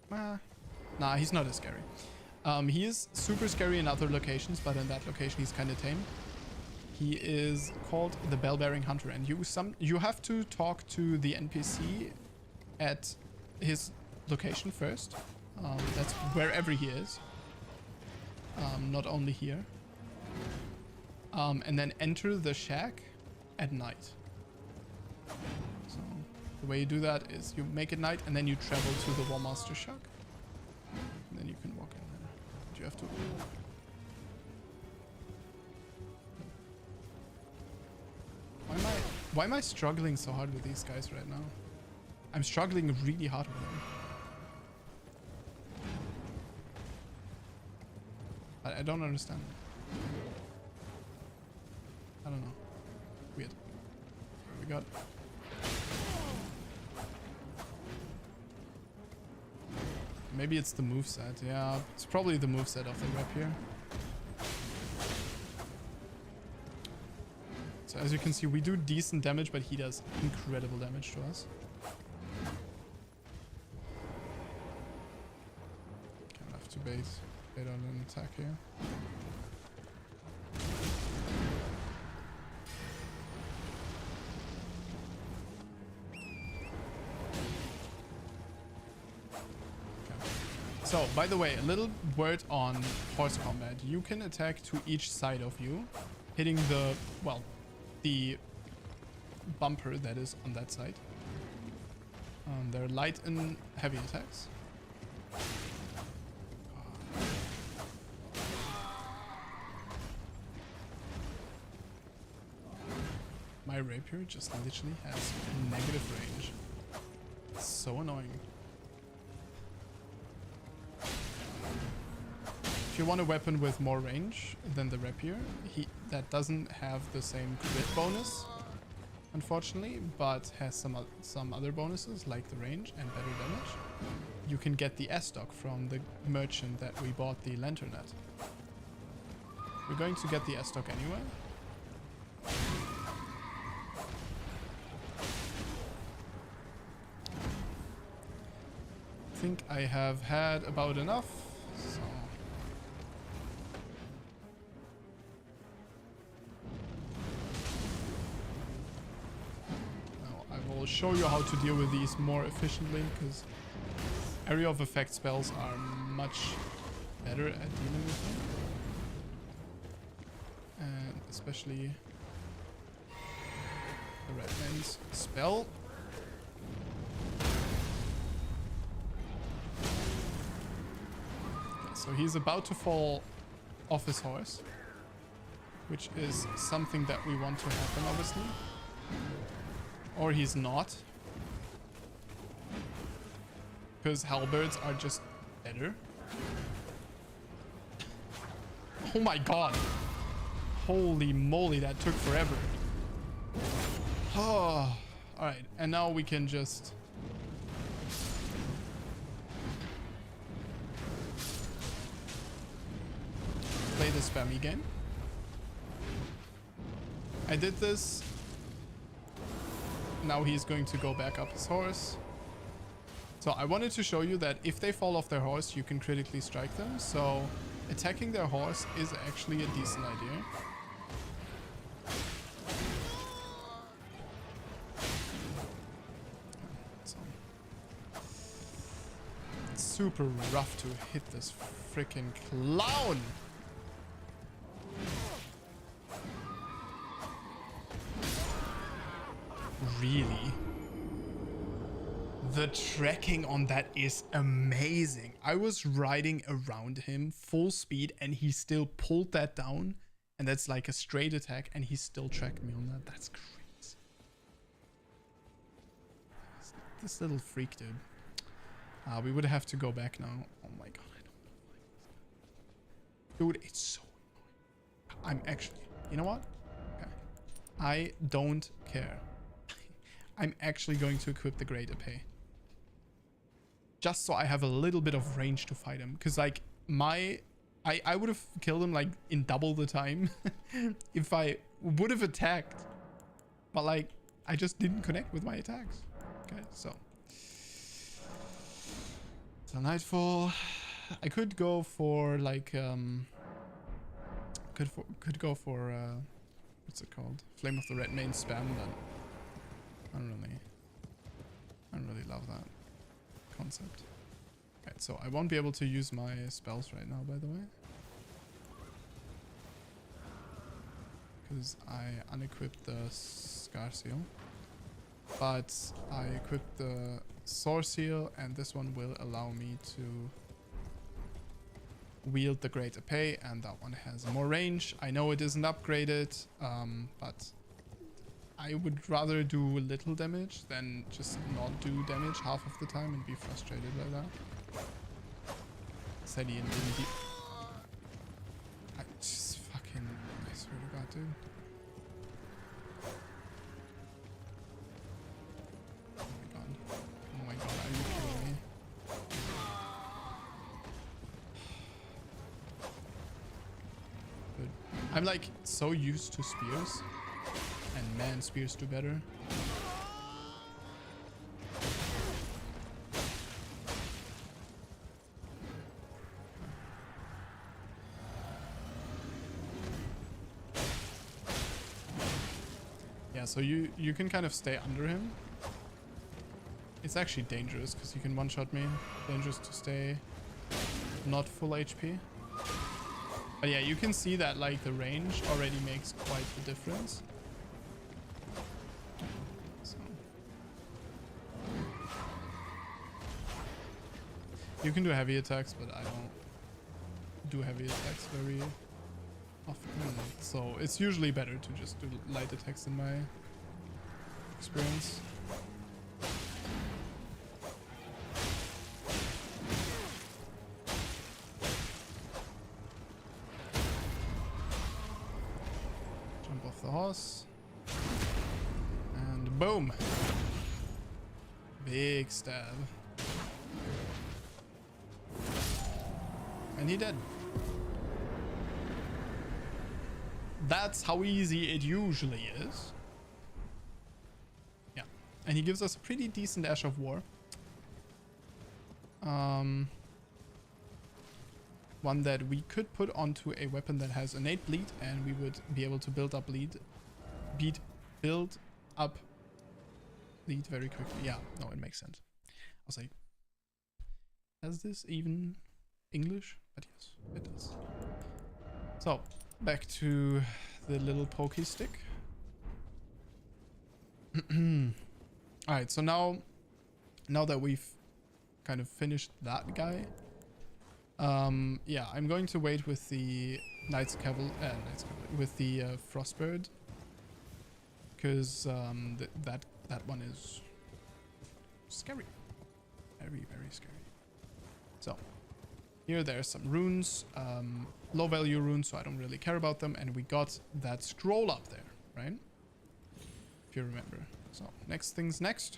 nah, he's not as scary. He is super scary in other locations, but in that location he's kind of tame. He is called the Bell-Bearing Hunter, and you have to talk to the NPC at his location first. That's wherever he is, not only here. And then enter the shack at night. So the way you do that is you make it night, and then you travel to the War Master Shack, and then you can walk in there. But you have to. Why am I struggling so hard with these guys right now? I'm struggling really hard with them. I don't understand. I don't know. Weird. What we got? Maybe it's the moveset. Yeah, it's probably the moveset of the rep here. So as you can see, we do decent damage, but he does incredible damage to us. Kind of have to bait on an attack here. So, by the way, a little word on horse combat. You can attack to each side of you, hitting the, well, the bumper that is on that side. They're light and heavy attacks. My rapier just literally has negative range. It's so annoying. If you want a weapon with more range than the rapier, that doesn't have the same crit bonus, unfortunately, but has some other bonuses like the range and better damage. You can get the S-Stock from the merchant that we bought the lantern at. We're going to get the S-Stock anyway. I think I have had about enough, so now I will show you how to deal with these more efficiently, because area of effect spells are much better at dealing with them, and especially the Red Man's spell. So he's about to fall off his horse, which is something that we want to happen, obviously. Or he's not, because halberds are just better. Oh my god. Holy moly, that took forever. Oh, alright, and now we can just play the spammy game. I did this. Now he's going to go back up his horse. So I wanted to show you that if they fall off their horse, you can critically strike them. So attacking their horse is actually a decent idea. So super rough to hit this freaking clown. Really? The tracking on that is amazing. I was riding around him full speed and he still pulled that down. And that's like a straight attack and he still tracked me on that. That's crazy. This little freak, dude. We would have to go back now. Oh my god, I don't know. Dude, it's so annoying. I'm actually... You know what? Okay. I don't care. I'm actually going to equip the Great Epee. Just so I have a little bit of range to fight him. Because, like, I would have killed him, like, in double the time. if I would have attacked. But, like, I just didn't connect with my attacks. Okay, so. So, Nightfall. I could go for, like, Could go for, what's it called? Flame of the Red Mane spam, but... I don't really love that concept. Okay, so I won't be able to use my spells right now, by the way. Because I unequipped the Scar Seal. But I equipped the Sword Seal, and this one will allow me to wield the Great Epee, and that one has more range. I know it isn't upgraded, but... I would rather do little damage than just not do damage half of the time and be frustrated by that. Said Ian didn't I just fucking... I swear to god, dude. Oh my god. Oh my god, are you kidding me? Dude, I'm like so used to spears. And man, spears do better. Yeah, so you can kind of stay under him. It's actually dangerous because you can one-shot me. Dangerous to stay not full HP. But yeah, you can see that like the range already makes quite the difference. You can do heavy attacks, but I don't do heavy attacks very often. So it's usually better to just do light attacks in my experience. Jump off the horse. And boom! Big stab. And he dead. That's how easy it usually is. Yeah. And he gives us a pretty decent Ash of War. One that we could put onto a weapon that has innate bleed, and we would be able to build up bleed very quickly. Yeah, no, it makes sense. I was like, has this even English? But yes, it does. So, back to the little pokey stick. Alright, so now that we've kind of finished that guy, yeah, I'm going to wait with the with the Frostbird, because that one is scary, very scary. So here there's some runes, low value runes, so I don't really care about them, and we got that scroll up there, right? If you remember. So next things next.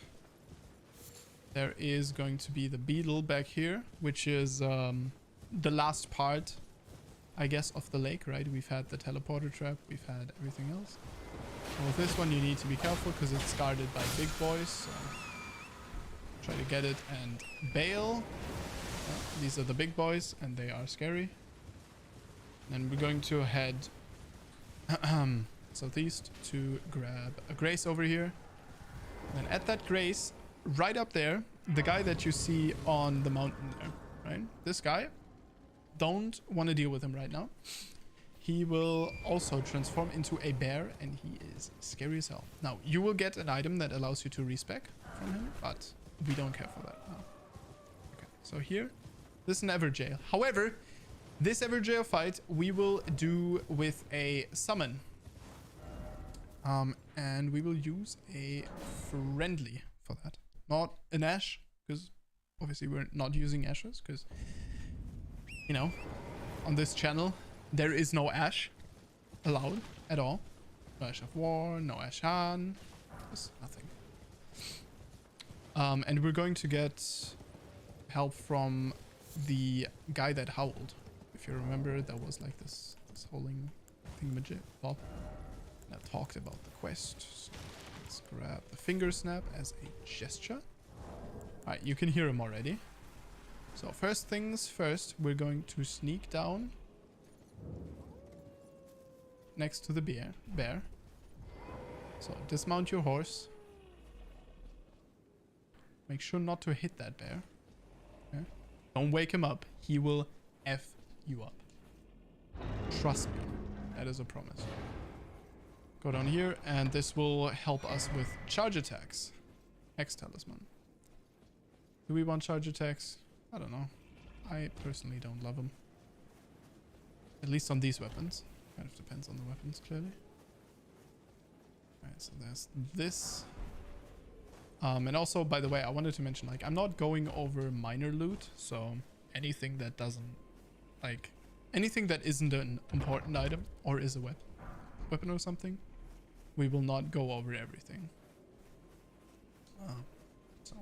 There is going to be the beetle back here, which is the last part, I guess, of the lake, right? We've had the teleporter trap, we've had everything else. And with this one you need to be careful because it's guarded by big boys, so try to get it and bail. These are the big boys and they are scary. Then we're going to head southeast to grab a grace over here. And at that grace, right up there, the guy that you see on the mountain there, right? This guy, don't want to deal with him right now. He will also transform into a bear, and he is scary as hell. Now, you will get an item that allows you to respec from him, but we don't care for that now. Okay, so here, this is an Everjail. However, this Everjail fight we will do with a summon. And we will use a friendly for that. Not an Ash, because obviously we're not using Ashes, because, you know, on this channel, there is no Ash allowed at all. No Ash of War, no Ash Han, just nothing. And we're going to get help from the guy that howled. If you remember, there was like this howling thingamajig bob that talked about the quest. So let's grab the finger snap as a gesture. Alright, you can hear him already. So first things first, we're going to sneak down next to the bear. So dismount your horse. Make sure not to hit that bear. Okay? Don't wake him up. He will F you up. Trust me. That is a promise. Go down here, and this will help us with charge attacks. X Talisman. Do we want charge attacks? I don't know. I personally don't love them. At least on these weapons. Kind of depends on the weapons, clearly. Alright, so there's this. And also, by the way, I wanted to mention, like, I'm not going over minor loot, so anything that doesn't, like, anything that isn't an important item or is a weapon or something, we will not go over everything. So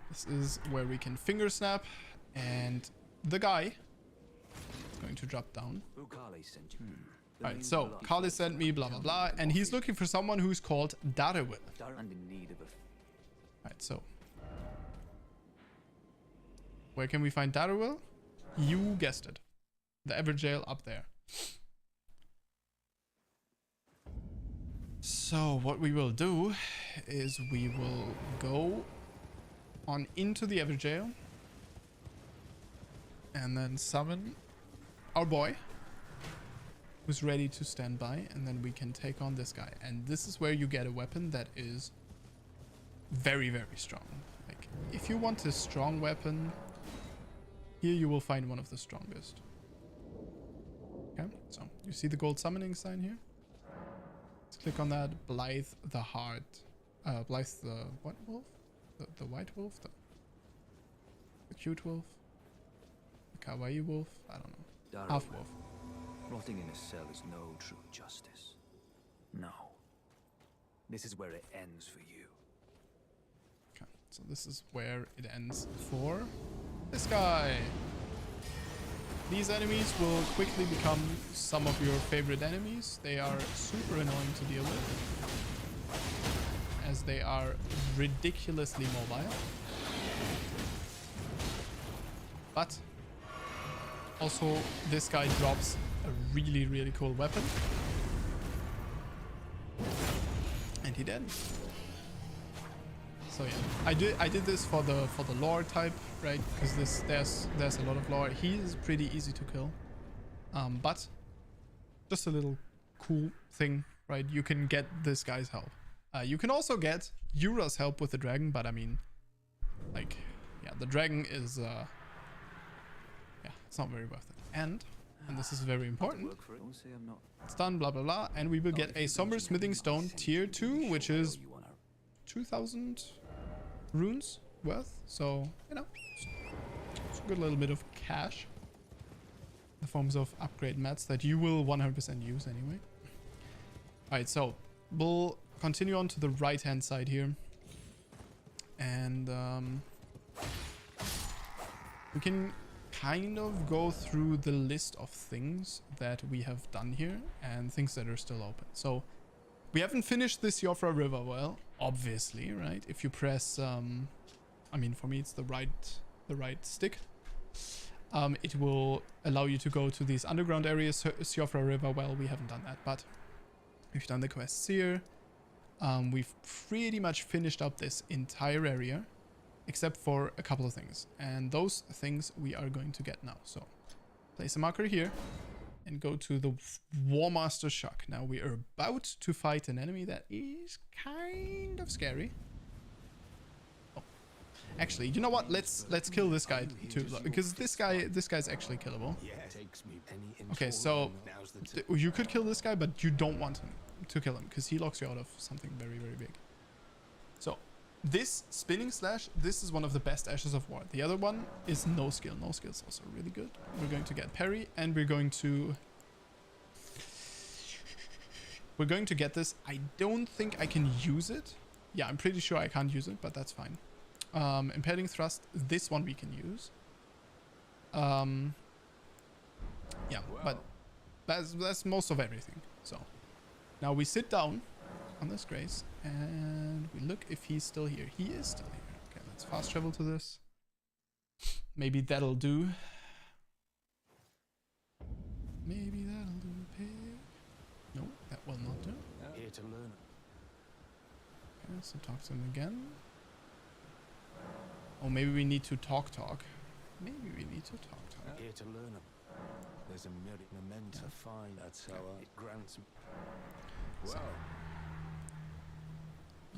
this is where we can finger snap, and the guy is going to drop down. Alright, so Kali sent me blah blah blah, and he's looking for someone who's called Darewil. Alright, so where can we find Darewil? You guessed it. The Everjail up there. So what we will do is we will go on into the Everjail and then summon our boy who's ready to stand by, and then we can take on this guy. And this is where you get a weapon that is very, very strong. Like, if you want a strong weapon, here you will find one of the strongest. Okay, so you see the gold summoning sign here? Let's click on that. Blythe the Heart. Blythe the what wolf? The white wolf? The cute wolf? The kawaii wolf? I don't know. Half wolf. Rotting in a cell is no true justice. No. This is where it ends for you. Okay, so this is where it ends for this guy. These enemies will quickly become some of your favorite enemies. They are super annoying to deal with, as they are ridiculously mobile. But also, this guy drops a really, really cool weapon. And he did. So yeah, I did this for the lore type, right? Because there's a lot of lore. He is pretty easy to kill. But just a little cool thing, right? You can get this guy's help. You can also get Yura's help with the dragon, but I mean, like, yeah, the dragon is yeah, it's not very worth it. And this is very important. It's done, blah blah blah, and we will get a Somber Smithing Stone tier 2, which is 2,000 runes worth. So, you know, it's a good little bit of cash in the forms of upgrade mats that you will 100% use anyway. Alright, so we'll continue on to the right hand side here, and we can kind of go through the list of things that we have done here and things that are still open. So we haven't finished this Siofra River well, obviously, right? If you press I mean, for me it's the right stick, it will allow you to go to these underground areas. Siofra River, well, we haven't done that, but we've done the quests here. we've pretty much finished up this entire area, except for a couple of things. And those things we are going to get now. So place a marker here and go to the War Master Shock. Now we are about to fight an enemy that is kind of scary. Oh. Actually, you know what? Let's kill this guy too, because this guy's actually killable. Okay, so you could kill this guy, but you don't want him to kill him because he locks you out of something very, very big. So this spinning slash, this is one of the best Ashes of War. The other one is no skill. No skill is also really good. We're going to get parry, and we're going to get this. I don't think I can use it. Yeah, I'm pretty sure I can't use it, but that's fine. Impeding thrust, this one we can use. Yeah, but that's most of everything. So now we sit down on this Grace and we look if he's still here. He is still here. Okay, let's fast travel to this. Maybe that'll do. Maybe that'll do, pig. No, that will not do. Here to learn. Okay, so talk to him again. Oh, maybe we need to talk. Maybe we need to talk. Here to learn. There's a memento find. That's how it grants me. Well,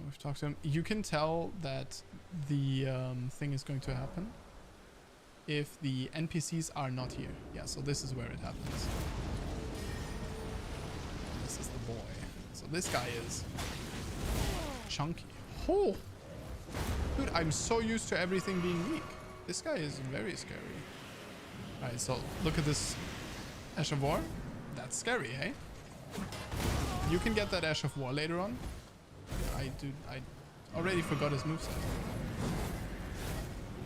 we've talked to him. You can tell that the thing is going to happen if the NPCs are not here. Yeah, so this is where it happens. This is the boy. So this guy is chunky. Oh! Dude, I'm so used to everything being weak. This guy is very scary. Alright, so look at this Ash of War. That's scary, eh? You can get that Ash of War later on. I already forgot his moveset.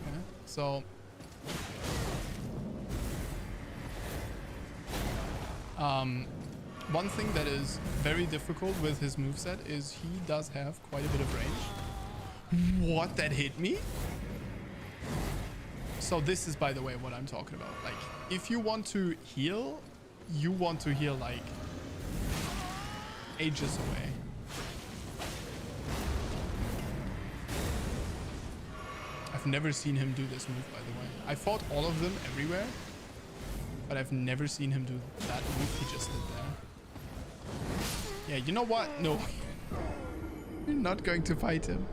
Okay, so one thing that is very difficult with his moveset is he does have quite a bit of range. What? That hit me? So this is, by the way, what I'm talking about. Like, if you want to heal, you want to heal like ages away. I've never seen him do this move, by the way. I fought all of them everywhere, but I've never seen him do that move he just did there. Yeah, you know what? No. You're not going to fight him.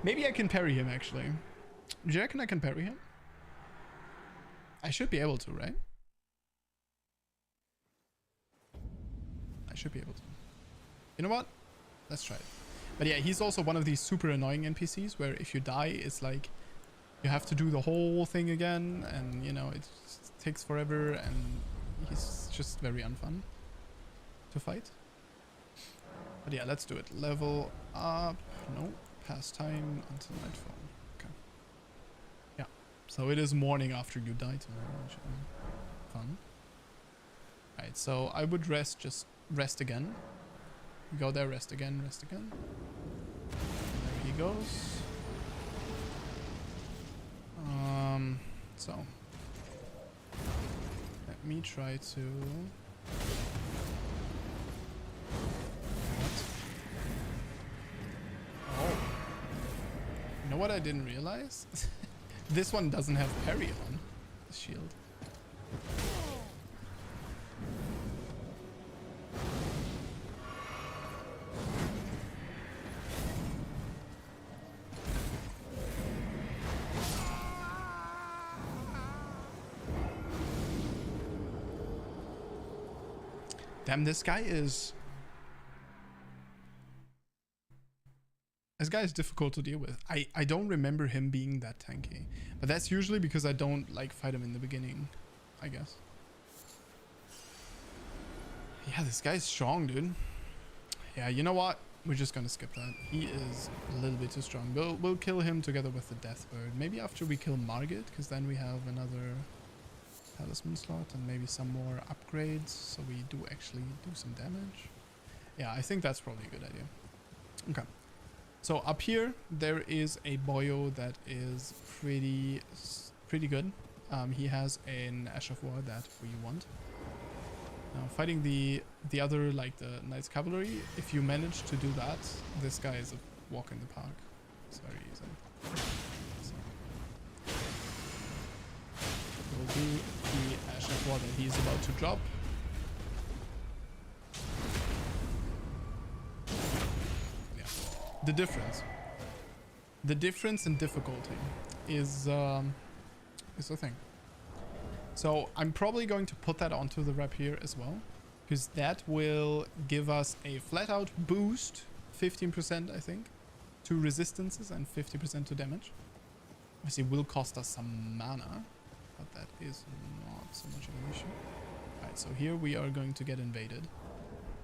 Maybe I can parry him, actually. Do you reckon I can parry him? I should be able to, right? I should be able to. You know what? Let's try it. But yeah, he's also one of these super annoying NPCs where if you die, it's like you have to do the whole thing again, and you know, it takes forever, and he's just very unfun to fight. But yeah, let's do it. Level up. No. Pastime until nightfall. Okay. Yeah. So it is morning after you die tomorrow, which is fun. Alright, so I would just rest again. Go there, rest again, rest again. There he goes. So let me try to. Oh. You know what I didn't realize? This one doesn't have parry on the shield. Damn, this guy is difficult to deal with. I don't remember him being that tanky, but that's usually because I don't like fight him in the beginning, I guess. Yeah, this guy's strong, dude. Yeah, you know what? We're just gonna skip that. He is a little bit too strong. We'll kill him together with the Deathbird. Maybe after we kill Margit, because then we have another talisman slot and maybe some more upgrades, so we do actually do some damage. Yeah, I think that's probably a good idea. Okay, so up here there is a boyo that is pretty good. He has an Ash of War that we want. Now fighting the other, like the Knights Cavalry, if you manage to do that, this guy is a walk in the park. It's very easy. So, we'll do the Ash of War that he's about to drop. Yeah. The difference in difficulty is the thing. So I'm probably going to put that onto the rep here as well, because that will give us a flat out boost, 15% I think, to resistances and 50% to damage. Obviously will cost us some mana, but that is not so much of an issue. Alright, so here we are going to get invaded.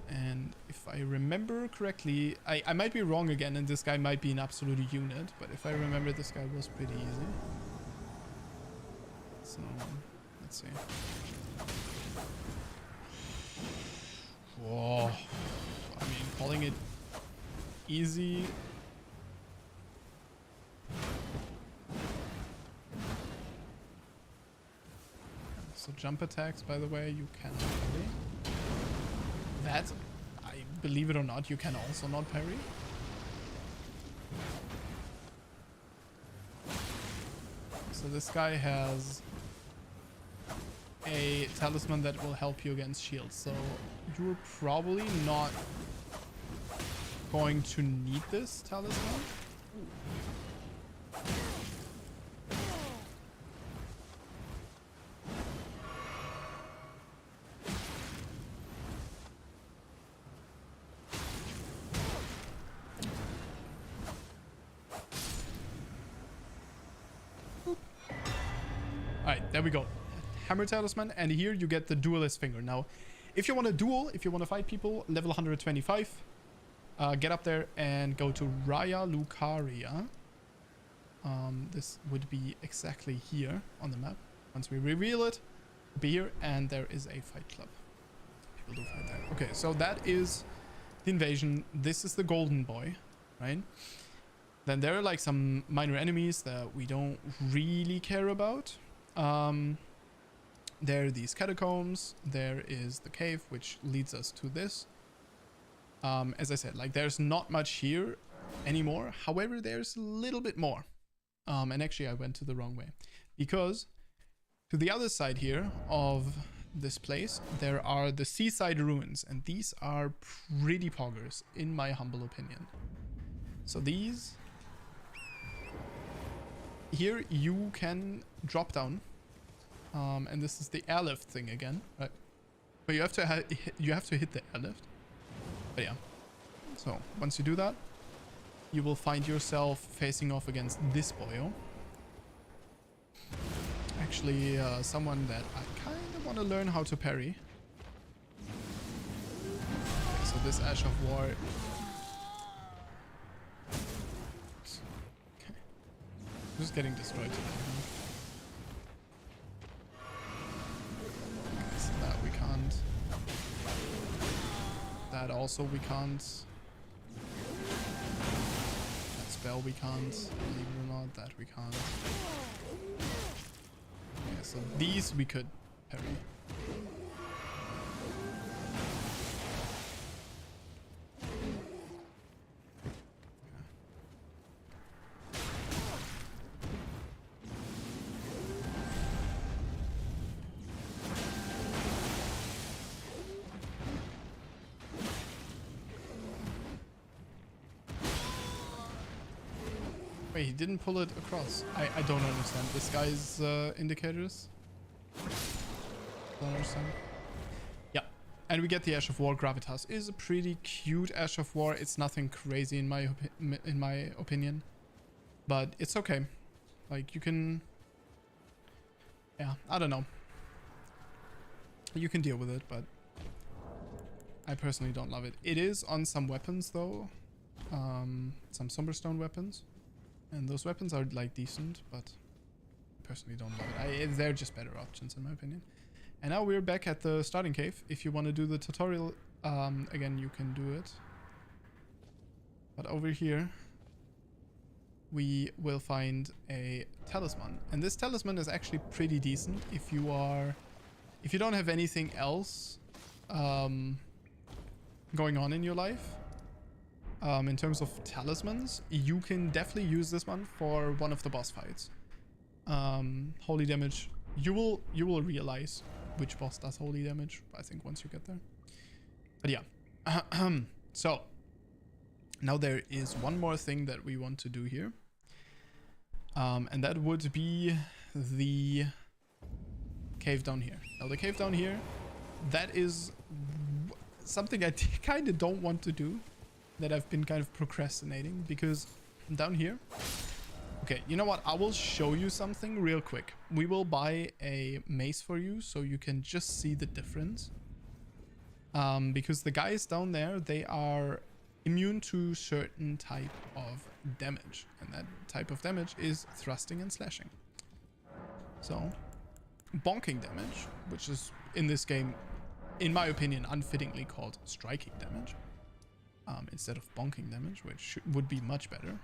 And if I remember correctly, I might be wrong again, and this guy might be an absolute unit, but if I remember, this guy was pretty easy. So, let's see. Whoa. I mean, calling it easy. So jump attacks, by the way, you cannot parry. That, I believe it or not, you can also not parry. So this guy has a talisman that will help you against shields. So you're probably not going to need this talisman. Alright, there we go. Hammer talisman, and here you get the duelist finger. Now, if you want to duel, if you want to fight people, level 125, get up there and go to Raya Lucaria. This would be exactly here on the map. Once we reveal it, it'll be here, and there is a fight club. People do fight there. Okay, so that is the invasion. This is the golden boy, right? Then there are like some minor enemies that we don't really care about. There are these catacombs. There is the cave, which leads us to this. As I said, like there's not much here anymore. However, there's a little bit more. And actually I went to the wrong way, because to the other side here of this place, there are the seaside ruins, and these are pretty poggers in my humble opinion. So these here you can drop down, and this is the airlift thing again, right? But you have to hit the airlift. But yeah, so once you do that, you will find yourself facing off against this boyo. Actually, someone that I kind of want to learn how to parry. Okay, so this Ash of War. Okay, just getting destroyed today. Okay, so that we can't. That also we can't. Spell we can't, believe it or not, that we can't. Okay, so these we could parry. Wait, he didn't pull it across. I don't understand this guy's indicators. Don't understand. Yeah, and we get the Ash of War. Gravitas is a pretty cute Ash of War. It's nothing crazy in my opinion, but it's okay. Like you can, yeah, I don't know. You can deal with it, but I personally don't love it. It is on some weapons though, some Somberstone weapons. And those weapons are like decent, but I personally don't love it. They're just better options in my opinion. And now we're back at the starting cave. If you want to do the tutorial, again, you can do it. But over here, we will find a talisman. And this talisman is actually pretty decent if you don't have anything else going on in your life, in terms of talismans, you can definitely use this one for one of the boss fights. Holy damage, you will realize which boss does holy damage, I think, once you get there. But yeah. So now there is one more thing that we want to do here, and that would be the cave down here. Now the cave down here, that is something I kind of don't want to do, that I've been kind of procrastinating, because down here, okay, you know what, I will show you something real quick. We will buy a mace for you so you can just see the difference, because the guys down there, they are immune to certain type of damage, and that type of damage is thrusting and slashing. So bonking damage, which is in this game, in my opinion, unfittingly called striking damage, instead of bonking damage, which would be much better.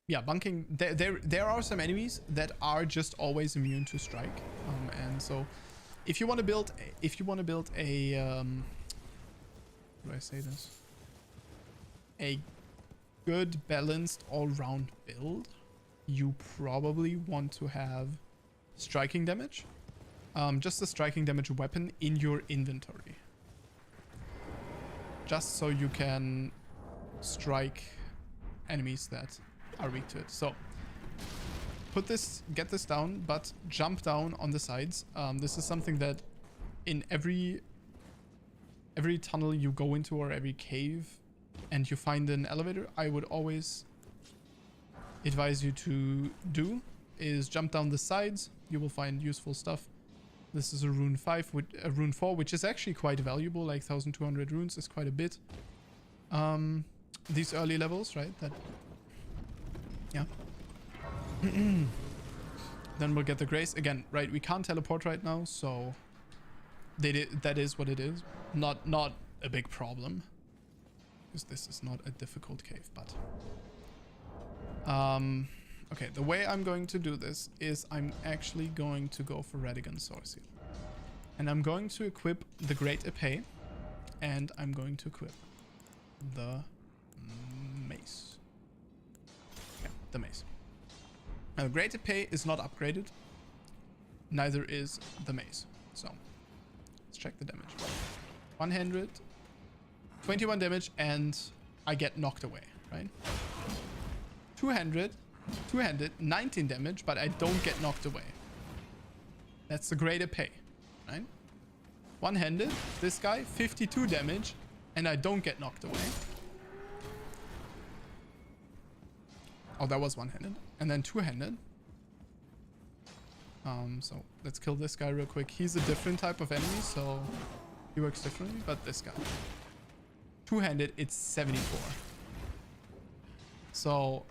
Yeah, bunking. There are some enemies that are just always immune to strike, and so if you want to build a how do I say this? A good balanced all-round build, you probably want to have striking damage, just a striking damage weapon in your inventory, just so you can strike enemies that are weak to it. So get this down, but jump down on the sides. This is something that in every tunnel you go into, or every cave and you find an elevator, I would always advise you to do, is jump down the sides. You will find useful stuff. This is a rune 5 with a rune 4, which is actually quite valuable. Like 1200 runes is quite a bit. These early levels, right? That, yeah. Then we'll get the grace again, right? We can't teleport right now, so that is what it is. Not a big problem, because this is not a difficult cave. But okay, the way I'm going to do this is I'm actually going to go for Radigan Source here, and I'm going to equip the Great Epee, and I'm going to equip the mace. Yeah, the mace. Now, Great Epee is not upgraded. Neither is the mace. So, let's check the damage. 100, 21 damage, and I get knocked away, right? 200, 19 damage, but I don't get knocked away. That's the Great Epee, right? One-handed, this guy, 52 damage, and I don't get knocked away. Oh, that was one-handed. And then two-handed. So let's kill this guy real quick. He's a different type of enemy, so he works differently. But this guy, two-handed, it's 74. So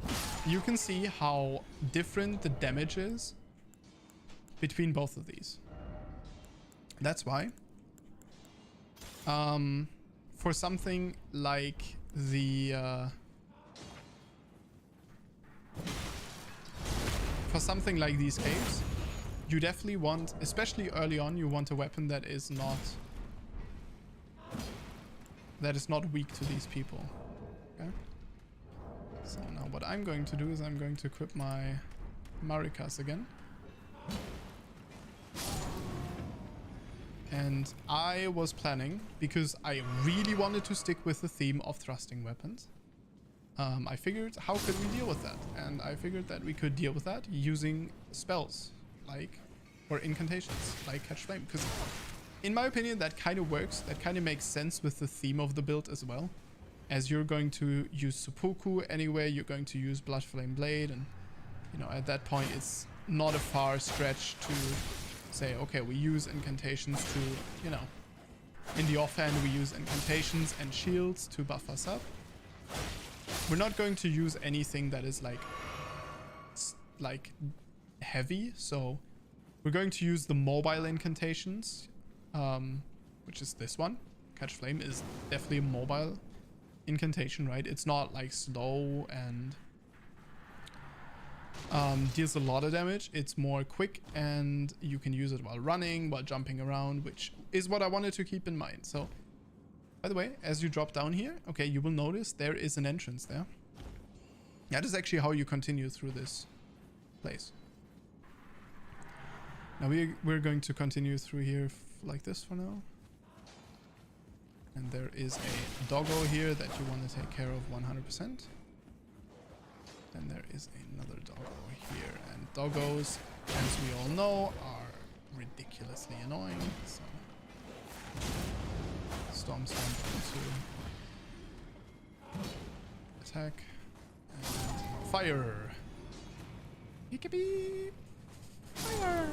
you can see how different the damage is between both of these. That's why, for something like the for something like these caves, you definitely want, especially early on, you want a weapon that is not weak to these people. Okay. So now what I'm going to do is I'm going to equip my Maricas again. And I was planning, because I really wanted to stick with the theme of thrusting weapons, I figured, how could we deal with that? And I figured that we could deal with that using spells, like, or incantations, like Catch Flame. Because in my opinion, that kind of works. That kind of makes sense with the theme of the build as well. As you're going to use Seppuku anyway, you're going to use Blood Flame Blade. And, you know, at that point, it's not a far stretch to say, okay, we use incantations to, you know, in the offhand, we use incantations and shields to buff us up. We're not going to use anything that is like heavy, so we're going to use the mobile incantations, which is this one. Catch Flame is definitely a mobile incantation, right? It's not like slow and deals a lot of damage. It's more quick and you can use it while running, while jumping around, which is what I wanted to keep in mind. So, by the way, as you drop down here, okay, you will notice there is an entrance there. That is actually how you continue through this place. Now we're going to continue through here like this for now. And there is a doggo here that you want to take care of 100%. Then there is another doggo here. And doggos, as we all know, are ridiculously annoying. So Storm Stomp into attack. And fire! Peekabee! Fire!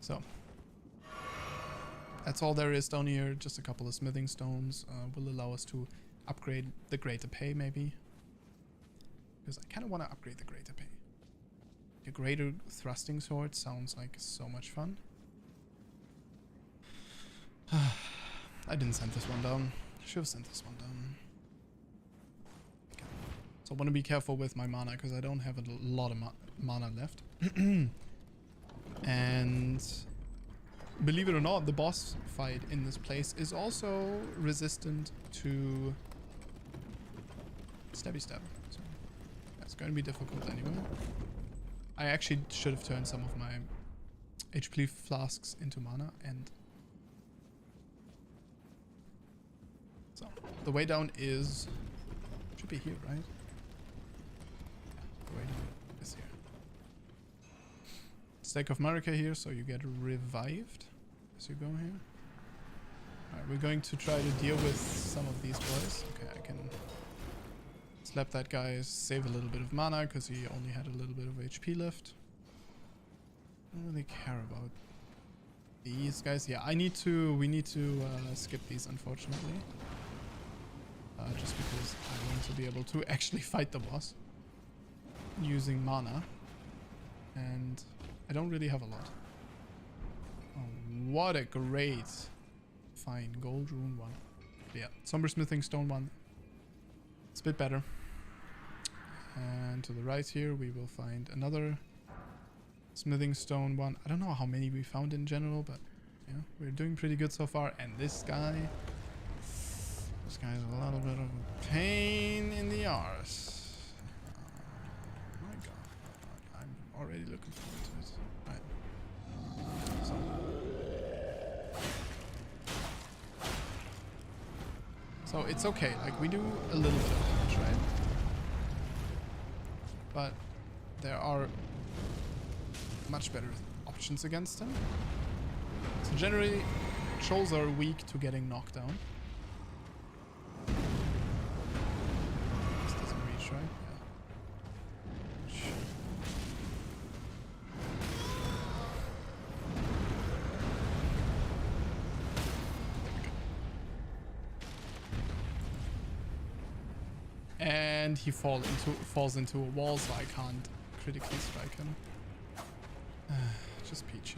So that's all there is down here. Just a couple of smithing stones will allow us to upgrade the greater pay, maybe, because I kind of want to upgrade the greater pay. A greater thrusting sword sounds like so much fun. I didn't send this one down. Should have sent this one down. Okay. So I want to be careful with my mana because I don't have a lot of mana left. And believe it or not, the boss fight in this place is also resistant to stabby stab. So that's going to be difficult anyway. I actually should have turned some of my HP flasks into mana, and so the way down should be here, right? Yeah, the way down is here. Stake of Marika here, so you get revived as you go here. Alright, we're going to try to deal with some of these boys. Okay, I can slap that guy, save a little bit of mana because he only had a little bit of HP left. I don't really care about these guys. Yeah, we need to skip these, unfortunately. Just because I want to be able to actually fight the boss using mana. And I don't really have a lot. Oh, what a great fine gold rune one. But yeah, somber smithing stone one. It's a bit better. And to the right here we will find another smithing stone one. I don't know how many we found in general, but yeah, we're doing pretty good so far. And this guy's a little bit of a pain in the arse. My god, I'm already looking forward to it. Right. So it's okay, like we do a little bit of damage, right? But there are much better options against him. So generally, trolls are weak to getting knocked down. This doesn't reach, right? Yeah. And he falls into a wall, so I can't critically strike him. Just peachy.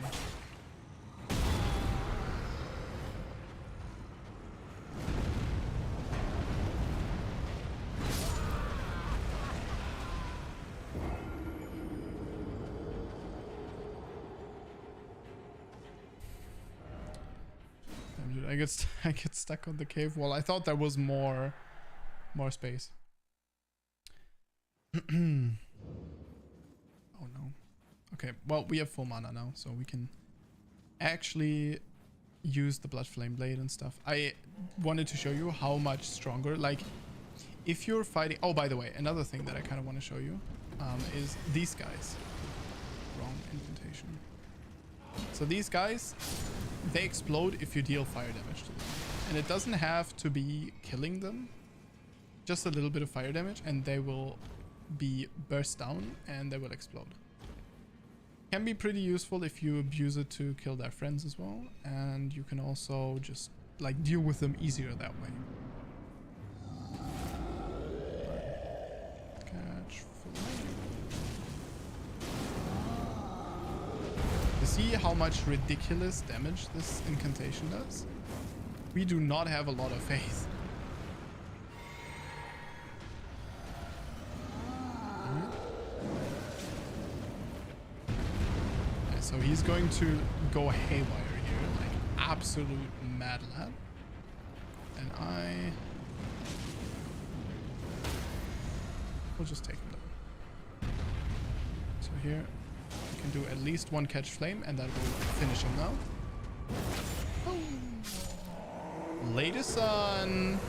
I get stuck on the cave wall. I thought there was more space. Oh no. Okay, well, we have full mana now, so we can actually use the Blood Flame Blade and stuff. I wanted to show you how much stronger, like, if you're fighting... Oh, by the way, another thing that I kind of want to show you is these guys. Wrong indentation. So these guys, they explode if you deal fire damage to them. And it doesn't have to be killing them. Just a little bit of fire damage and they will be burst down and they will explode. Can be pretty useful if you abuse it to kill their friends as well. And you can also just like deal with them easier that way. Catch flame. You see how much ridiculous damage this incantation does? We do not have a lot of faith. so he's going to go haywire here, like absolute mad lad. And I will just take him down. So here we can do at least one catch flame, and that will finish him now. Oh. Latest sun.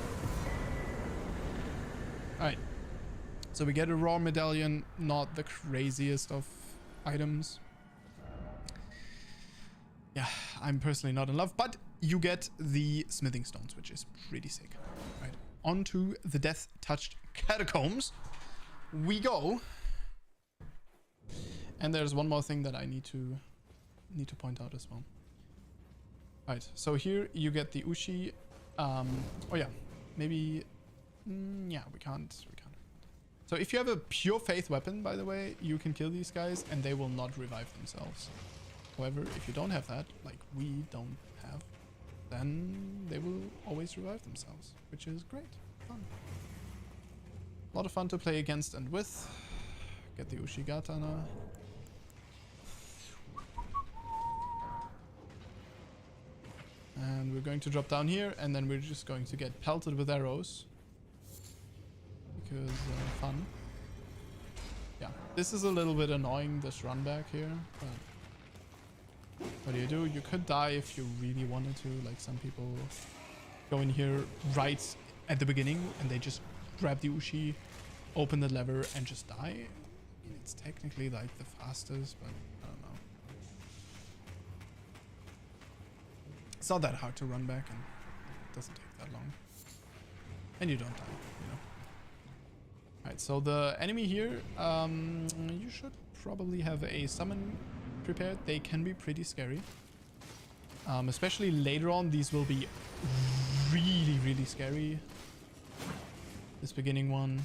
Alright. So we get a raw medallion, not the craziest of items. Yeah, I'm personally not in love, but you get the smithing stones, which is pretty sick. Right, onto the death-touched catacombs we go. And there's one more thing that I need to point out as well. Right, so here you get the Ushi. Oh yeah, maybe. Yeah, we can't. So if you have a pure faith weapon, by the way, you can kill these guys and they will not revive themselves. However, if you don't have that, like we don't have, then they will always revive themselves, which is great. Fun. A lot of fun to play against and with. Get the Ushigatana. And we're going to drop down here, and then we're just going to get pelted with arrows. Because fun. Yeah, this is a little bit annoying, this run back here, but what do? You could die if you really wanted to. Like some people go in here right at the beginning and they just grab the Ushi, open the lever and just die. I mean, it's technically like the fastest, but I don't know. It's not that hard to run back and it doesn't take that long. And you don't die, you know. Alright, so the enemy here, you should probably have a summon prepared. They can be pretty scary. Especially later on, these will be really, really scary. This beginning one,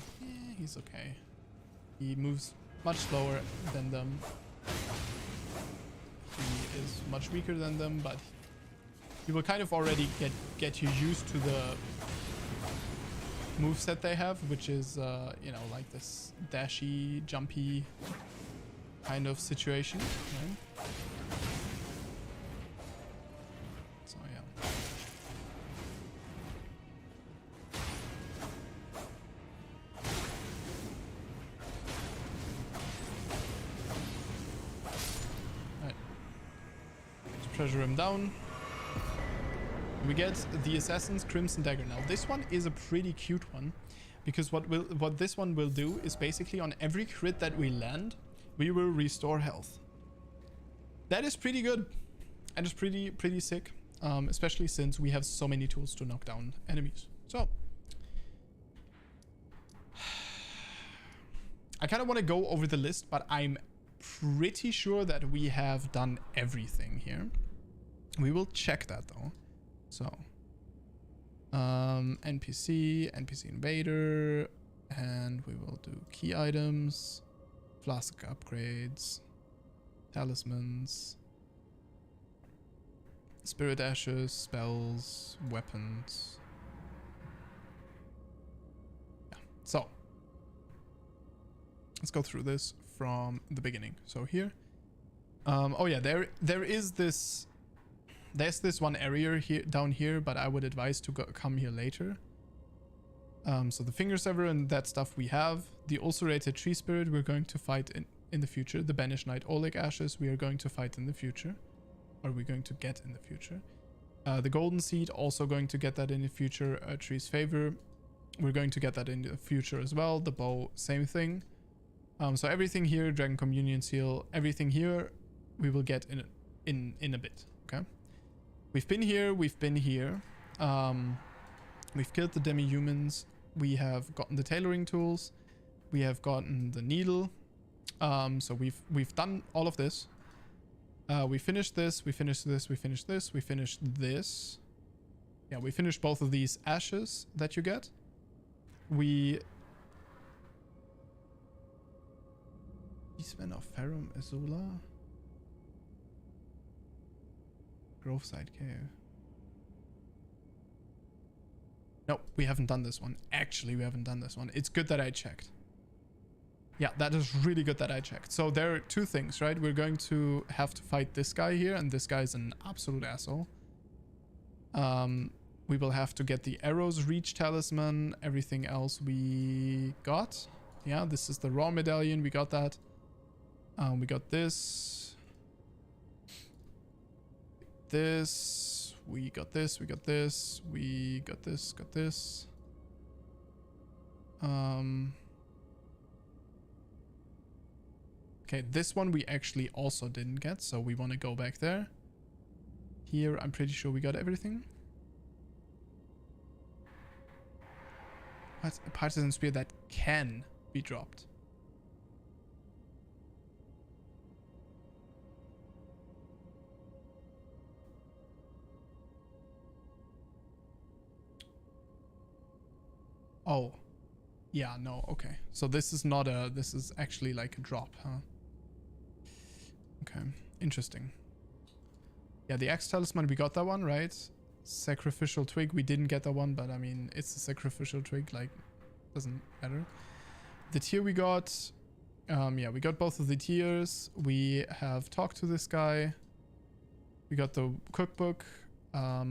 he's okay. He moves much slower than them. He is much weaker than them, but you will kind of already get you used to the moveset they have, which is, you know, like this dashy, jumpy kind of situation, right? So, yeah. Right. Let's pressure him down. We get the Assassin's Crimson Dagger. Now this one is a pretty cute one, because what this one will do is basically on every crit that we land, we will restore health. That is pretty good and it's pretty sick, especially since we have so many tools to knock down enemies. So I kind of want to go over the list, but I'm pretty sure that we have done everything here. We will check that though. So, NPC invader, and we will do key items, flask upgrades, talismans, spirit ashes, spells, weapons. Yeah. So, let's go through this from the beginning. So here, oh yeah, there is this. There's this one area here down here, but I would advise to come here later. So the finger sever and that stuff we have. The ulcerated tree spirit we're going to fight in the future. The banished knight Oleg ashes we are going to fight in the future, or we're going to get in the future. The golden seed also going to get that in the future. Tree's favor we're going to get that in the future as well. The bow, same thing. So everything here, Dragon Communion seal, everything here we will get in a bit. Okay. We've been here. We've killed the demi-humans. We have gotten the tailoring tools. We have gotten the needle. So we've done all of this. We finished this. We finished this. We finished this. We finished this. Yeah, we finished both of these ashes that you get. Eastman of Ferrum Azula. Groveside Cave. No, we haven't done this one. Actually, we haven't done this one. It's good that I checked. Yeah, that is really good that I checked. So there are two things, right? We're going to have to fight this guy here, and this guy's an absolute asshole. We will have to get the arrows reach talisman. Everything else we got. Yeah, this is the raw medallion. We got that. We got this. This. We got this. We got this. We got this. Got this. Okay, this one we actually also didn't get, so we want to go back there. Here, I'm pretty sure we got everything. What's a partisan spear that can be dropped? Oh. Yeah, no, okay. So this is not a... This is actually like a drop, huh? Okay, interesting. Yeah, the Axe Talisman, we got that one, right? Sacrificial Twig, we didn't get that one, but I mean, it's a Sacrificial Twig, like, doesn't matter. The tier we got... yeah, we got both of the tiers. We have talked to this guy. We got the cookbook. Yeah,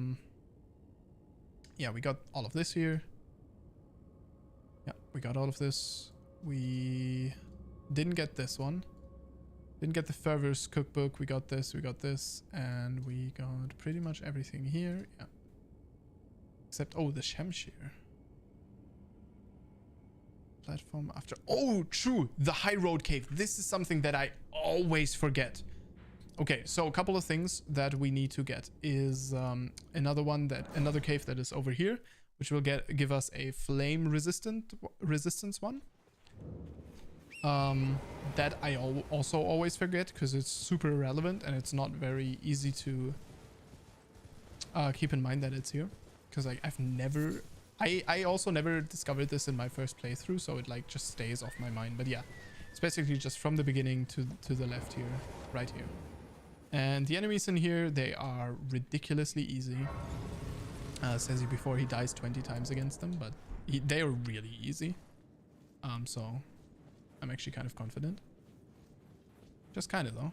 we got all of this here. Yeah, we got all of this. We didn't get this one. Didn't get the Fervor's cookbook. We got this, and we got pretty much everything here. Yeah. Except, oh, the Shamshir. Platform after... Oh, true! The High Road Cave. This is something that I always forget. Okay, so a couple of things that we need to get is another cave that is over here, which will give us a flame resistance one. That I also always forget because it's super relevant and it's not very easy to keep in mind that it's here. Because I've never... I also never discovered this in my first playthrough, so it like just stays off my mind. But yeah, it's basically just from the beginning to the left here, right here. And the enemies in here, they are ridiculously easy. Says he before he dies 20 times against them, but they are really easy. So I'm actually kind of confident. Just kind of though.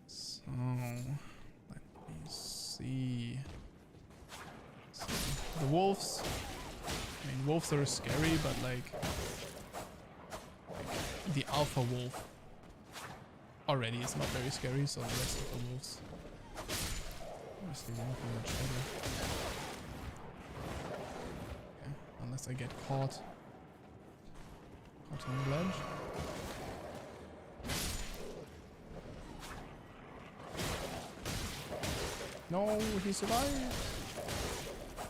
So let me see. The wolves. I mean, wolves are scary, but like the alpha wolf already is not very scary, so the rest of the wolves obviously won't be much better. Okay, unless I get caught on the ledge. No, he survived.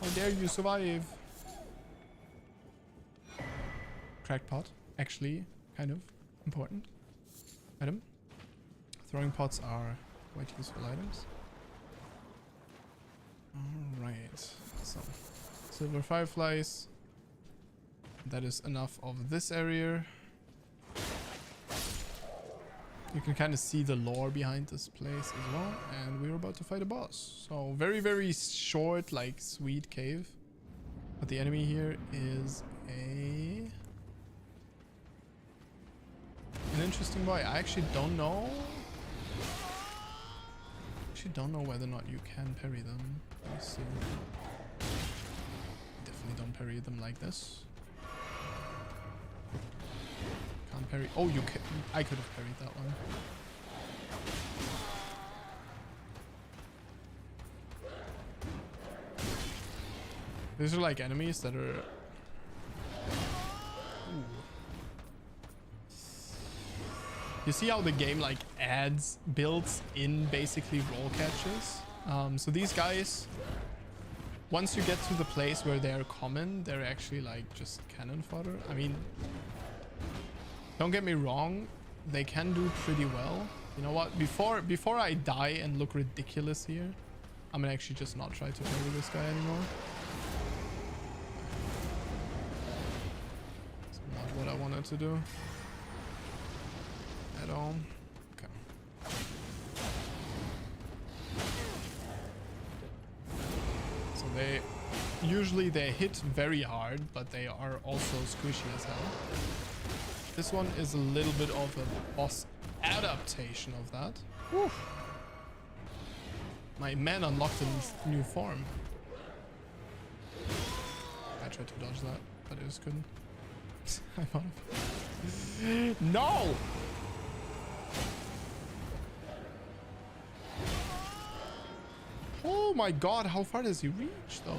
How dare you survive? Cracked pot, actually kind of important item. Throwing pots are quite useful items. Alright, so silver fireflies. That is enough of this area. You can kind of see the lore behind this place as well. And we're about to fight a boss. So very, very short, like sweet cave. But the enemy here is an interesting boy. I actually don't know. Whether or not you can parry them. Let me see. Definitely don't parry them like this. Can't parry. Oh, you can. I could have parried that one. These are like enemies that are... Ooh. You see how the game like builds in basically roll catches? So these guys, once you get to the place where they're common, they're actually like just cannon fodder. I mean, don't get me wrong, they can do pretty well. You know what? Before I die and look ridiculous here, I'm gonna actually just not try to parry this guy anymore. It's not what I wanted to do at all. Okay. So they usually Usually they hit very hard, but they are also squishy as hell. This one is a little bit of a boss adaptation of that. Woo. My man unlocked a new form. I tried to dodge that, but I just couldn't. No! Oh my god, how far does he reach though?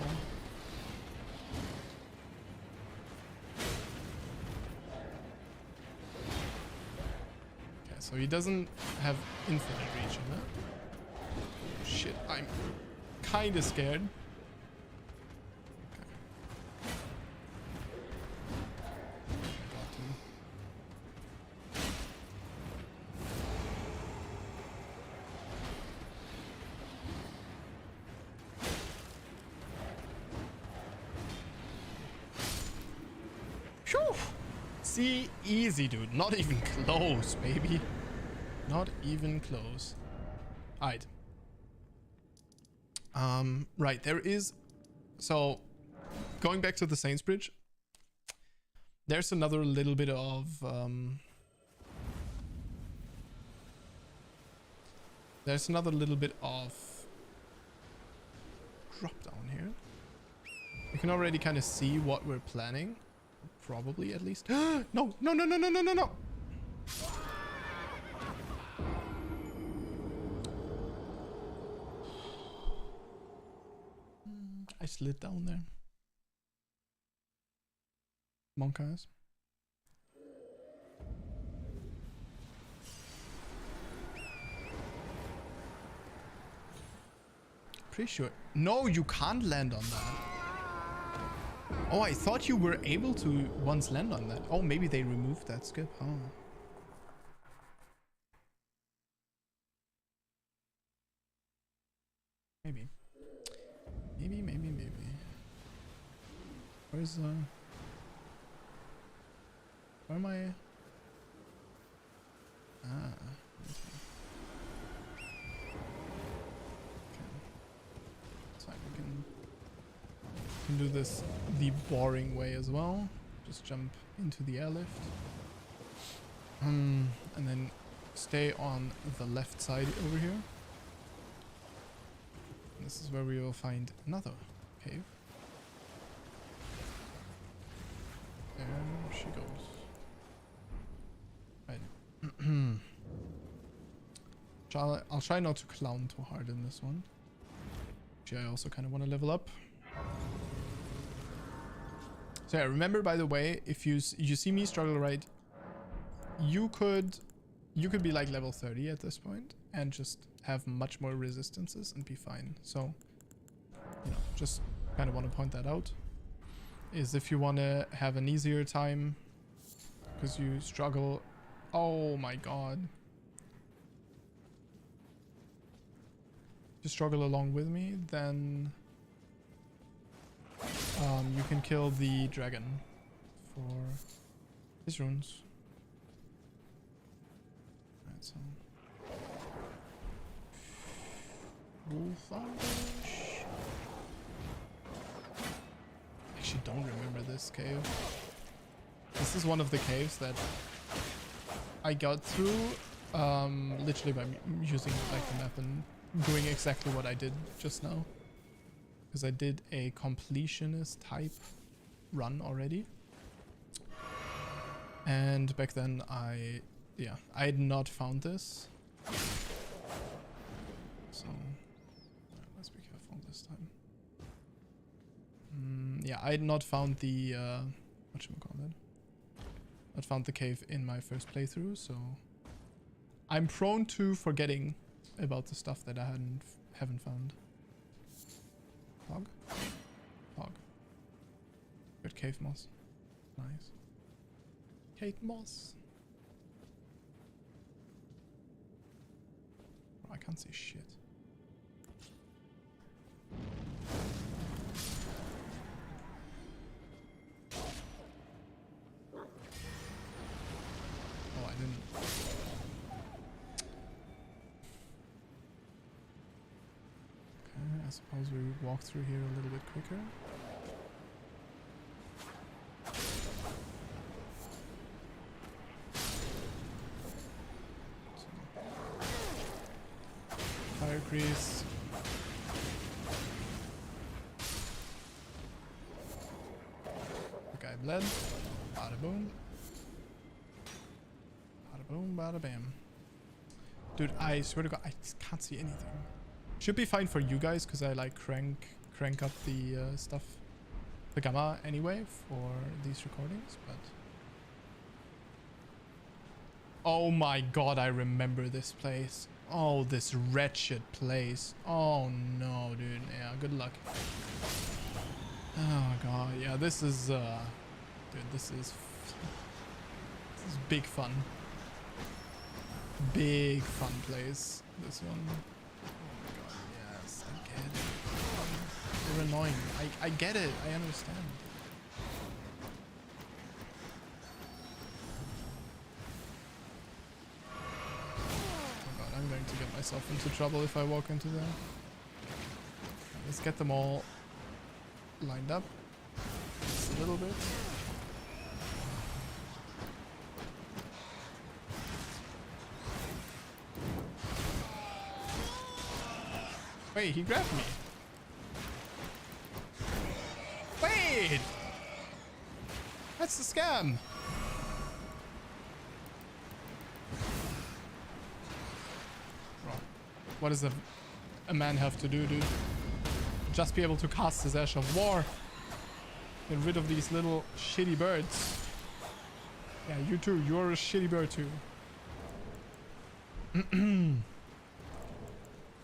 Okay, so he doesn't have infinite reach in it. Shit, I'm kinda scared. See, easy, dude. Not even close, baby. Not even close. Alright. Right, there is... So, going back to the Saints Bridge, there's another little bit of... There's another little bit of... drop down here. You can already kind of see what we're planning. Probably, at least. No, no, no, no, no, no, no, no. I slid down there. Monk ass. Pretty sure. No, you can't land on that. Oh, I thought you were able to once land on that. Oh, maybe they removed that skip. Oh. Maybe. Maybe. Where's where am I? Ah. Okay. So we can do this the boring way as well. Just jump into the airlift. And then stay on the left side over here. This is where we will find another cave. There she goes. Right. I'll try not to clown too hard in this one. Actually, I also kind of want to level up. So yeah, remember, by the way, if you see me struggle, right, you could be like level 30 at this point and just have much more resistances and be fine. So, you know, just kind of want to point that out. Is if you want to have an easier time because you struggle. Oh my god. If you struggle along with me, then you can kill the dragon for his runes. Right, so actually don't remember this cave. This is one of the caves that I got through literally by using like the map and doing exactly what I did just now. Because I did a completionist type run already. And back then I had not found this. So let's be careful this time. Yeah, I had not found the whatchamacallit. I'd found the cave in my first playthrough, so I'm prone to forgetting about the stuff that I haven't found. Hog? Hog. Good cave moss. Nice. Cave moss. Oh, I can't see shit. Oh, I didn't. I suppose we walk through here a little bit quicker. increase. The guy bled. Bada boom. Bada boom, bada bam. Dude, I swear to God, I just can't see anything. Should be fine for you guys, because I like crank up the stuff, the gamma anyway for these recordings, but... Oh my God, I remember this place. Oh, this wretched place. Oh no, dude. Yeah, good luck. Oh God, yeah, this is, dude, this is big fun. Big fun place, this one. Oh my God, yes, I get it. They're annoying. I get it, I understand. I'm going to get myself into trouble if I walk into there. Let's get them all lined up. Just a little bit. Wait, he grabbed me. Wait! That's the scam! What does a man have to do, dude? Just be able to cast his Ash of War. Get rid of these little shitty birds. Yeah, you too. You're a shitty bird too.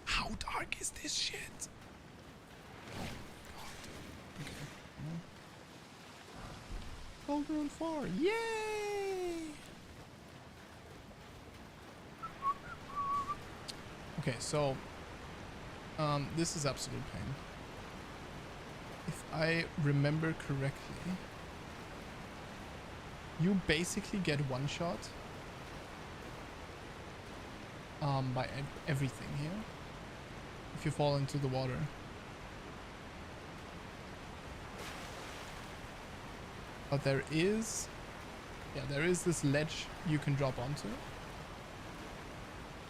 How dark is this shit? Oh, God. Okay. Cauldron 4. Yay! Okay, so this is absolute pain. If I remember correctly, you basically get one shot by everything here if you fall into the water. But there is this ledge you can drop onto.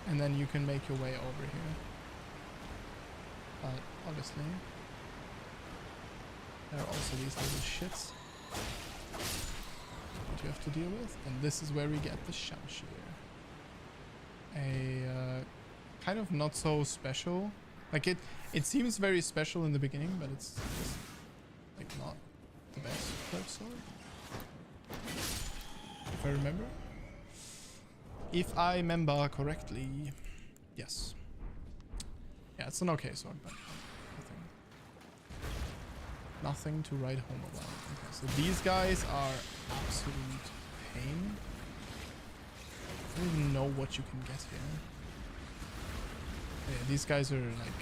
And then you can make your way over here. But obviously, there are also these little shits that you have to deal with. And this is where we get the Shamshir. A kind of not so special. Like it seems very special in the beginning, but it's just like not the best curved sword. If I remember. If I remember correctly, yes. Yeah, it's an okay sword, but nothing to write home about. Okay, so these guys are absolute pain. I don't even know what you can get here. Yeah, these guys are like...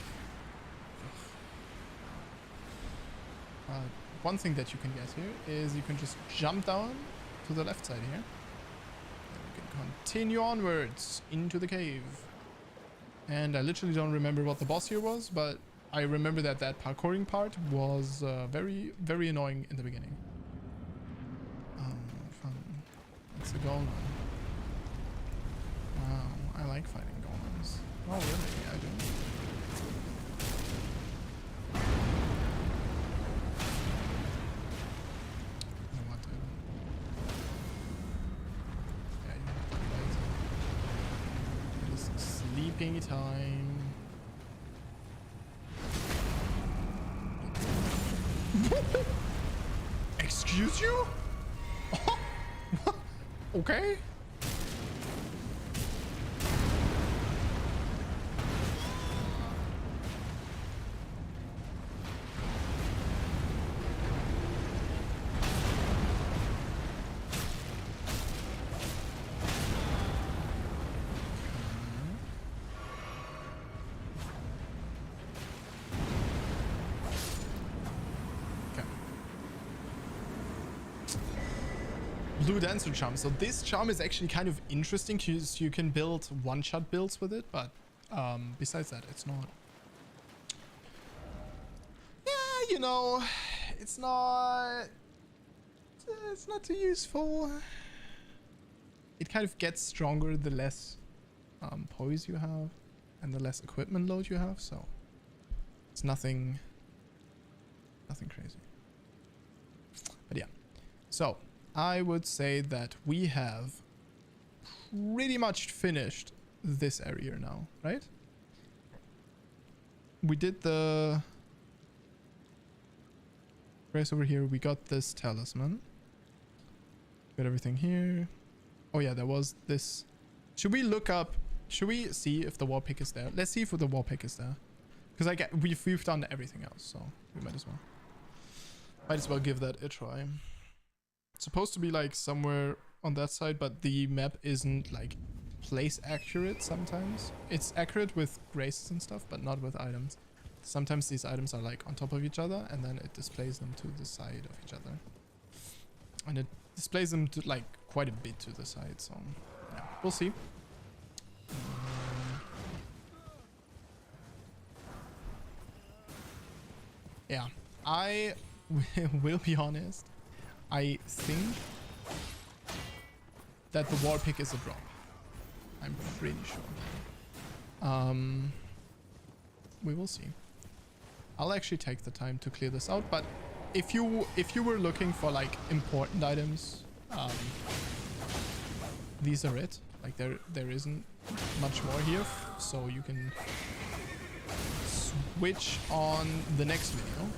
one thing that you can get here is you can just jump down to the left side here. Continue onwards into the cave. And I literally don't remember what the boss here was, but I remember that that parkouring part was very, very annoying in the beginning. Fun. It's a golem. Wow, I like fighting golems. Oh really? I do. Sleeping time. Excuse you? Okay. Blue Dancer charm. So this charm is actually kind of interesting because you can build one-shot builds with it, but besides that, it's not. Yeah, you know, it's not too useful. It kind of gets stronger the less poise you have. and the less equipment load you have, so it's nothing crazy. But yeah, so I would say that we have pretty much finished this area now, right? We did the race over here. We got this talisman. Got everything here. Oh yeah, there was this. Should we look up? Should we see if the wall pick is there? Let's see if the wall pick is there. Because we've done everything else, so we might as well give that a try. It's supposed to be like somewhere on that side, but the map isn't like place accurate sometimes. It's accurate with graces and stuff, but not with items. Sometimes these items are like on top of each other, and then it displays them to the side of each other. And it displays them to like quite a bit to the side, so yeah, we'll see. Yeah, I will be honest. I think that the wall pick is a drop. I'm pretty sure. We will see. I'll actually take the time to clear this out, but if you were looking for like important items, these are it. Like there isn't much more here, so you can switch on the next video.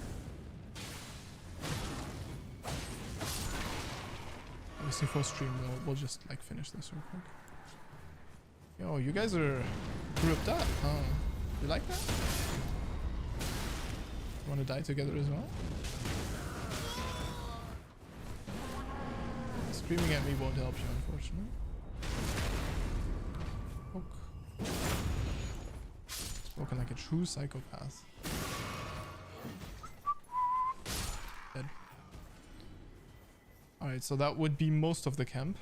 Obviously for stream we'll just like finish this real quick. Yo, you guys are grouped up, huh? You like that? Want to die together as well? Screaming at me won't help you, unfortunately. Poke. Spoken like a true psychopath. Dead. Alright, so that would be most of the camp.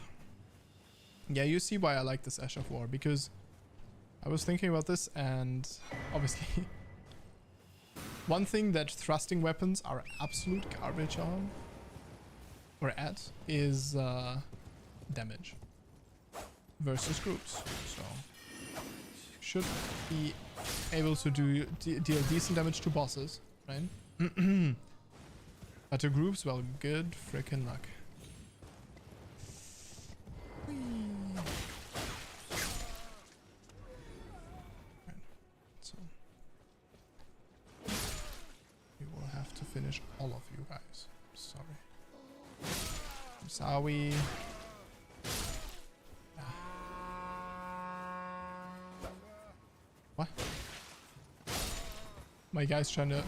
Yeah, you see why I like this Ash of War, because I was thinking about this, and obviously one thing that thrusting weapons are absolute garbage on, or at, is damage versus groups. So should be able to deal decent damage to bosses, right? But to groups, well, good freaking luck. So we will have to finish all of you guys. Sorry. I'm sorry. What? My guy's trying to...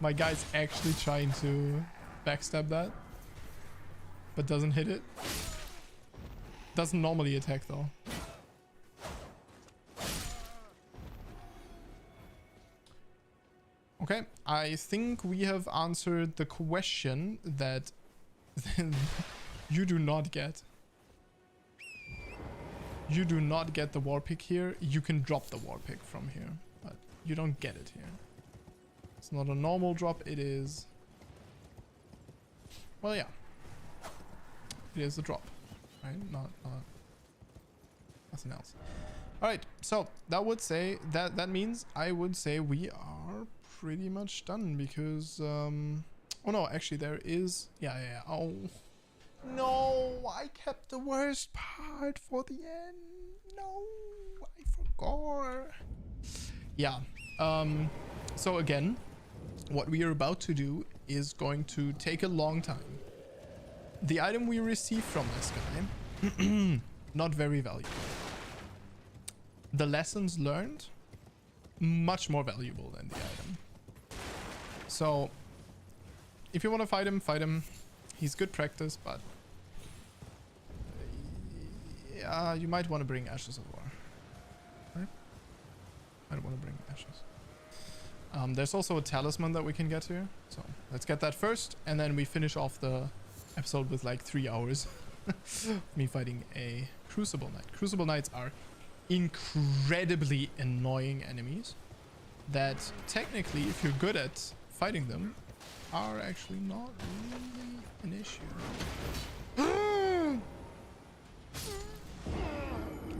My guy's actually trying to backstab that, but doesn't hit it. Doesn't normally attack though. Okay, I think we have answered the question that you do not get. You do not get the war pick here. You can drop the war pick from here, but you don't get it here. It's not a normal drop, it is... Well, yeah. It is a drop, right? Not nothing else. Alright, so that would say... That means I would say we are pretty much done, because... Oh no, actually there is... Yeah. Oh... No, I kept the worst part for the end. No, I forgot. Yeah. So again, what we are about to do is going to take a long time. The item we received from this guy, not very valuable. The lessons learned, much more valuable than the item. So, if you want to fight him, fight him. He's good practice, but yeah, you might want to bring Ashes of War. Right? I don't want to bring Ashes. There's also a talisman that we can get here, so let's get that first, and then we finish off the episode with like 3 hours. Me fighting a Crucible Knight. Crucible Knights are incredibly annoying enemies that technically, if you're good at fighting them, are actually not really an issue.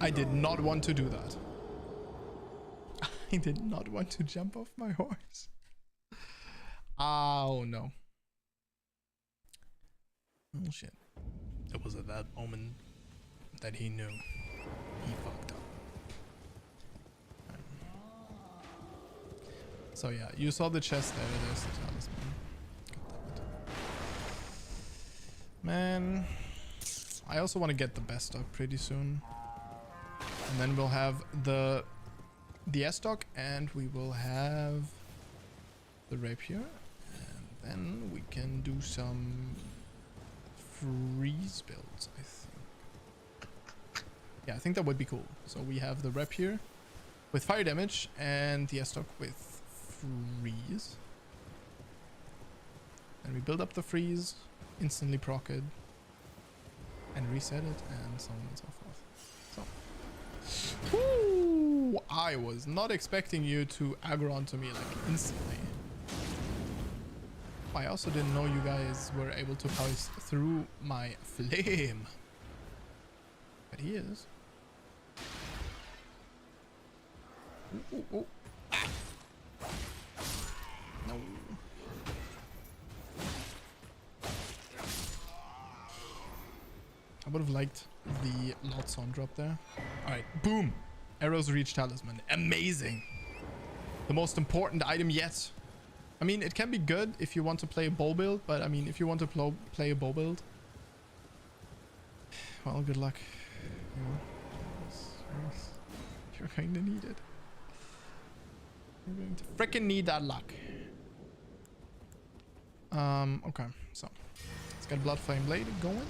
I did not want to do that. I did not want to jump off my horse. Oh no. Oh shit. It was at that moment that he knew he fucked up. So yeah, you saw the chest there. There's the talisman. Man, I also want to get the best stock pretty soon, and then we'll have the S stock, and we will have the rapier, and then we can do some freeze builds. I think. Yeah, I think that would be cool. So we have the rapier with fire damage and the S stock with freeze. And we build up the freeze, instantly proc it, and reset it, and so on and so forth. So, whoo, I was not expecting you to aggro onto me like instantly. I also didn't know you guys were able to pass through my flame, but he is. Ooh, ooh, ooh. Ah. No. I would have liked the Lot Zone drop there. Alright, boom! Arrows reach talisman. Amazing! The most important item yet. I mean, it can be good if you want to play a bow build, but I mean, if you want to play a bow build, well, good luck. You know, you're going to need it. You're going to freaking need that luck. Okay, so let's get Blood Flame Blade going.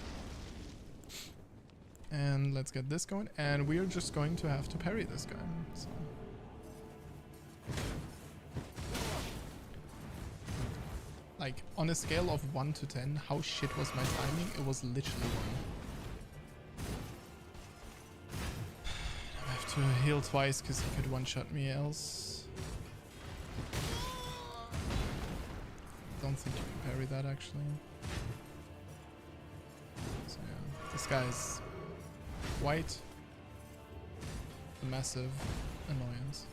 And let's get this going. And we're just going to have to parry this guy. So. Like, on a scale of 1 to 10, how shit was my timing? It was literally 1. I have to heal twice because he could one-shot me else. Don't think you can parry that, actually. So yeah, this guy's white. A massive annoyance.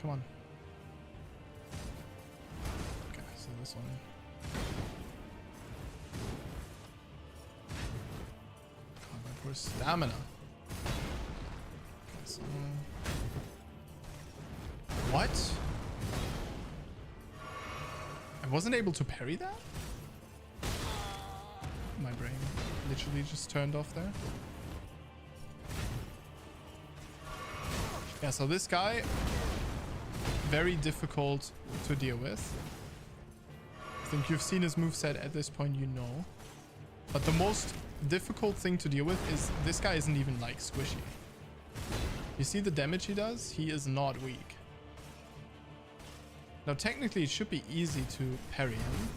Come on. Okay, so this one. Combat for stamina. Okay, so what? I wasn't able to parry that? My brain literally just turned off there. Yeah, so this guy, very difficult to deal with. I think you've seen his moveset at this point, you know. But the most difficult thing to deal with is this guy isn't even like squishy. You see the damage he does? He is not weak. Now technically it should be easy to parry him.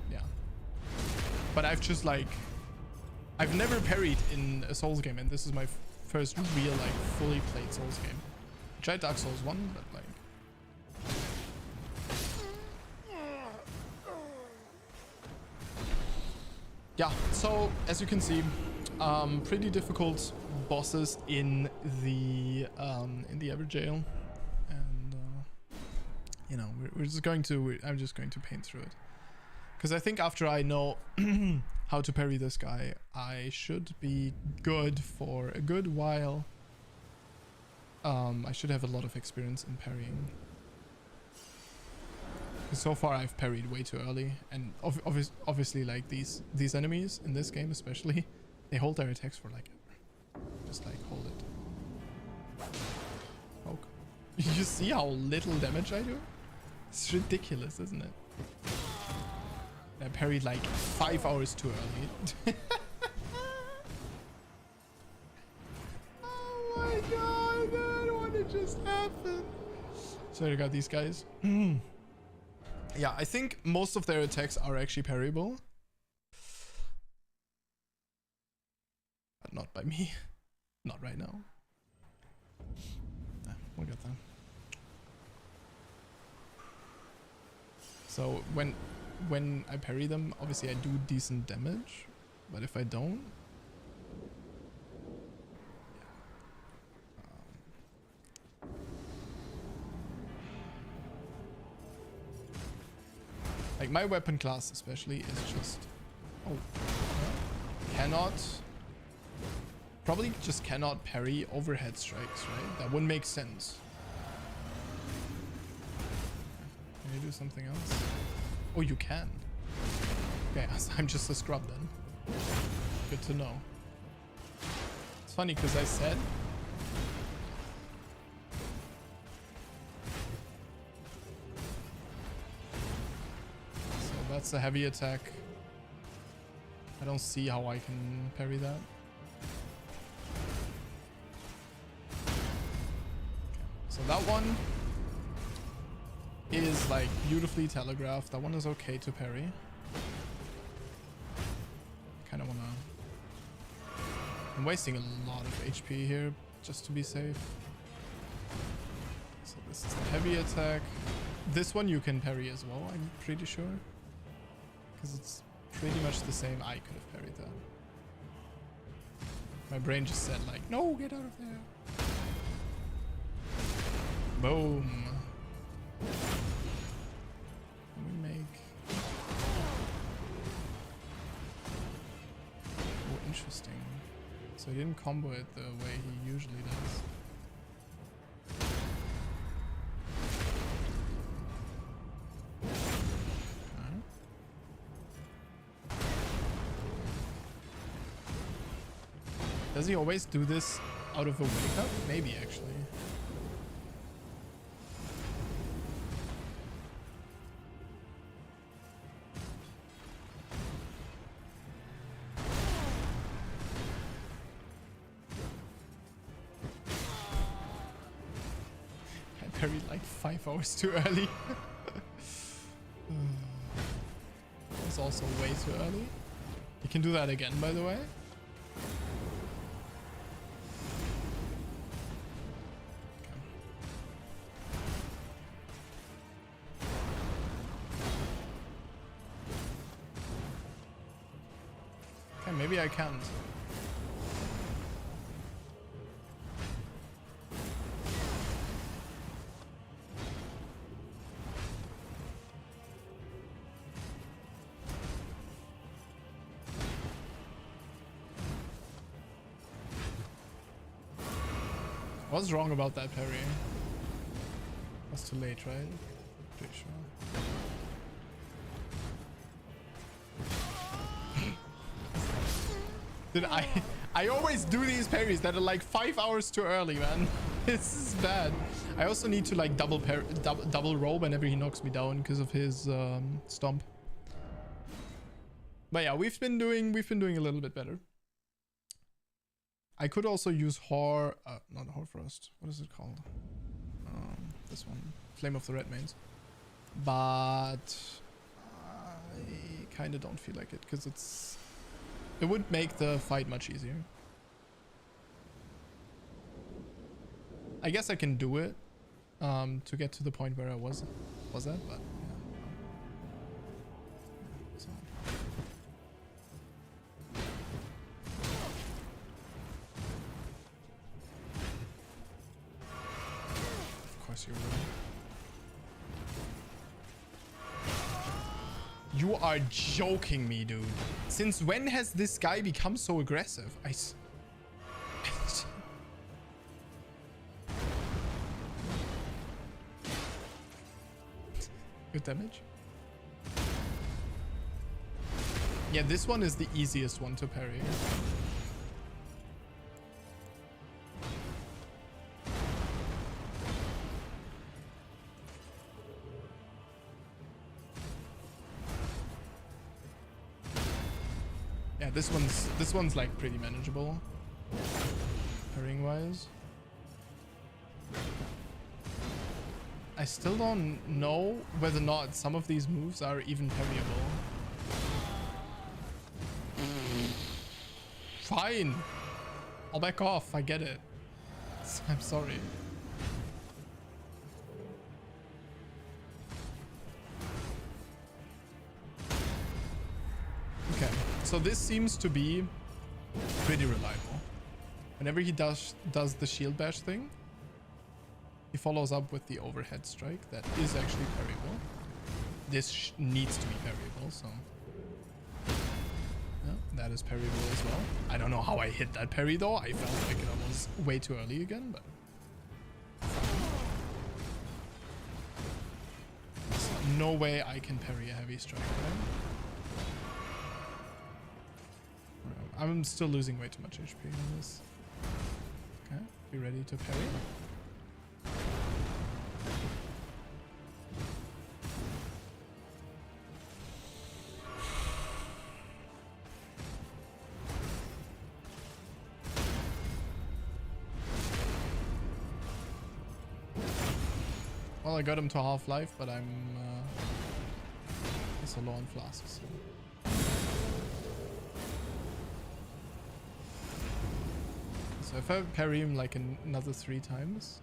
Yeah. But I've just like... I've never parried in a Souls game, and this is my first real like fully played Souls game. I tried Dark Souls 1, but like... Yeah, so as you can see, pretty difficult bosses in the Everjail. You know, we're just going to... I'm just going to paint through it. Because I think after I know how to parry this guy, I should be good for a good while. I should have a lot of experience in parrying. So far I've parried way too early. And obviously like these enemies in this game especially, they hold their attacks for like ever. Just like hold it. Poke. You see how little damage I do? It's ridiculous, isn't it? I parried like 5 hours too early. Oh my god, man, what did just happen? So I got these guys. Yeah, I think most of their attacks are actually parryable. But not by me. Not right now. We'll get there. So when when I parry them, obviously I do decent damage, but if I don't, like my weapon class especially is just, oh, cannot, probably just cannot parry overhead strikes, right? That wouldn't make sense. Can you do something else? Oh, you can. Okay, I'm just a scrub then. Good to know. It's funny because I said so that's a heavy attack. I don't see how I can parry that. Okay. So that one is like beautifully telegraphed. That one is okay to parry. Kind of wanna... I'm wasting a lot of HP here just to be safe. So this is the heavy attack. This one you can parry as well, I'm pretty sure. Because it's pretty much the same. I could have parried that. My brain just said like, no, get out of there. Boom. Can we make... Oh, interesting. So he didn't combo it the way he usually does. Okay. Does he always do this out of a wake up? Maybe actually. Parried like 5 hours too early. It's also way too early. You can do that again, by the way. Okay, maybe I can't. What's wrong about that parry? That's too late, right? Pretty sure. Dude, I always do these parries that are like 5 hours too early, man. This is bad. I also need to like double roll whenever he knocks me down because of his stomp. But yeah, we've been doing a little bit better. I could also use not Horfrost. What is it called? This one, Flame of the Red Mains. But I kind of don't feel like it because it would make the fight much easier. I guess I can do it to get to the point where I was at, but yeah. So. Of course you will. You are joking me, dude. Since when has this guy become so aggressive? Good damage. Yeah, this one is the easiest one to parry. Yeah, this one's like pretty manageable parrying wise. I still don't know whether or not some of these moves are even parryable. Fine. I'll back off. I get it. I'm sorry. So this seems to be pretty reliable. Whenever he does the shield bash thing, he follows up with the overhead strike that is actually parryable. This needs to be parryable, so yeah, that is parryable as well. I don't know how I hit that parry though. I felt like it was way too early again, but there's no way I can parry a heavy strike, right? I'm still losing way too much HP on this. Okay, be ready to parry. Well, I got him to half life, but I'm also low on flasks. So if I parry him like another 3 times,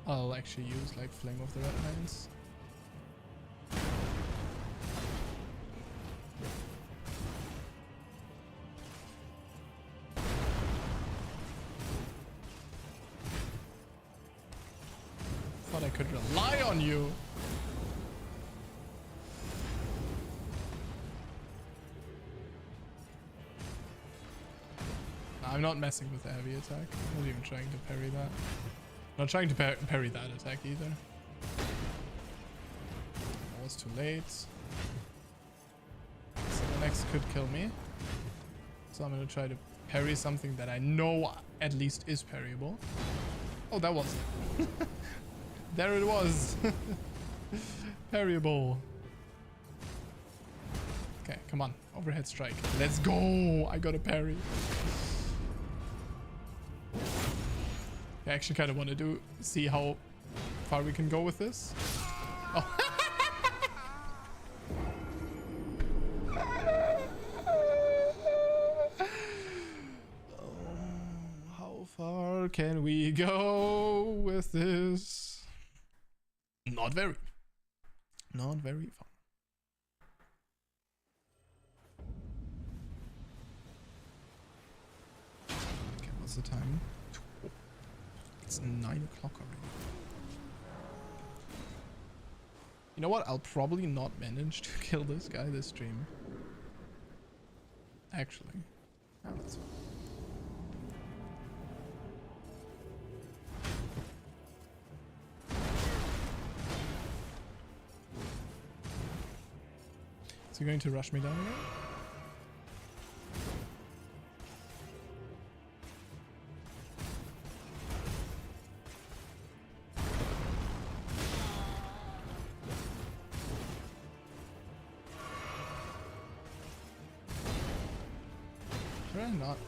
I'll actually use like Flame of the Red Mines. Thought I could rely on you. I'm not messing with the heavy attack. I'm not even trying to parry that. Not trying to parry that attack either. That was too late. So the next could kill me. So I'm gonna try to parry something that I know at least is parryable. Oh, that was it. There it was. Parryable. Okay, come on. Overhead strike. Let's go. I got a parry. I actually kind of want to see how far we can go with this. Oh. How far can we go with this? Not very. Not very far. Okay, what's the time? It's 9 o'clock already. You know what? I'll probably not manage to kill this guy this stream. Actually. Oh, that's fine. Is he going to rush me down again? Should I not?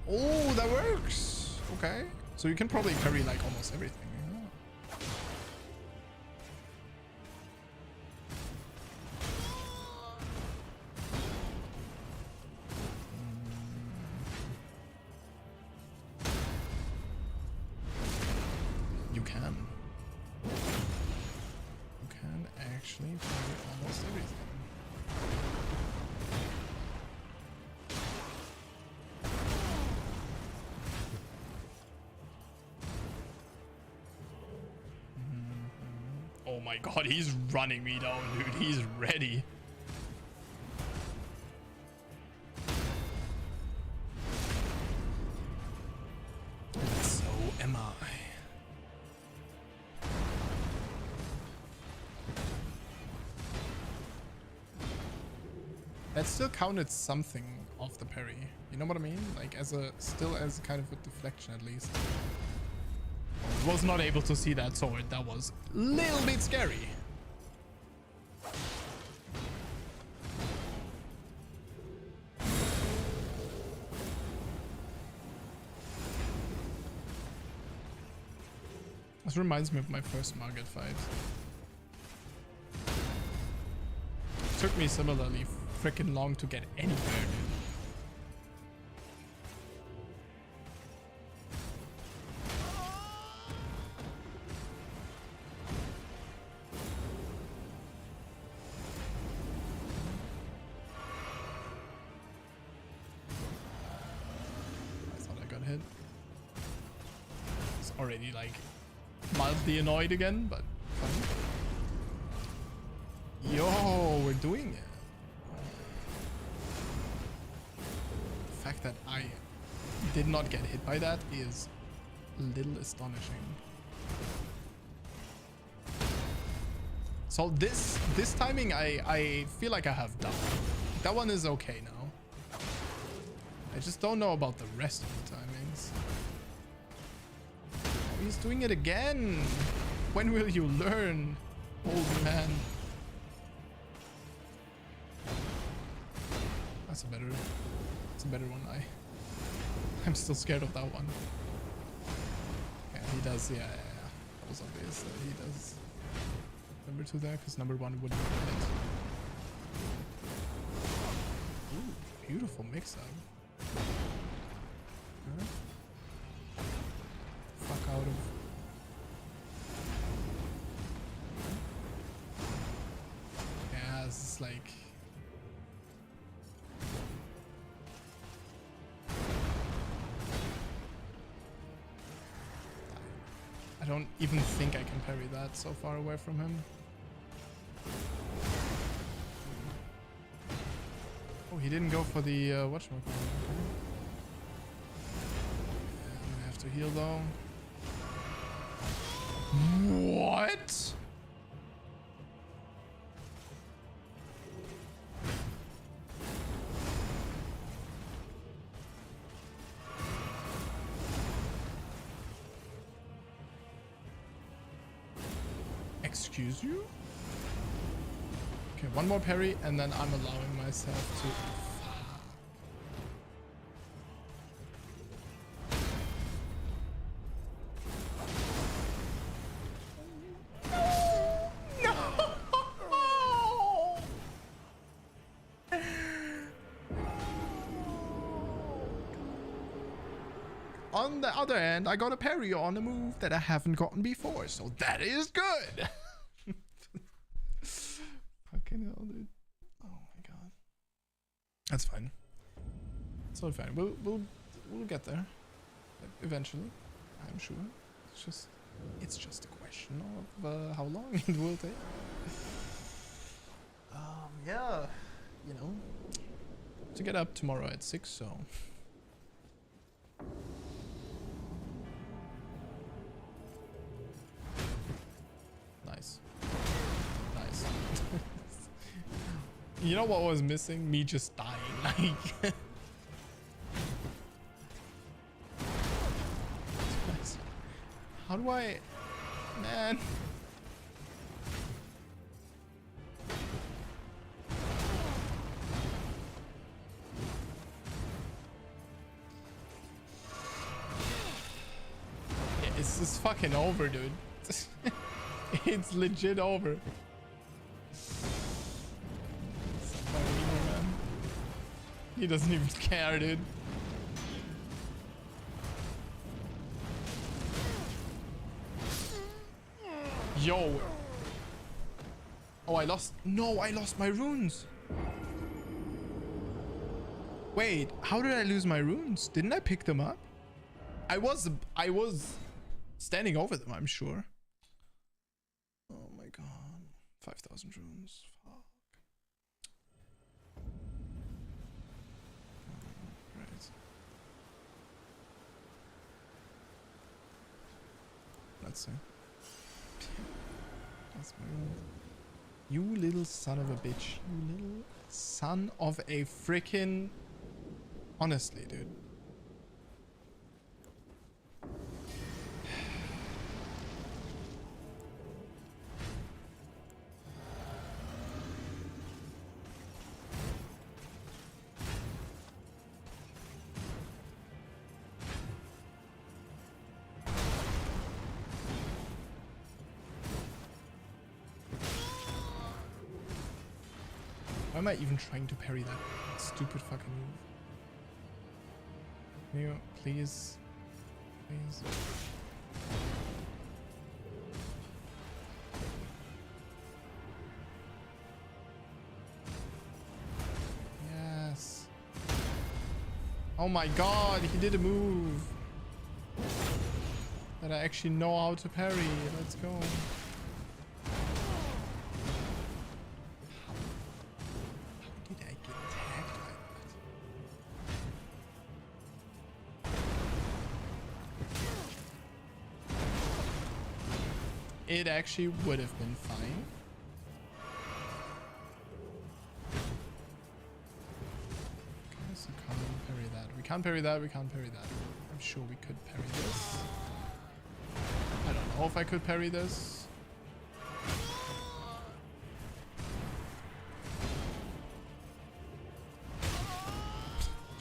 Oh, that works! Okay. So you can probably parry like almost everything. You can. You can actually parry almost everything. Oh my god, he's running me down, dude. He's ready. And so am I. That still counted something off the parry. You know what I mean? Like still as kind of a deflection at least. Was not able to see that sword. That was a little bit scary. This reminds me of my first Margit fight. It took me similarly freaking long to get anywhere, dude. hit. It's already like mildly annoyed again, but fine. Yo, we're doing it. The fact that I did not get hit by that is a little astonishing. So this timing I feel like I have done. That one is okay now. I just don't know about the rest of the timings. Oh, he's doing it again. When will you learn, old man? That's a better one. I'm still scared of that one. Yeah, he does. Yeah. That was obvious that he does number 2 there, because number 1 wouldn't hit. Ooh, beautiful mix-up. Huh? Fuck out of. Yeah, this is like. I don't even think I can parry that so far away from him. Oh, he didn't go for the whatchamacallit. I'm gonna have to heal though. What? Excuse you? Okay, one more parry and then I'm allowing myself to... No! On the other hand, I got a parry on a move that I haven't gotten before, so that is good. Fucking hell, dude. Oh my god. That's fine. It's all fine. We'll get there eventually, I'm sure. It's just a question of how long it will take. Yeah, you know, to get up tomorrow at 6, so. Nice. Nice. You know what was missing? Me just dying. Like. How do I... Man. Yeah, it's just fucking over, dude. It's legit over. He doesn't even care, dude. Yo. Oh, I lost. No, I lost my runes. Wait, how did I lose my runes? Didn't I pick them up? I was standing over them, I'm sure. Oh my god. 5,000 runes. Fuck. Right. Let's see. That's my rune. You little son of a bitch. You little son of a freaking... Honestly, dude. Why am I even trying to parry that stupid fucking move? Can you please? Please. Yes. Oh my god, he did a move. That I actually know how to parry. Let's go. How did I get tagged like that? It actually would have been fine. Okay, so can't parry that. We can't parry that. We can't parry that. I'm sure we could parry this. I don't know if I could parry this.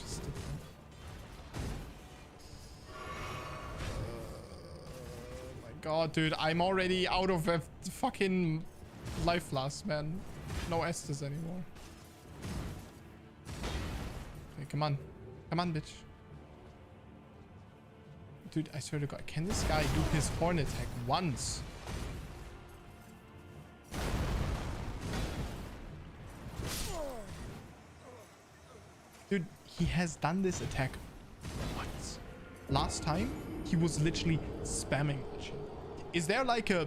Just did that. Oh my god, dude. I'm already out of a fucking life loss, man. No Estes anymore. Okay, come on. Come on, bitch. Dude, I swear to God, can this guy do his horn attack once? Dude, he has done this attack once. Last time, he was literally spamming that shit. Is there like a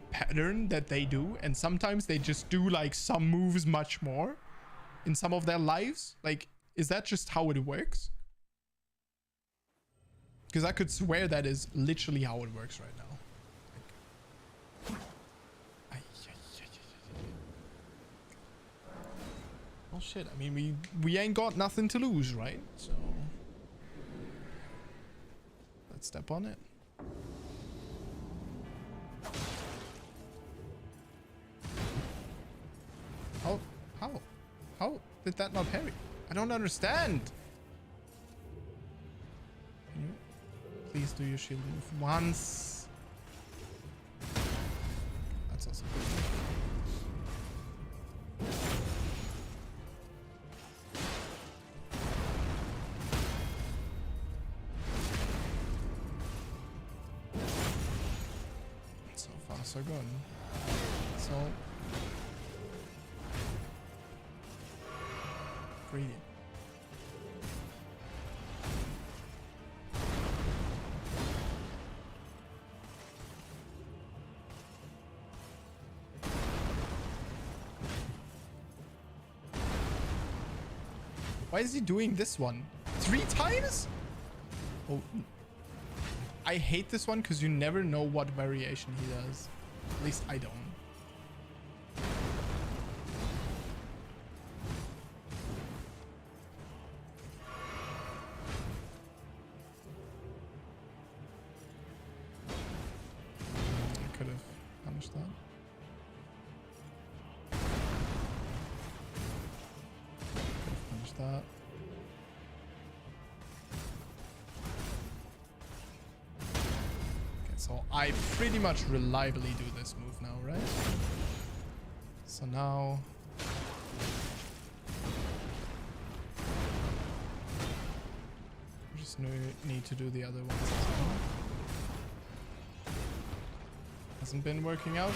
pattern that they do, and sometimes they just do like some moves much more in some of their lives? Like, is that just how it works? Because I could swear that is literally how it works right now. Like, well, shit. I mean, we ain't got nothing to lose, right? So let's step on it. How did that not parry? I don't understand. Can you please do your shield move once? That's also good. So far, so good. So greedy. Why is he doing this one 3 times? Oh, I hate this one because you never know what variation he does. At least I don't. I could have punished that. That. Okay, so I pretty much reliably do this move now, right? So now we just need to do the other ones as well. Hasn't been working out.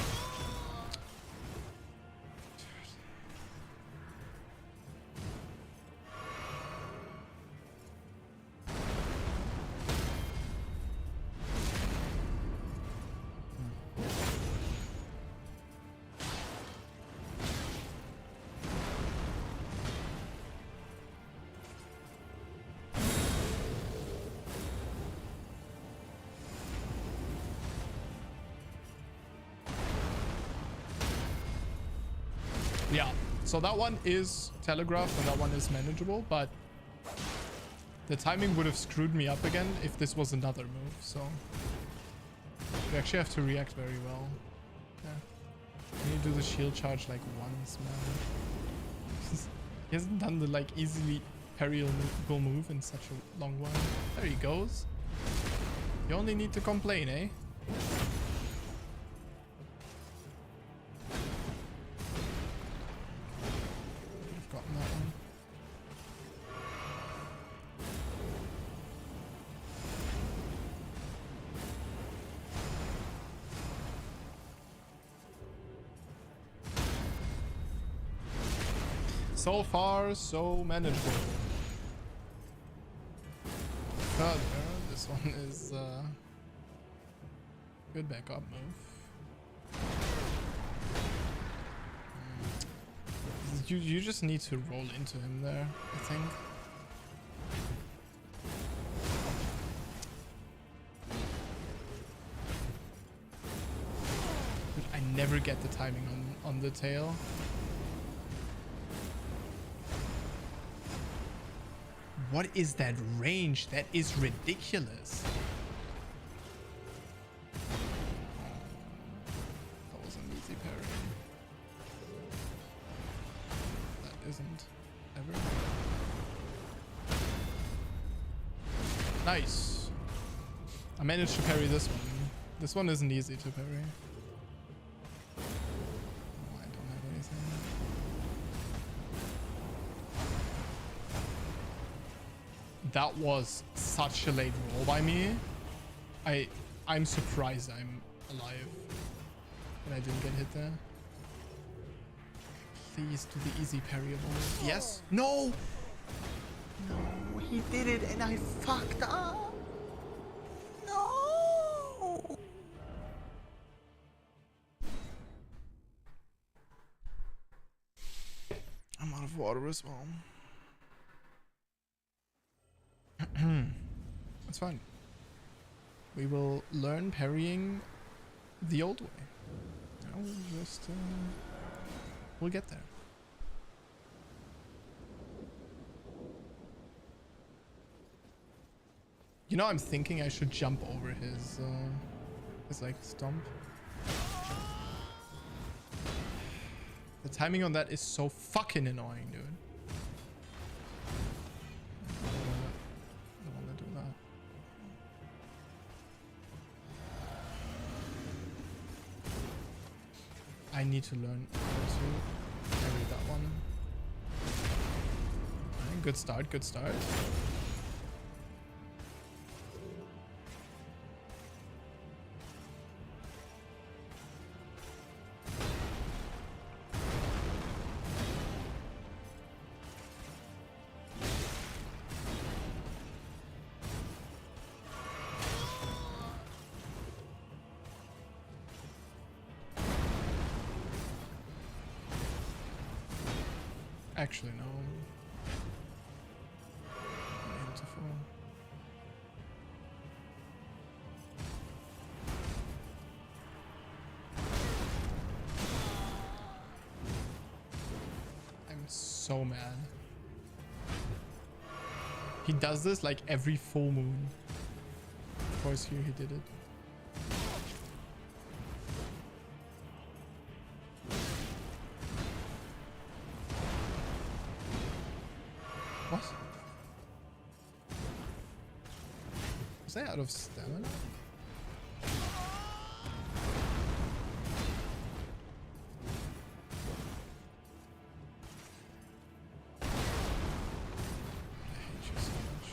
Yeah, so that one is telegraphed and that one is manageable, but the timing would have screwed me up again if this was another move, so we actually have to react very well. Yeah. Can you do the shield charge like once, man? He hasn't done the like easily parryable move in such a long while. There he goes. You only need to complain, eh? So far, so manageable. Further, this one is Good backup move. You just need to roll into him there, I think. But I never get the timing on the tail. What is that range? That is ridiculous. That was an easy parry. That isn't ever. Nice. I managed to parry this one. This one isn't easy to parry. Oh, I don't have anything. That was such a late roll by me. I'm surprised I'm alive and I didn't get hit there. Please do the easy parryable. Yes. No. No, he did it and I fucked up. No. I'm out of water as well. That's fine. We will learn parrying the old way. Now we'll just we'll get there. You know, I'm thinking I should jump over his like stomp. The timing on that is so fucking annoying, dude. I don't want to do that. I need to learn how to parry that one. Alright, good start, good start. Actually, no. Beautiful. I'm so mad. He does this like every full moon. Of course, here he did it. What? Was I out of stamina? I hate you so much.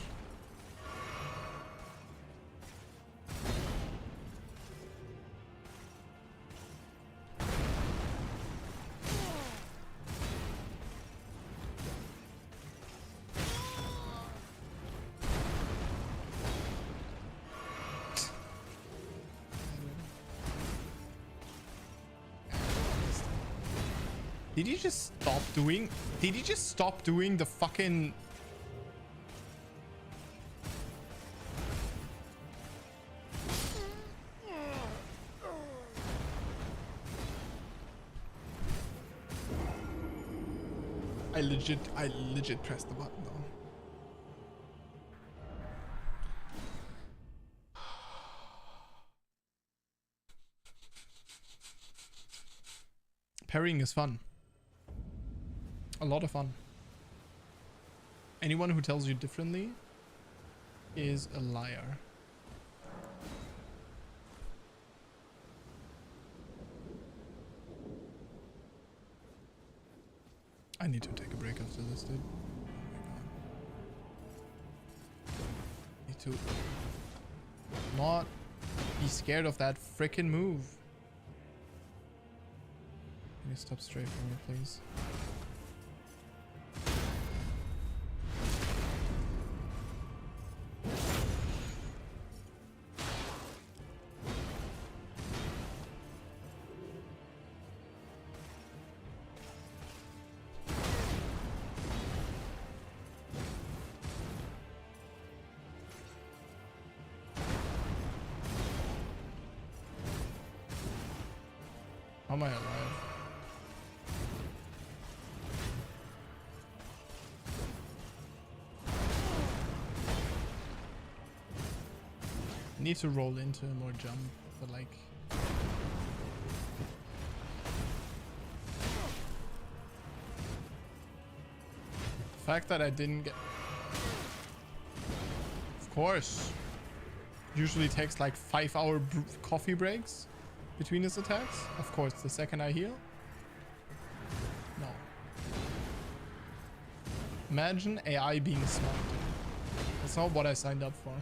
Did he just stop doing? Did he just stop doing the fucking? I legit pressed the button though. Parrying is fun. A lot of fun. Anyone who tells you differently is a liar. I need to take a break after this, dude. Oh my god. Need to not be scared of that freaking move. Can you stop straight for me, please? How am I alive? I need to roll into him or jump, but like... The fact that I didn't get... Of course. Usually takes like 5-hour coffee breaks between his attacks. Of course, the second I heal. No. Imagine AI being smart. That's not what I signed up for.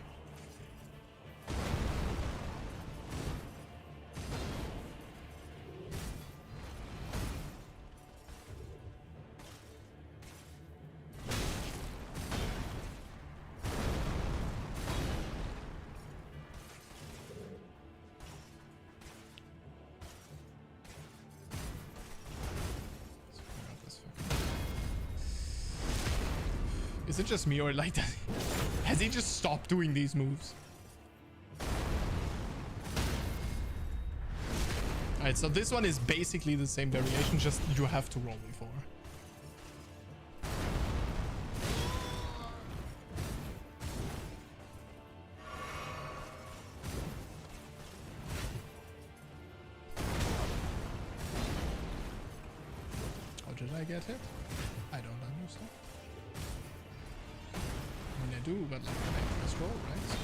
Is it just me or like that? Has he just stopped doing these moves? Alright, so this one is basically the same variation, just you have to roll before. How did I get hit? I don't understand. I mean, I do, but like I just roll, right? So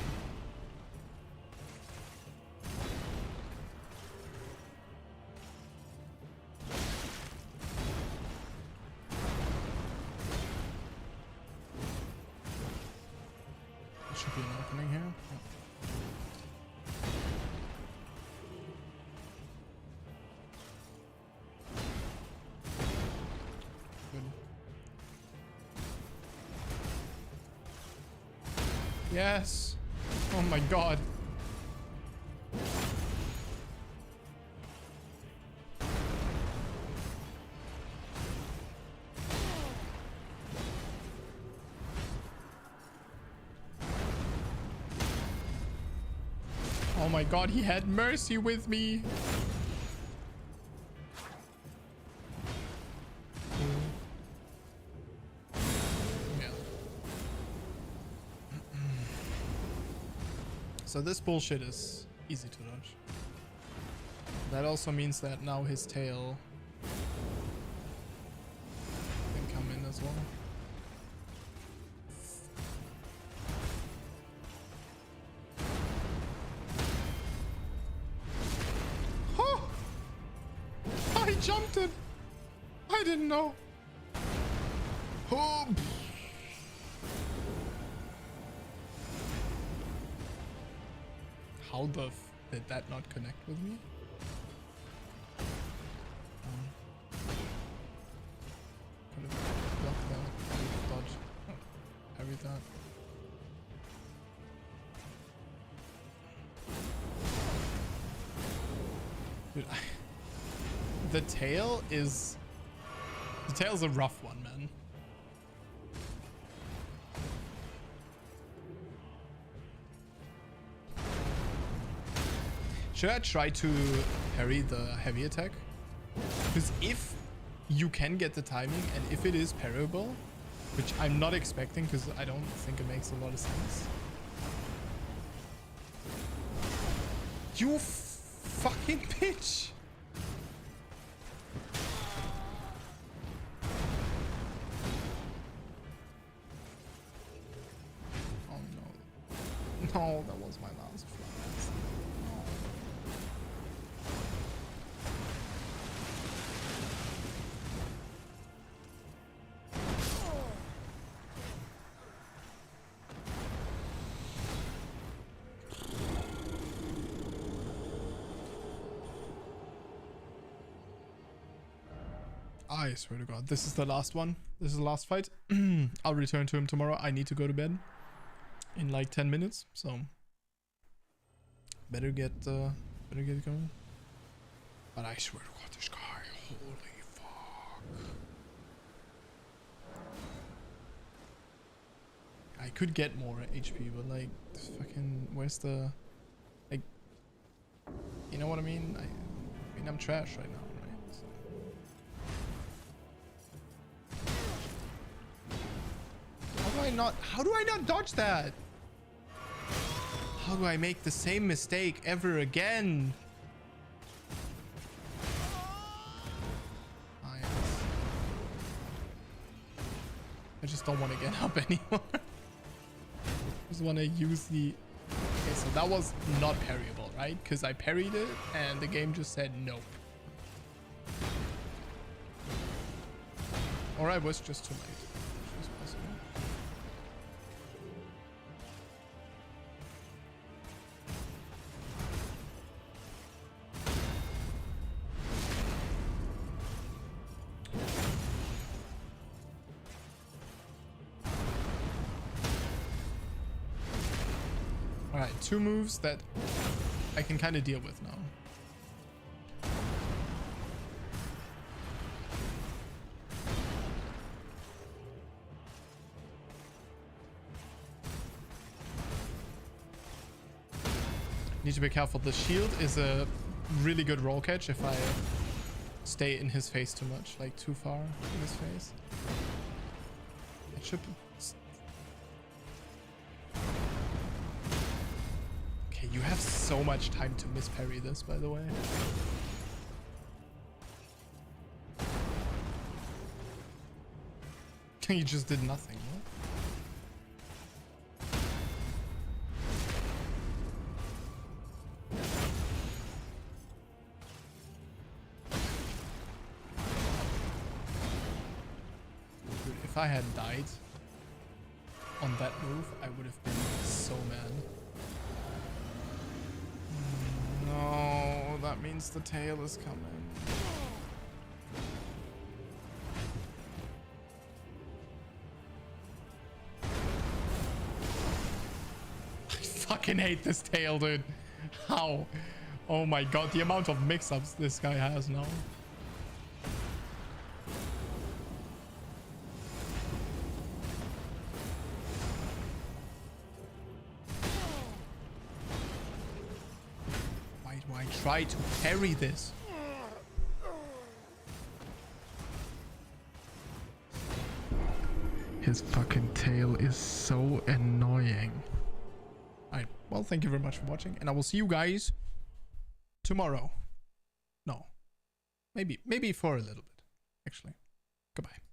there should be an opening here. Oh. Good. Yes. Oh my god. Oh my god, he had mercy with me. Yeah. So this bullshit is easy to dodge. That also means that now his tail can come in as well. Oh! I jumped it! I didn't know. Oh! How the f did that not connect with me? Could have blocked that. Could have dodged. Oh, parried that. Dude, the tail is... The tail's a rough one, man. Should I try to parry the heavy attack? Because if you can get the timing and if it is parryable, which I'm not expecting because I don't think it makes a lot of sense. You fucking bitch! Oh no. No, that was my last flight. I swear to God, this is the last one. This is the last fight. I'll return to him tomorrow. I need to go to bed in like 10 minutes, so better get going. But I swear to God, this guy, holy fuck! I could get more HP, but like, fucking, where's the, like, you know what I mean? I mean, I'm trash right now. Right? How do I not dodge that? How do I make the same mistake ever again? Ah, yes. I just don't want to get up anymore. Just want to use the... Okay, so that was not parryable, right? Because I parried it and the game just said nope. Or I was just too late. Which is possible. Alright, 2 moves that I can kind of deal with now. Need to be careful. The shield is a really good roll catch if I stay in his face too much, like too far in his face. It should be... Okay, you have so much time to miss parry this, by the way. You just did nothing, what? If I hadn't died on that move, I would have been so mad. No, that means the tail is coming. I fucking hate this tail, dude. How? Oh my god, the amount of mix-ups this guy has now. Try to parry this. His fucking tail is so annoying. Alright, well, thank you very much for watching, and I will see you guys tomorrow. No. Maybe for a little bit, actually. Goodbye.